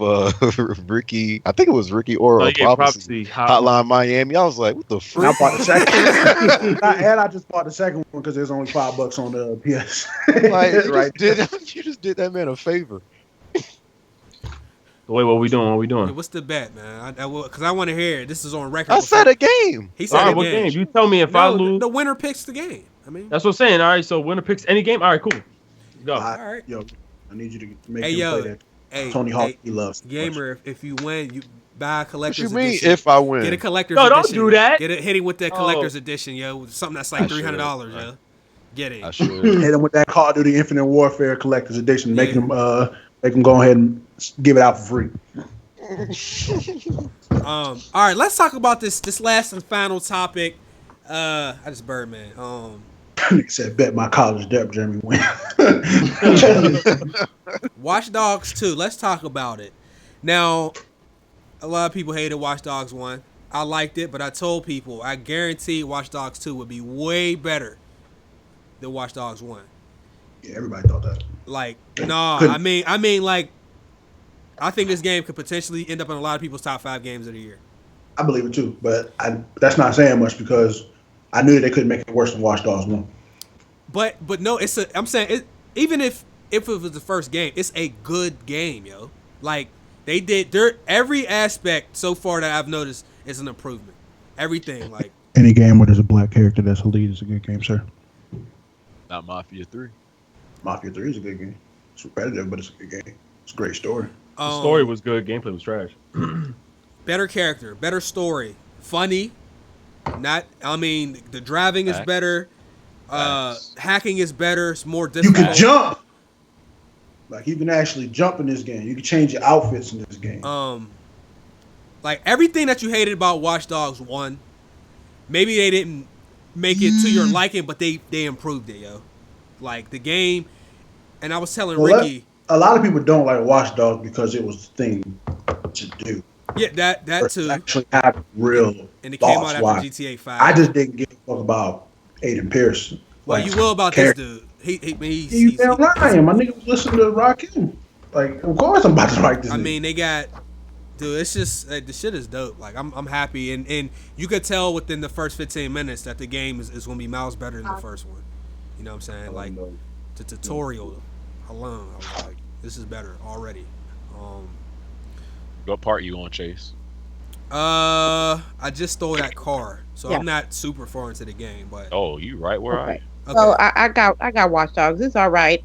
Speaker 8: Ricky, I think it was Ricky or a
Speaker 1: Prophecy
Speaker 8: Hotline Miami. I was like, what the
Speaker 3: And
Speaker 8: frick?
Speaker 3: I bought the second. And I just bought the second one because there's only $5 on the PS.
Speaker 8: Like,
Speaker 3: right.
Speaker 8: You just did that man a favor.
Speaker 1: Wait, what we doing? What we
Speaker 2: Yeah,
Speaker 1: doing?
Speaker 2: what's the bet, man? Because I want to hear it. This is on record.
Speaker 8: I said a game.
Speaker 2: He said
Speaker 1: All right,
Speaker 2: a
Speaker 1: what
Speaker 2: game.
Speaker 1: game? You tell me if I lose.
Speaker 2: The winner picks the game. I mean,
Speaker 1: That's what I'm saying. All right, so winner picks any game. All right, cool. Go.
Speaker 2: all right.
Speaker 3: Yo, I need you to make
Speaker 2: Hey,
Speaker 3: him
Speaker 2: yo.
Speaker 3: play that.
Speaker 2: Hey,
Speaker 3: Tony Hawk,
Speaker 2: hey,
Speaker 3: he loves
Speaker 2: gamer. If you win, you buy a
Speaker 8: What
Speaker 2: collector's
Speaker 8: you mean
Speaker 2: edition.
Speaker 8: if I win?
Speaker 2: Get a collector's
Speaker 1: No, don't
Speaker 2: edition.
Speaker 1: do that.
Speaker 2: Get it, hit him with that collector's edition, yo. Something that's like
Speaker 8: I
Speaker 2: $300,
Speaker 8: should.
Speaker 2: yo. Get it.
Speaker 8: I should.
Speaker 3: Hit him with that Call of Duty Infinite Warfare Collector's Edition. Make
Speaker 2: Yeah.
Speaker 3: him go ahead and give it out for free.
Speaker 2: All right, let's talk about this last and final topic. I just Birdman.
Speaker 3: Nigga said, bet my college debt, Jeremy win.
Speaker 2: Watch Dogs 2. Let's talk about it. Now, a lot of people hated Watch Dogs 1. I liked it, but I told people I guarantee Watch Dogs 2 would be way better than Watch Dogs 1.
Speaker 3: Yeah, everybody thought that.
Speaker 2: Like, no, I mean, like, I think this game could potentially end up in a lot of people's top 5 games of the year.
Speaker 3: I believe it too, but that's not saying much because I knew they couldn't make it worse than Watch Dogs 1.
Speaker 2: But no, I'm saying even if it was the first game, it's a good game, yo. Like they did every aspect so far that I've noticed is an improvement. Everything, like
Speaker 7: Any game where there's a black character that's a lead is a good game, sir.
Speaker 5: Not Mafia 3.
Speaker 3: Mafia 3 is a good game. It's repetitive, but it's a good game. It's a great story.
Speaker 1: The story was good. Gameplay was trash.
Speaker 2: Better character, better story, funny. The driving is better. Hacking is better. It's more
Speaker 3: You
Speaker 2: difficult.
Speaker 3: can jump. Like you can actually jump in this game. You can change your outfits in this game.
Speaker 2: Like everything that you hated about Watch Dogs 1, maybe they didn't make it to your liking, but they improved it, yo. Like the game, and I was telling Ricky,
Speaker 3: a lot of people don't like Watch Dogs because it was the thing to do.
Speaker 2: yeah, that too.
Speaker 3: Actually have real
Speaker 2: And it came out
Speaker 3: thoughts
Speaker 2: after
Speaker 3: why.
Speaker 2: GTA 5.
Speaker 3: I just didn't give a fuck about Aiden Pierce.
Speaker 2: Well, you will about this dude.
Speaker 3: You damn right. My nigga was listening to Rakim. Like, of course I'm about to like this.
Speaker 2: I
Speaker 3: nigga.
Speaker 2: mean, they got, dude. It's just the shit is dope. Like, I'm happy, and you could tell within the first 15 minutes that the game is going to be miles better than the first one. You know what I'm saying? Like, the tutorial alone, I was like, this is better already.
Speaker 5: What part you on, Chase?
Speaker 2: I just stole that car, so
Speaker 4: Yeah.
Speaker 2: I'm not super far into the game, but
Speaker 5: Oh, you right where
Speaker 4: Okay.
Speaker 2: okay.
Speaker 4: So I got Watch Dogs. It's all right.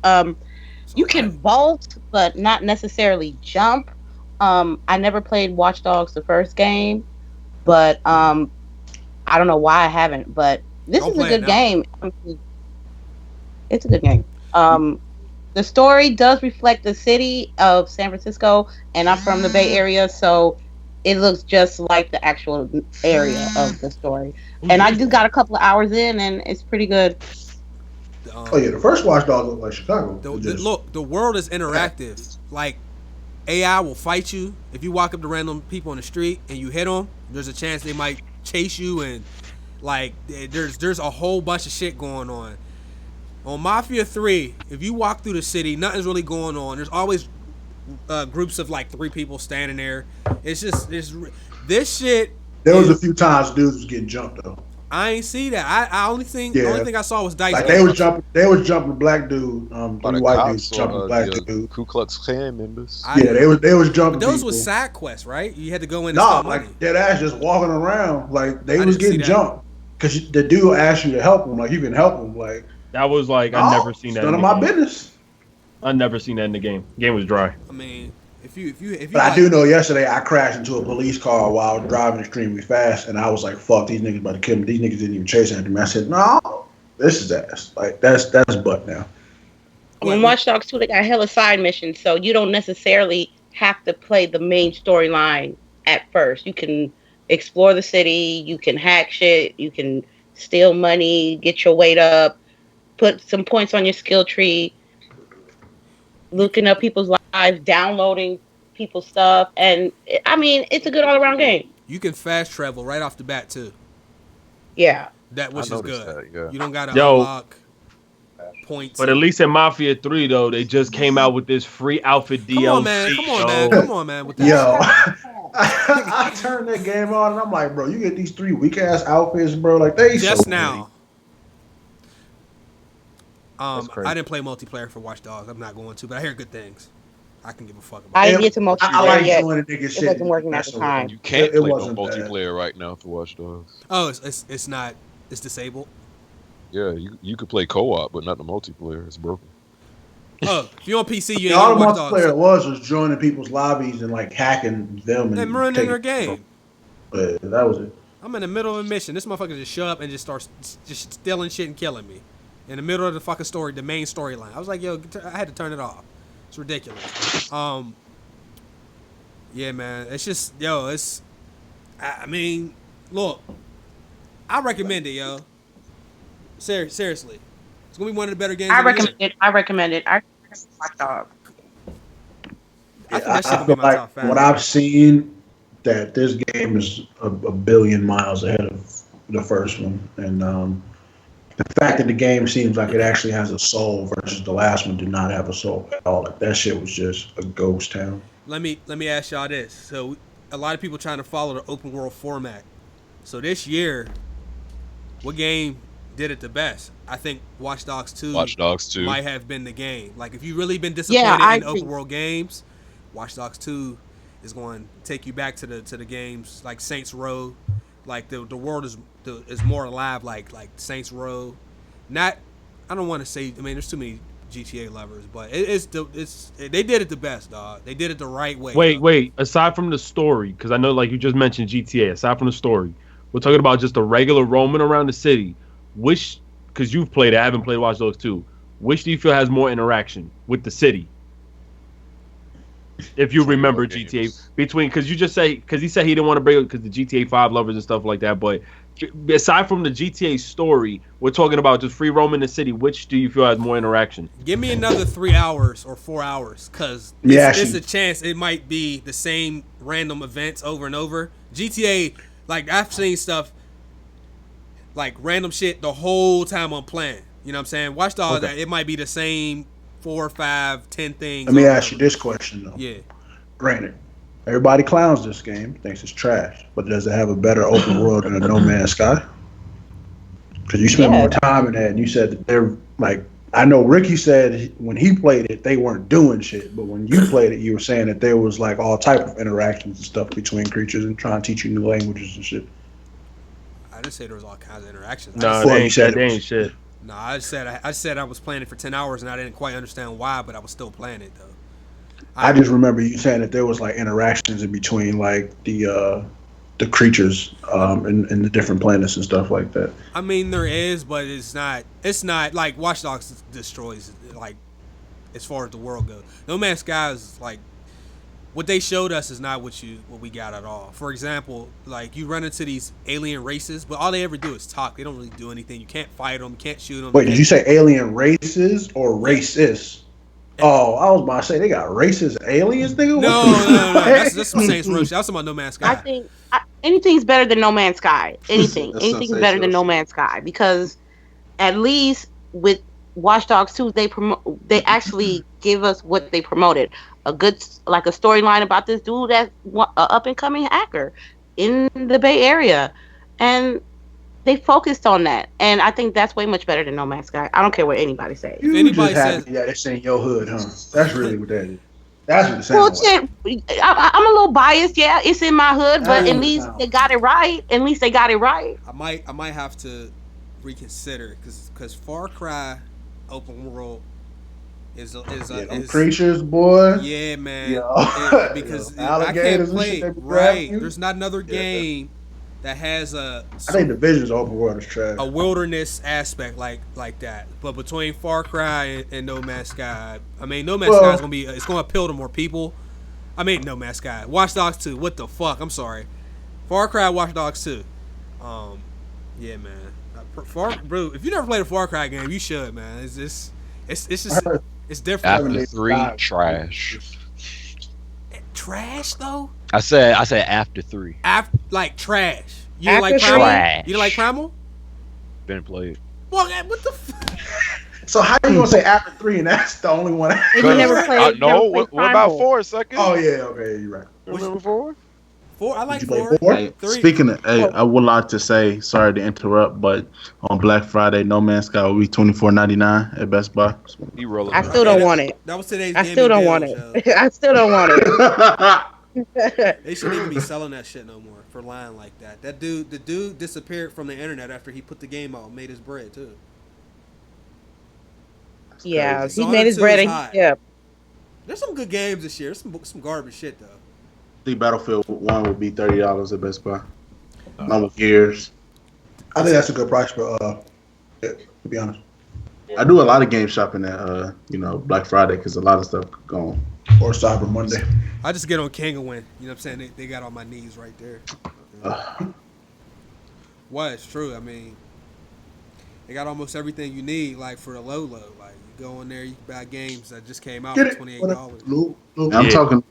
Speaker 4: You can vault, but not necessarily jump. I never played Watch Dogs the first game, but I don't know why I haven't. But this
Speaker 2: Don't
Speaker 4: is a
Speaker 2: play it
Speaker 4: good
Speaker 2: now.
Speaker 4: game. It's a good game. The story does reflect the city of San Francisco, and I'm from the Bay Area, so it looks just like the actual area of the story. And I just got a couple of hours in, and it's pretty good.
Speaker 3: Oh yeah, the first Watch Dogs looked like Chicago.
Speaker 2: Look, the world is interactive. Like AI will fight you if you walk up to random people on the street and you hit them. There's a chance they might chase you, and like there's a whole bunch of shit going on. On Mafia 3, if you walk through the city, nothing's really going on. There's always groups of like 3 people standing there. It's just this shit.
Speaker 3: There was a few times dudes was getting jumped though.
Speaker 2: I ain't see that. The only thing I saw was dice.
Speaker 3: Like they was jumping a black dude.
Speaker 8: By
Speaker 3: 3
Speaker 8: the
Speaker 3: white
Speaker 8: cops
Speaker 3: dudes jumping a black
Speaker 8: the
Speaker 3: dude.
Speaker 8: Ku Klux Klan members.
Speaker 3: Yeah, they was jumping.
Speaker 2: Those
Speaker 3: people.
Speaker 2: was side quests, right? You had to go in and
Speaker 3: Nah,
Speaker 2: steal money.
Speaker 3: like dead ass just walking around. Like they
Speaker 2: I
Speaker 3: was
Speaker 2: didn't see
Speaker 3: getting
Speaker 2: that.
Speaker 3: jumped because the dude asked you to help him. Like you can help him. Like
Speaker 1: That was like I never seen that.
Speaker 3: None
Speaker 1: in
Speaker 3: of
Speaker 1: the
Speaker 3: my
Speaker 1: game.
Speaker 3: business.
Speaker 1: I never seen that in the game. Game was dry.
Speaker 2: I mean, if you
Speaker 3: But I do know yesterday I crashed into a police car while I was driving extremely fast, and I was like, "Fuck, these niggas about to kill me." These niggas didn't even chase after me. I said, "No, this is ass. Like that's butt now."
Speaker 4: In Watch Dogs 2, they got hella side missions, so you don't necessarily have to play the main storyline at first. You can explore the city, you can hack shit, you can steal money, get your weight up, put some points on your skill tree, looking up people's lives, downloading people's stuff, and I mean, it's a good all around game.
Speaker 2: You can fast travel right off the bat too.
Speaker 4: Yeah,
Speaker 2: which is good.
Speaker 8: That, yeah.
Speaker 2: You don't gotta unlock points.
Speaker 1: But at least in Mafia 3 though, they just came out with this free outfit DLC.
Speaker 2: Come on, man. With that
Speaker 3: yo, I turned that game on and I'm like, bro, you get these 3 weak ass outfits, bro. Like they
Speaker 2: just
Speaker 3: so
Speaker 2: now.
Speaker 1: Crazy.
Speaker 2: I didn't play multiplayer for Watch Dogs. I'm not going to, but I hear good things. I can give a fuck about.
Speaker 4: I didn't get to multiplayer
Speaker 3: I like
Speaker 4: yet.
Speaker 3: doing the nigga shit.
Speaker 4: It wasn't working at the time.
Speaker 5: You can't
Speaker 3: It
Speaker 5: play no
Speaker 3: wasn't bad.
Speaker 5: multiplayer right now for Watch Dogs.
Speaker 2: Oh, it's not. It's disabled.
Speaker 5: Yeah, you could play co-op, but not the multiplayer. It's broken.
Speaker 2: Oh, if you're on PC, you ain't
Speaker 3: All
Speaker 2: got
Speaker 3: the
Speaker 2: Watch Dogs.
Speaker 3: multiplayer was joining people's lobbies and like hacking them
Speaker 2: And ruining their game.
Speaker 3: But that was it.
Speaker 2: I'm in the middle of a mission. This motherfucker just show up and just starts just stealing shit and killing me. In the middle of the fucking story, the main storyline. I was like, yo, I had to turn it off. It's ridiculous. Yeah, man. It's just, yo, it's, I mean, look, I recommend it, yo. Seriously. It's going to be one of the better games.
Speaker 4: I recommend it. I recommend Watch Dogs.
Speaker 2: I think that shit
Speaker 3: I
Speaker 2: will
Speaker 3: feel
Speaker 2: be my top
Speaker 3: like
Speaker 2: 5.
Speaker 3: what I've seen, that this game is a billion miles ahead of the first one. And the fact that the game seems like it actually has a soul versus the last one did not have a soul at all. Like that shit was just a ghost town.
Speaker 2: Let me ask y'all this. So a lot of people trying to follow the open world format. So this year, what game did it the best? I think Watch Dogs 2 might have been the game. Like if you really been disappointed in open world games, Watch Dogs 2 is going to take you back to the games like Saints Row. Like the world is more alive like Saints Row. Not, I don't want to say, I mean there's too many GTA lovers, but they did it the best, dog. They did it the right way.
Speaker 1: Wait. Aside from the story, because I know like you just mentioned GTA. Aside from the story, we're talking about just the regular roaming around the city. Which, because you've played it, I haven't played Watch Dogs 2. Which do you feel has more interaction with the city? If you remember GTA, between, because you just say, because he said he didn't want to bring it because the GTA 5 lovers and stuff like that, but aside from the GTA story, we're talking about just free roaming the city. Which do you feel has more interaction?
Speaker 2: Give me another 3 hours or 4 hours, because there's a chance it might be the same random events over and over. GTA, like I've seen stuff like random shit the whole time I'm playing. You know what I'm saying? Watch Dogs, it might be the same 4, 5, 10 things.
Speaker 3: Let me ask you this question though.
Speaker 2: Yeah.
Speaker 3: Granted, everybody clowns this game, thinks it's trash, but does it have a better open world than a No Man's Sky? Because you spent more time in that, and you said that they're like, I know Ricky said when he played it, they weren't doing shit, but when you played it, you were saying that there was like all type of interactions and stuff between creatures and trying to teach you new languages and shit.
Speaker 2: I didn't say there was all kinds of interactions.
Speaker 1: No, they ain't shit.
Speaker 2: No, I said I was playing it for 10 hours and I didn't quite understand why, but I was still playing it though.
Speaker 3: I just remember you saying that there was like interactions in between like the creatures and the different planets and stuff like that.
Speaker 2: I mean there is, but it's not like Watch Dogs destroys like as far as the world goes. No Man's Sky is like what they showed us is not what we got at all. For example, like you run into these alien races, but all they ever do is talk. They don't really do anything. You can't fight them. You can't shoot them.
Speaker 3: Wait, did you say alien races or racists? Oh, I was about to say they got racist aliens, nigga.
Speaker 2: No. That's what Saints Row. I was talking about No Man's Sky.
Speaker 4: I think anything's better than No Man's Sky. Anything's better than No Man's Sky because at least with Watch Dogs 2, they actually give us what they promoted. A good, like a storyline about this dude that's an up and coming hacker in the Bay Area, and they focused on that. And I think that's way much better than No Man's Sky. I don't care what anybody says.
Speaker 3: You
Speaker 2: anybody
Speaker 3: just
Speaker 2: says,
Speaker 3: happy that it's in your hood, huh? That's really what that is. That's what it sounds like.
Speaker 4: I'm a little biased. Yeah, it's in my hood, but at least they got it right. At least they got it right.
Speaker 2: I might have to reconsider because Far Cry open world is
Speaker 3: creatures, boy.
Speaker 2: Yeah, man. Because
Speaker 3: I
Speaker 2: can't play right. There's not another game that has
Speaker 3: I think Division's open world is trash.
Speaker 2: A wilderness aspect like that. But between Far Cry and No Man's Sky, I mean No Man's Sky is gonna appeal to more people. I mean No Man's Sky. Watch Dogs 2. What the fuck? I'm sorry. Far Cry, Watch Dogs 2. Yeah, man. Bro, if you never played a Far Cry game, you should, man. It's just it's different.
Speaker 5: After 3, trash.
Speaker 2: trash though?
Speaker 5: I said after 3.
Speaker 2: After like trash. You
Speaker 4: After
Speaker 2: didn't like Primal?
Speaker 5: trash.
Speaker 2: You didn't like Primal?
Speaker 5: Didn't play it.
Speaker 2: Well, what the?
Speaker 3: So how you gonna say after 3 and that's the only one?
Speaker 4: And you never played.
Speaker 5: No,
Speaker 4: never
Speaker 5: what
Speaker 4: played
Speaker 5: about
Speaker 4: Primal.
Speaker 5: 4 seconds?
Speaker 3: Oh yeah, okay, you're right.
Speaker 5: Remember 4?
Speaker 2: 4. I like
Speaker 3: Did you play
Speaker 2: 4.
Speaker 3: 4?
Speaker 6: Hey,
Speaker 2: 3.
Speaker 6: speaking of, hey, I would like to say, sorry to interrupt, but on Black Friday, No Man's Sky will be $24.99 at Best Buy.
Speaker 5: He rolling.
Speaker 4: I still don't want it.
Speaker 2: That was today's.
Speaker 4: I still don't want it. I still don't want it.
Speaker 2: They shouldn't even be selling that shit no more for lying like that. The dude disappeared from the internet after he put the game out and made his bread too.
Speaker 4: Yeah, he
Speaker 2: Dishonored
Speaker 4: made his
Speaker 2: 2
Speaker 4: bread
Speaker 2: is
Speaker 4: and
Speaker 2: hot.
Speaker 4: yeah.
Speaker 2: There's some good games this year. There's some garbage shit though.
Speaker 6: I think Battlefield 1 would be $30 at Best Buy. Along with Gears.
Speaker 3: I think that's a good price for to be honest.
Speaker 6: I do a lot of game shopping at Black Friday because a lot of stuff gone.
Speaker 3: Or Cyber Monday.
Speaker 2: I just get on King and win. You know what I'm saying? They got on my knees right there. What? It's true. I mean, they got almost everything you need, like for the low. Like you go in there, you can buy games that just came out
Speaker 3: Get
Speaker 2: for
Speaker 3: it.
Speaker 2: $28.
Speaker 3: Nope.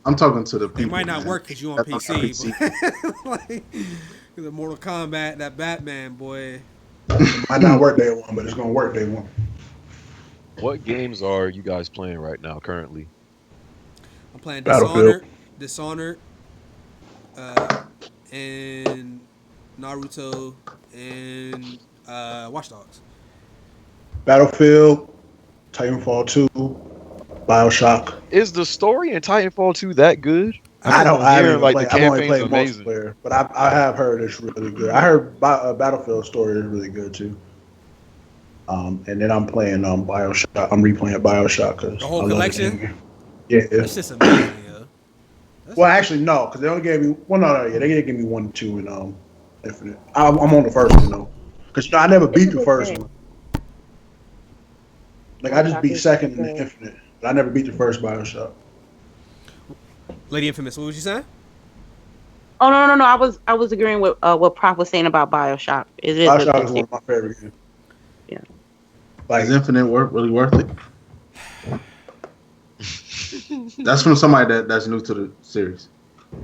Speaker 6: I'm talking to the people.
Speaker 2: It might not
Speaker 6: man.
Speaker 2: work because you on
Speaker 6: That's on
Speaker 2: PC. But like the Mortal Kombat, that Batman boy.
Speaker 3: Might not work day one, but it's gonna work day one.
Speaker 5: What games are you guys playing right now currently?
Speaker 2: I'm playing
Speaker 3: Battlefield.
Speaker 2: Dishonored, and Naruto, and Watch Dogs.
Speaker 3: Battlefield, Titanfall 2, BioShock.
Speaker 5: Is the story in Titanfall 2 that good?
Speaker 3: I haven't
Speaker 5: like
Speaker 3: played,
Speaker 5: the
Speaker 3: I've only
Speaker 5: campaign's
Speaker 3: played
Speaker 5: amazing.
Speaker 3: multiplayer, but I have heard it's really good. I heard Battlefield story is really good too. And then I'm playing BioShock. I'm replaying BioShock because
Speaker 2: The whole collection?
Speaker 3: Yeah.
Speaker 2: That's just amazing, yo.
Speaker 3: Well, actually, no, because they only gave me they did give me 1 and 2 in Infinite. I'm on the first one though, because I never beat the first one. Like I just beat second in the Infinite, but I never beat the first BioShock.
Speaker 2: Lady Infamous, what was you saying?
Speaker 4: Oh no! I was agreeing with what Prof was saying about BioShock. It is
Speaker 3: BioShock is one of my favorite games.
Speaker 4: Yeah.
Speaker 3: Like
Speaker 6: Is Infinite really worth it? That's from somebody that's new to the series.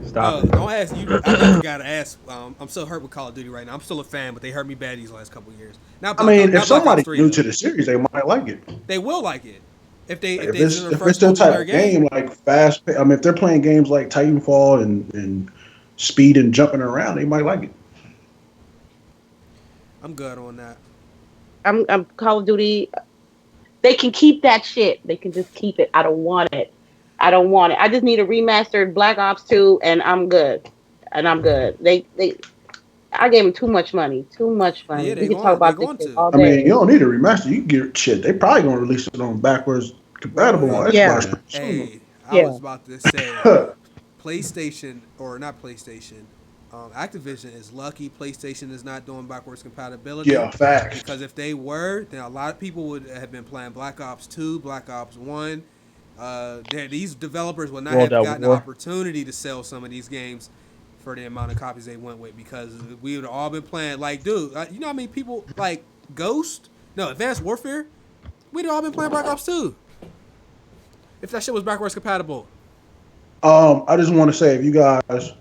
Speaker 1: Stop it.
Speaker 2: Don't ask you. I gotta ask. I'm so hurt with Call of Duty right now. I'm still a fan, but they hurt me bad these last couple of years. Now,
Speaker 3: I mean,
Speaker 2: now
Speaker 3: if somebody's
Speaker 2: 3,
Speaker 3: new to the series, they might like it.
Speaker 2: they will like it. If
Speaker 3: If
Speaker 2: they
Speaker 3: it's
Speaker 2: do the
Speaker 3: if
Speaker 2: first
Speaker 3: it's their type
Speaker 2: multiplayer
Speaker 3: of game, like fast. I mean, if they're playing games like Titanfall and speed and jumping around, they might like it.
Speaker 2: I'm good on that.
Speaker 4: I'm Call of Duty. They can keep that shit. They can just keep it. I don't want it. I just need a remastered Black Ops 2, and I'm good. I gave them too much money.
Speaker 2: Yeah,
Speaker 4: We can talk about this shit all
Speaker 3: I
Speaker 4: day.
Speaker 3: mean, you don't need a remaster. You can get shit. They probably gonna release it on backwards compatible on
Speaker 4: Yeah.
Speaker 3: Xbox.
Speaker 2: Hey, I
Speaker 4: Yeah.
Speaker 2: was about to say, PlayStation or not PlayStation. Activision is lucky PlayStation is not doing backwards compatibility.
Speaker 3: Yeah, facts.
Speaker 2: Because if they were, then a lot of people would have been playing Black Ops 2, Black Ops 1. These developers would not
Speaker 1: World
Speaker 2: have
Speaker 1: at
Speaker 2: gotten the
Speaker 1: War.
Speaker 2: opportunity to sell some of these games for the amount of copies they went with, because we would have all been playing, like, dude, you know how many people, like, Advanced Warfare? We'd have all been playing Black Ops 2. If that shit was backwards compatible.
Speaker 3: I just want to say, if you guys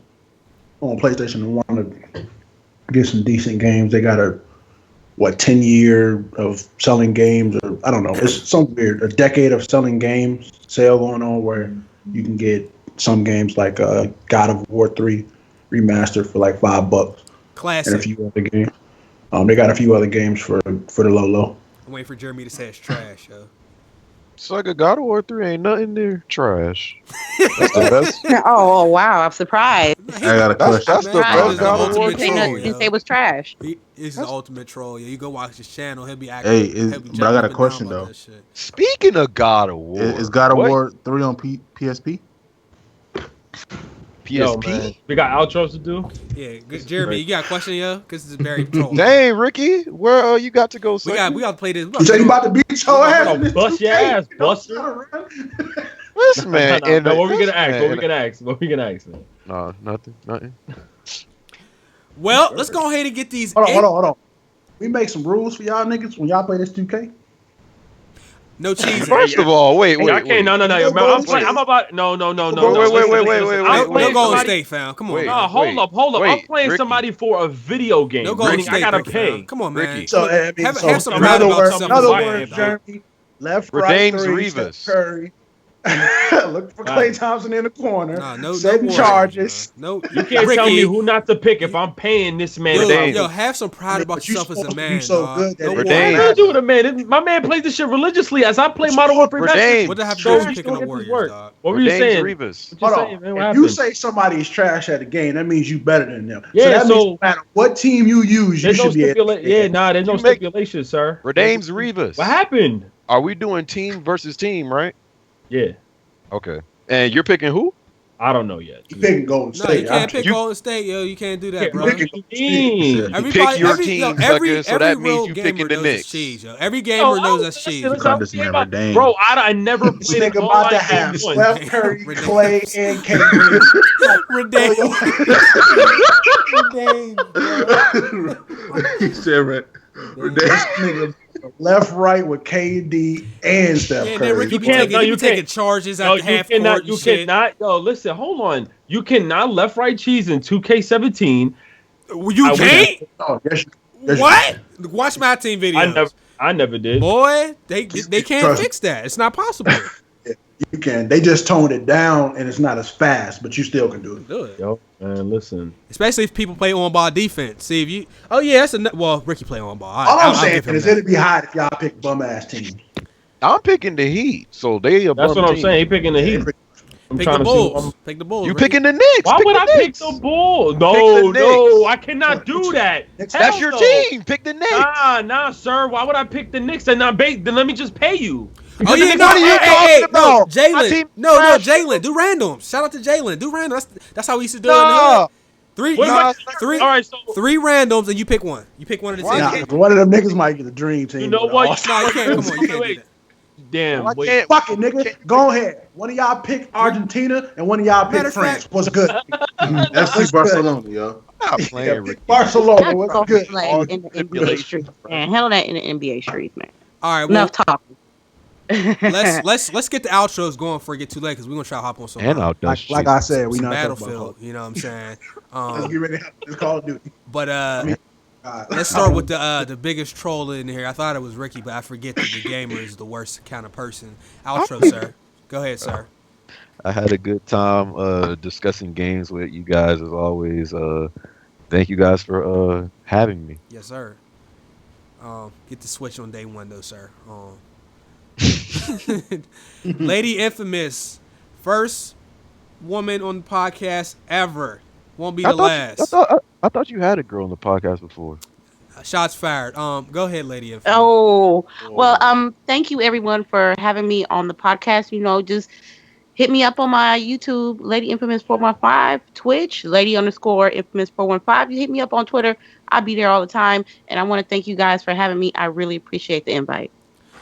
Speaker 3: on PlayStation want to get some decent games, they got a 10-year of selling games, or I don't know, it's something weird, a decade of selling games sale going on where you can get some games like God of War 3 remastered for like $5
Speaker 2: Classic.
Speaker 3: and a few other games. They got a few other games for the low.
Speaker 2: I'm waiting for Jeremy to say it's trash, yo.
Speaker 5: It's like a God of War 3 ain't nothing there. Trash. That's the best.
Speaker 4: Oh wow! I'm surprised.
Speaker 6: I got a question.
Speaker 5: That's the
Speaker 2: Man,
Speaker 5: best
Speaker 2: he's
Speaker 5: God
Speaker 2: the
Speaker 5: of War
Speaker 2: ultimate
Speaker 4: They
Speaker 2: troll,
Speaker 5: troll.
Speaker 4: didn't say it was trash.
Speaker 2: He's the ultimate troll. Yeah, you go watch his channel. He'll be acting.
Speaker 6: Hey,
Speaker 2: he'll be
Speaker 6: but I got a
Speaker 2: jumping up and
Speaker 6: question,
Speaker 2: down about
Speaker 6: though.
Speaker 2: that shit.
Speaker 5: Speaking of God of War,
Speaker 6: Is God of
Speaker 5: what?
Speaker 6: War 3 on PSP?
Speaker 1: Yo,
Speaker 5: PSP?
Speaker 1: man, we got outros to do.
Speaker 2: Yeah, good. Jeremy, you got a question, yo? Because this is very troll.
Speaker 5: Dang, Ricky, where you got to go?
Speaker 2: We
Speaker 5: Second?
Speaker 2: got to play this.
Speaker 3: You say you about to beat your ass?
Speaker 1: gonna
Speaker 3: in this
Speaker 1: bust your
Speaker 3: 2K?
Speaker 1: ass, buster.
Speaker 5: This man.
Speaker 1: No, what we gonna ask? What we gonna ask? Man?
Speaker 5: No, nothing.
Speaker 2: Well, let's go ahead and get these.
Speaker 3: Hold on. We make some rules for y'all niggas when y'all play this 2K.
Speaker 2: No cheese.
Speaker 8: First of all, wait.
Speaker 1: I can't. No. I'm about. No.
Speaker 8: Wait.
Speaker 2: No Golden State, fam. Come on.
Speaker 8: Wait.
Speaker 1: No, hold up. I'm playing
Speaker 8: Ricky.
Speaker 1: somebody for a video game.
Speaker 2: No Golden State.
Speaker 1: I gotta
Speaker 2: Ricky,
Speaker 1: pay.
Speaker 2: fam. Come on, man.
Speaker 8: Ricky.
Speaker 3: So, I mean,
Speaker 2: have some
Speaker 3: in
Speaker 2: pride
Speaker 3: other
Speaker 2: about
Speaker 3: words,
Speaker 2: yourself
Speaker 3: in other
Speaker 2: as a
Speaker 3: words,
Speaker 2: man,
Speaker 3: Jeremy, left,
Speaker 8: For
Speaker 3: right,
Speaker 8: James
Speaker 3: three,
Speaker 8: Rivas.
Speaker 3: Steph Curry. Look for Klay Thompson in the corner.
Speaker 2: No
Speaker 3: setting charges.
Speaker 2: No,
Speaker 1: You can't tell me who not to pick if I'm paying this man.
Speaker 2: Yo, have some pride about yourself as a man.
Speaker 3: So good that
Speaker 1: What I do with a man? My man plays this shit religiously as I play Modern Warfare.
Speaker 2: What the have to do with picking up Warriors, dog?
Speaker 1: What were you saying?
Speaker 3: If you say somebody is trash at the game, that means you better than them.
Speaker 1: Yeah,
Speaker 3: so that means no matter what team you use, you should be able to.
Speaker 1: There's no stipulation, sir.
Speaker 8: Redames Rivas.
Speaker 1: What happened?
Speaker 8: Are we doing team versus team, right?
Speaker 1: Yeah.
Speaker 8: Okay. And you're picking who?
Speaker 1: I don't know yet.
Speaker 3: You picking Golden State.
Speaker 2: No, you can't pick Golden State, yo. You can't do that, bro.
Speaker 8: You pick your team, sucker, so that means you picking the Knicks.
Speaker 2: Cheese, yo. Every gamer knows that's cheese.
Speaker 1: Bro, I never played
Speaker 3: a about to have Steph Curry, Klay, and KD.
Speaker 6: He said
Speaker 3: Redames. Left, right with KD and Steph Curry.
Speaker 2: Ricky you taking charges at the half court.
Speaker 1: You cannot. Yo, listen, hold on. You cannot left, right cheese in 2K17.
Speaker 2: You can't.
Speaker 3: Oh, yes,
Speaker 2: what? Watch my team videos.
Speaker 1: I never did.
Speaker 2: Boy, they can't fix that. It's not possible.
Speaker 3: You can. They just toned it down, and it's not as fast, but you still can do it.
Speaker 1: Yo, man, listen.
Speaker 2: Especially if people play on ball defense. See if you. Oh yeah, Ricky play on ball.
Speaker 3: All I'm saying is it'd be hot if y'all pick bum ass team.
Speaker 8: I'm picking the Heat, so they.
Speaker 1: That's what I'm saying. He picking the Heat.
Speaker 2: Pick the Bulls. Pick the Bulls.
Speaker 8: You picking the Knicks?
Speaker 1: Why would I pick the Bulls? No, I cannot do that.
Speaker 8: That's your team. Pick the Knicks.
Speaker 1: Nah, sir. Why would I pick the Knicks and not then let me just pay you?
Speaker 2: Oh yeah, no, Jalen. No, Jalen. Do randoms. Shout out to Jalen. Do randoms. That's how we used to do it. Three randoms, and you pick one. You pick one of the teams.
Speaker 3: One of them niggas might get the dream team.
Speaker 1: You know what?
Speaker 2: No, you can't. Come on, you can't do that.
Speaker 1: Damn.
Speaker 3: Fuck it, nigga. Go ahead. One of y'all pick Argentina, and one of y'all pick France. What's good?
Speaker 6: FC Barcelona, yo.
Speaker 8: I'm not playing
Speaker 3: Barcelona. What's good?
Speaker 9: In the NBA streets, man. Handle that in the NBA streets, man.
Speaker 2: All right.
Speaker 9: Enough talking.
Speaker 2: let's get the outros going before it get too late because we're gonna try to hop on some.
Speaker 8: And
Speaker 3: like I said, we not
Speaker 2: Battlefield. You know what I'm saying?
Speaker 3: Let's get ready to have this Call of Duty.
Speaker 2: But let's start with the biggest troll in here. I thought it was Ricky, but I forget that the gamer is the worst kind of person. Outro, sir. Go ahead, sir.
Speaker 8: I had a good time discussing games with you guys as always. Thank you guys for having me.
Speaker 2: Yes, sir. Get the Switch on day one, though, sir. Lady Infamous, first woman on the podcast ever. Won't be the last.
Speaker 8: I thought you had a girl on the podcast before.
Speaker 2: Shots fired. Go ahead, Lady Infamous.
Speaker 9: Oh, well, thank you everyone for having me on the podcast. You know, just hit me up on my YouTube, Lady Infamous 415, Twitch, Lady_Infamous 415. You hit me up on Twitter. I'll be there all the time. And I want to thank you guys for having me. I really appreciate the invite.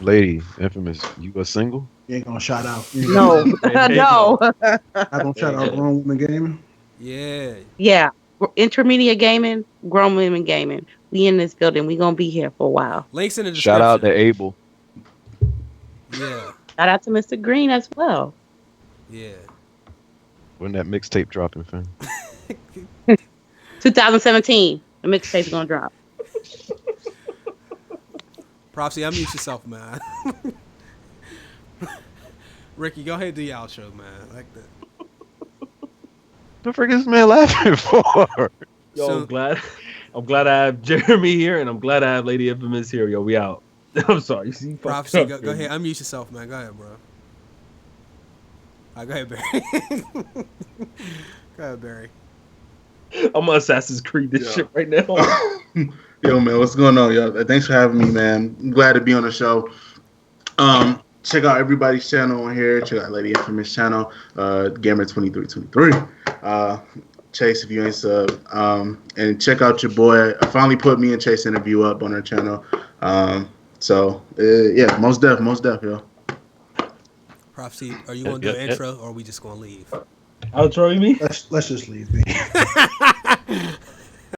Speaker 8: Lady Infamous, you a single?
Speaker 3: You ain't gonna shout out.
Speaker 9: No, no.
Speaker 3: I gonna shout out grown women gaming.
Speaker 9: Yeah. Intermediate gaming, grown women gaming. We in this building. We gonna be here for a while.
Speaker 2: Links in the description.
Speaker 8: Shout out to Abel.
Speaker 2: Yeah.
Speaker 9: Shout out to Mr. Green as well.
Speaker 2: Yeah.
Speaker 8: When that mixtape dropping, fam?
Speaker 9: 2017. The mixtape's gonna drop.
Speaker 2: Propsy, unmute yourself, man. Ricky, go ahead and do your outro, man. Like that.
Speaker 8: The frick is this man laughing for?
Speaker 1: Yo, I'm glad I have Jeremy here, and I'm glad I have Lady Infamous here. Yo, we out. I'm sorry.
Speaker 2: Propsy, go ahead. Unmute yourself, man. Go ahead, bro. All right, go ahead, Barry. Go ahead, Barry.
Speaker 1: I'm gonna Assassin's Creed this shit right now.
Speaker 6: Yo, man, what's going on, yo? Thanks for having me, man. I'm glad to be on the show. Check out everybody's channel on here. Check out Lady Infamous channel, Gamer2323. Chase, if you ain't sub. And check out your boy. I finally put me and Chase interview up on our channel. Yeah, most def, yo.
Speaker 2: Propsy, are you gonna do an intro, or are we just gonna leave?
Speaker 1: Outro, you mean?
Speaker 3: Let's just leave, man.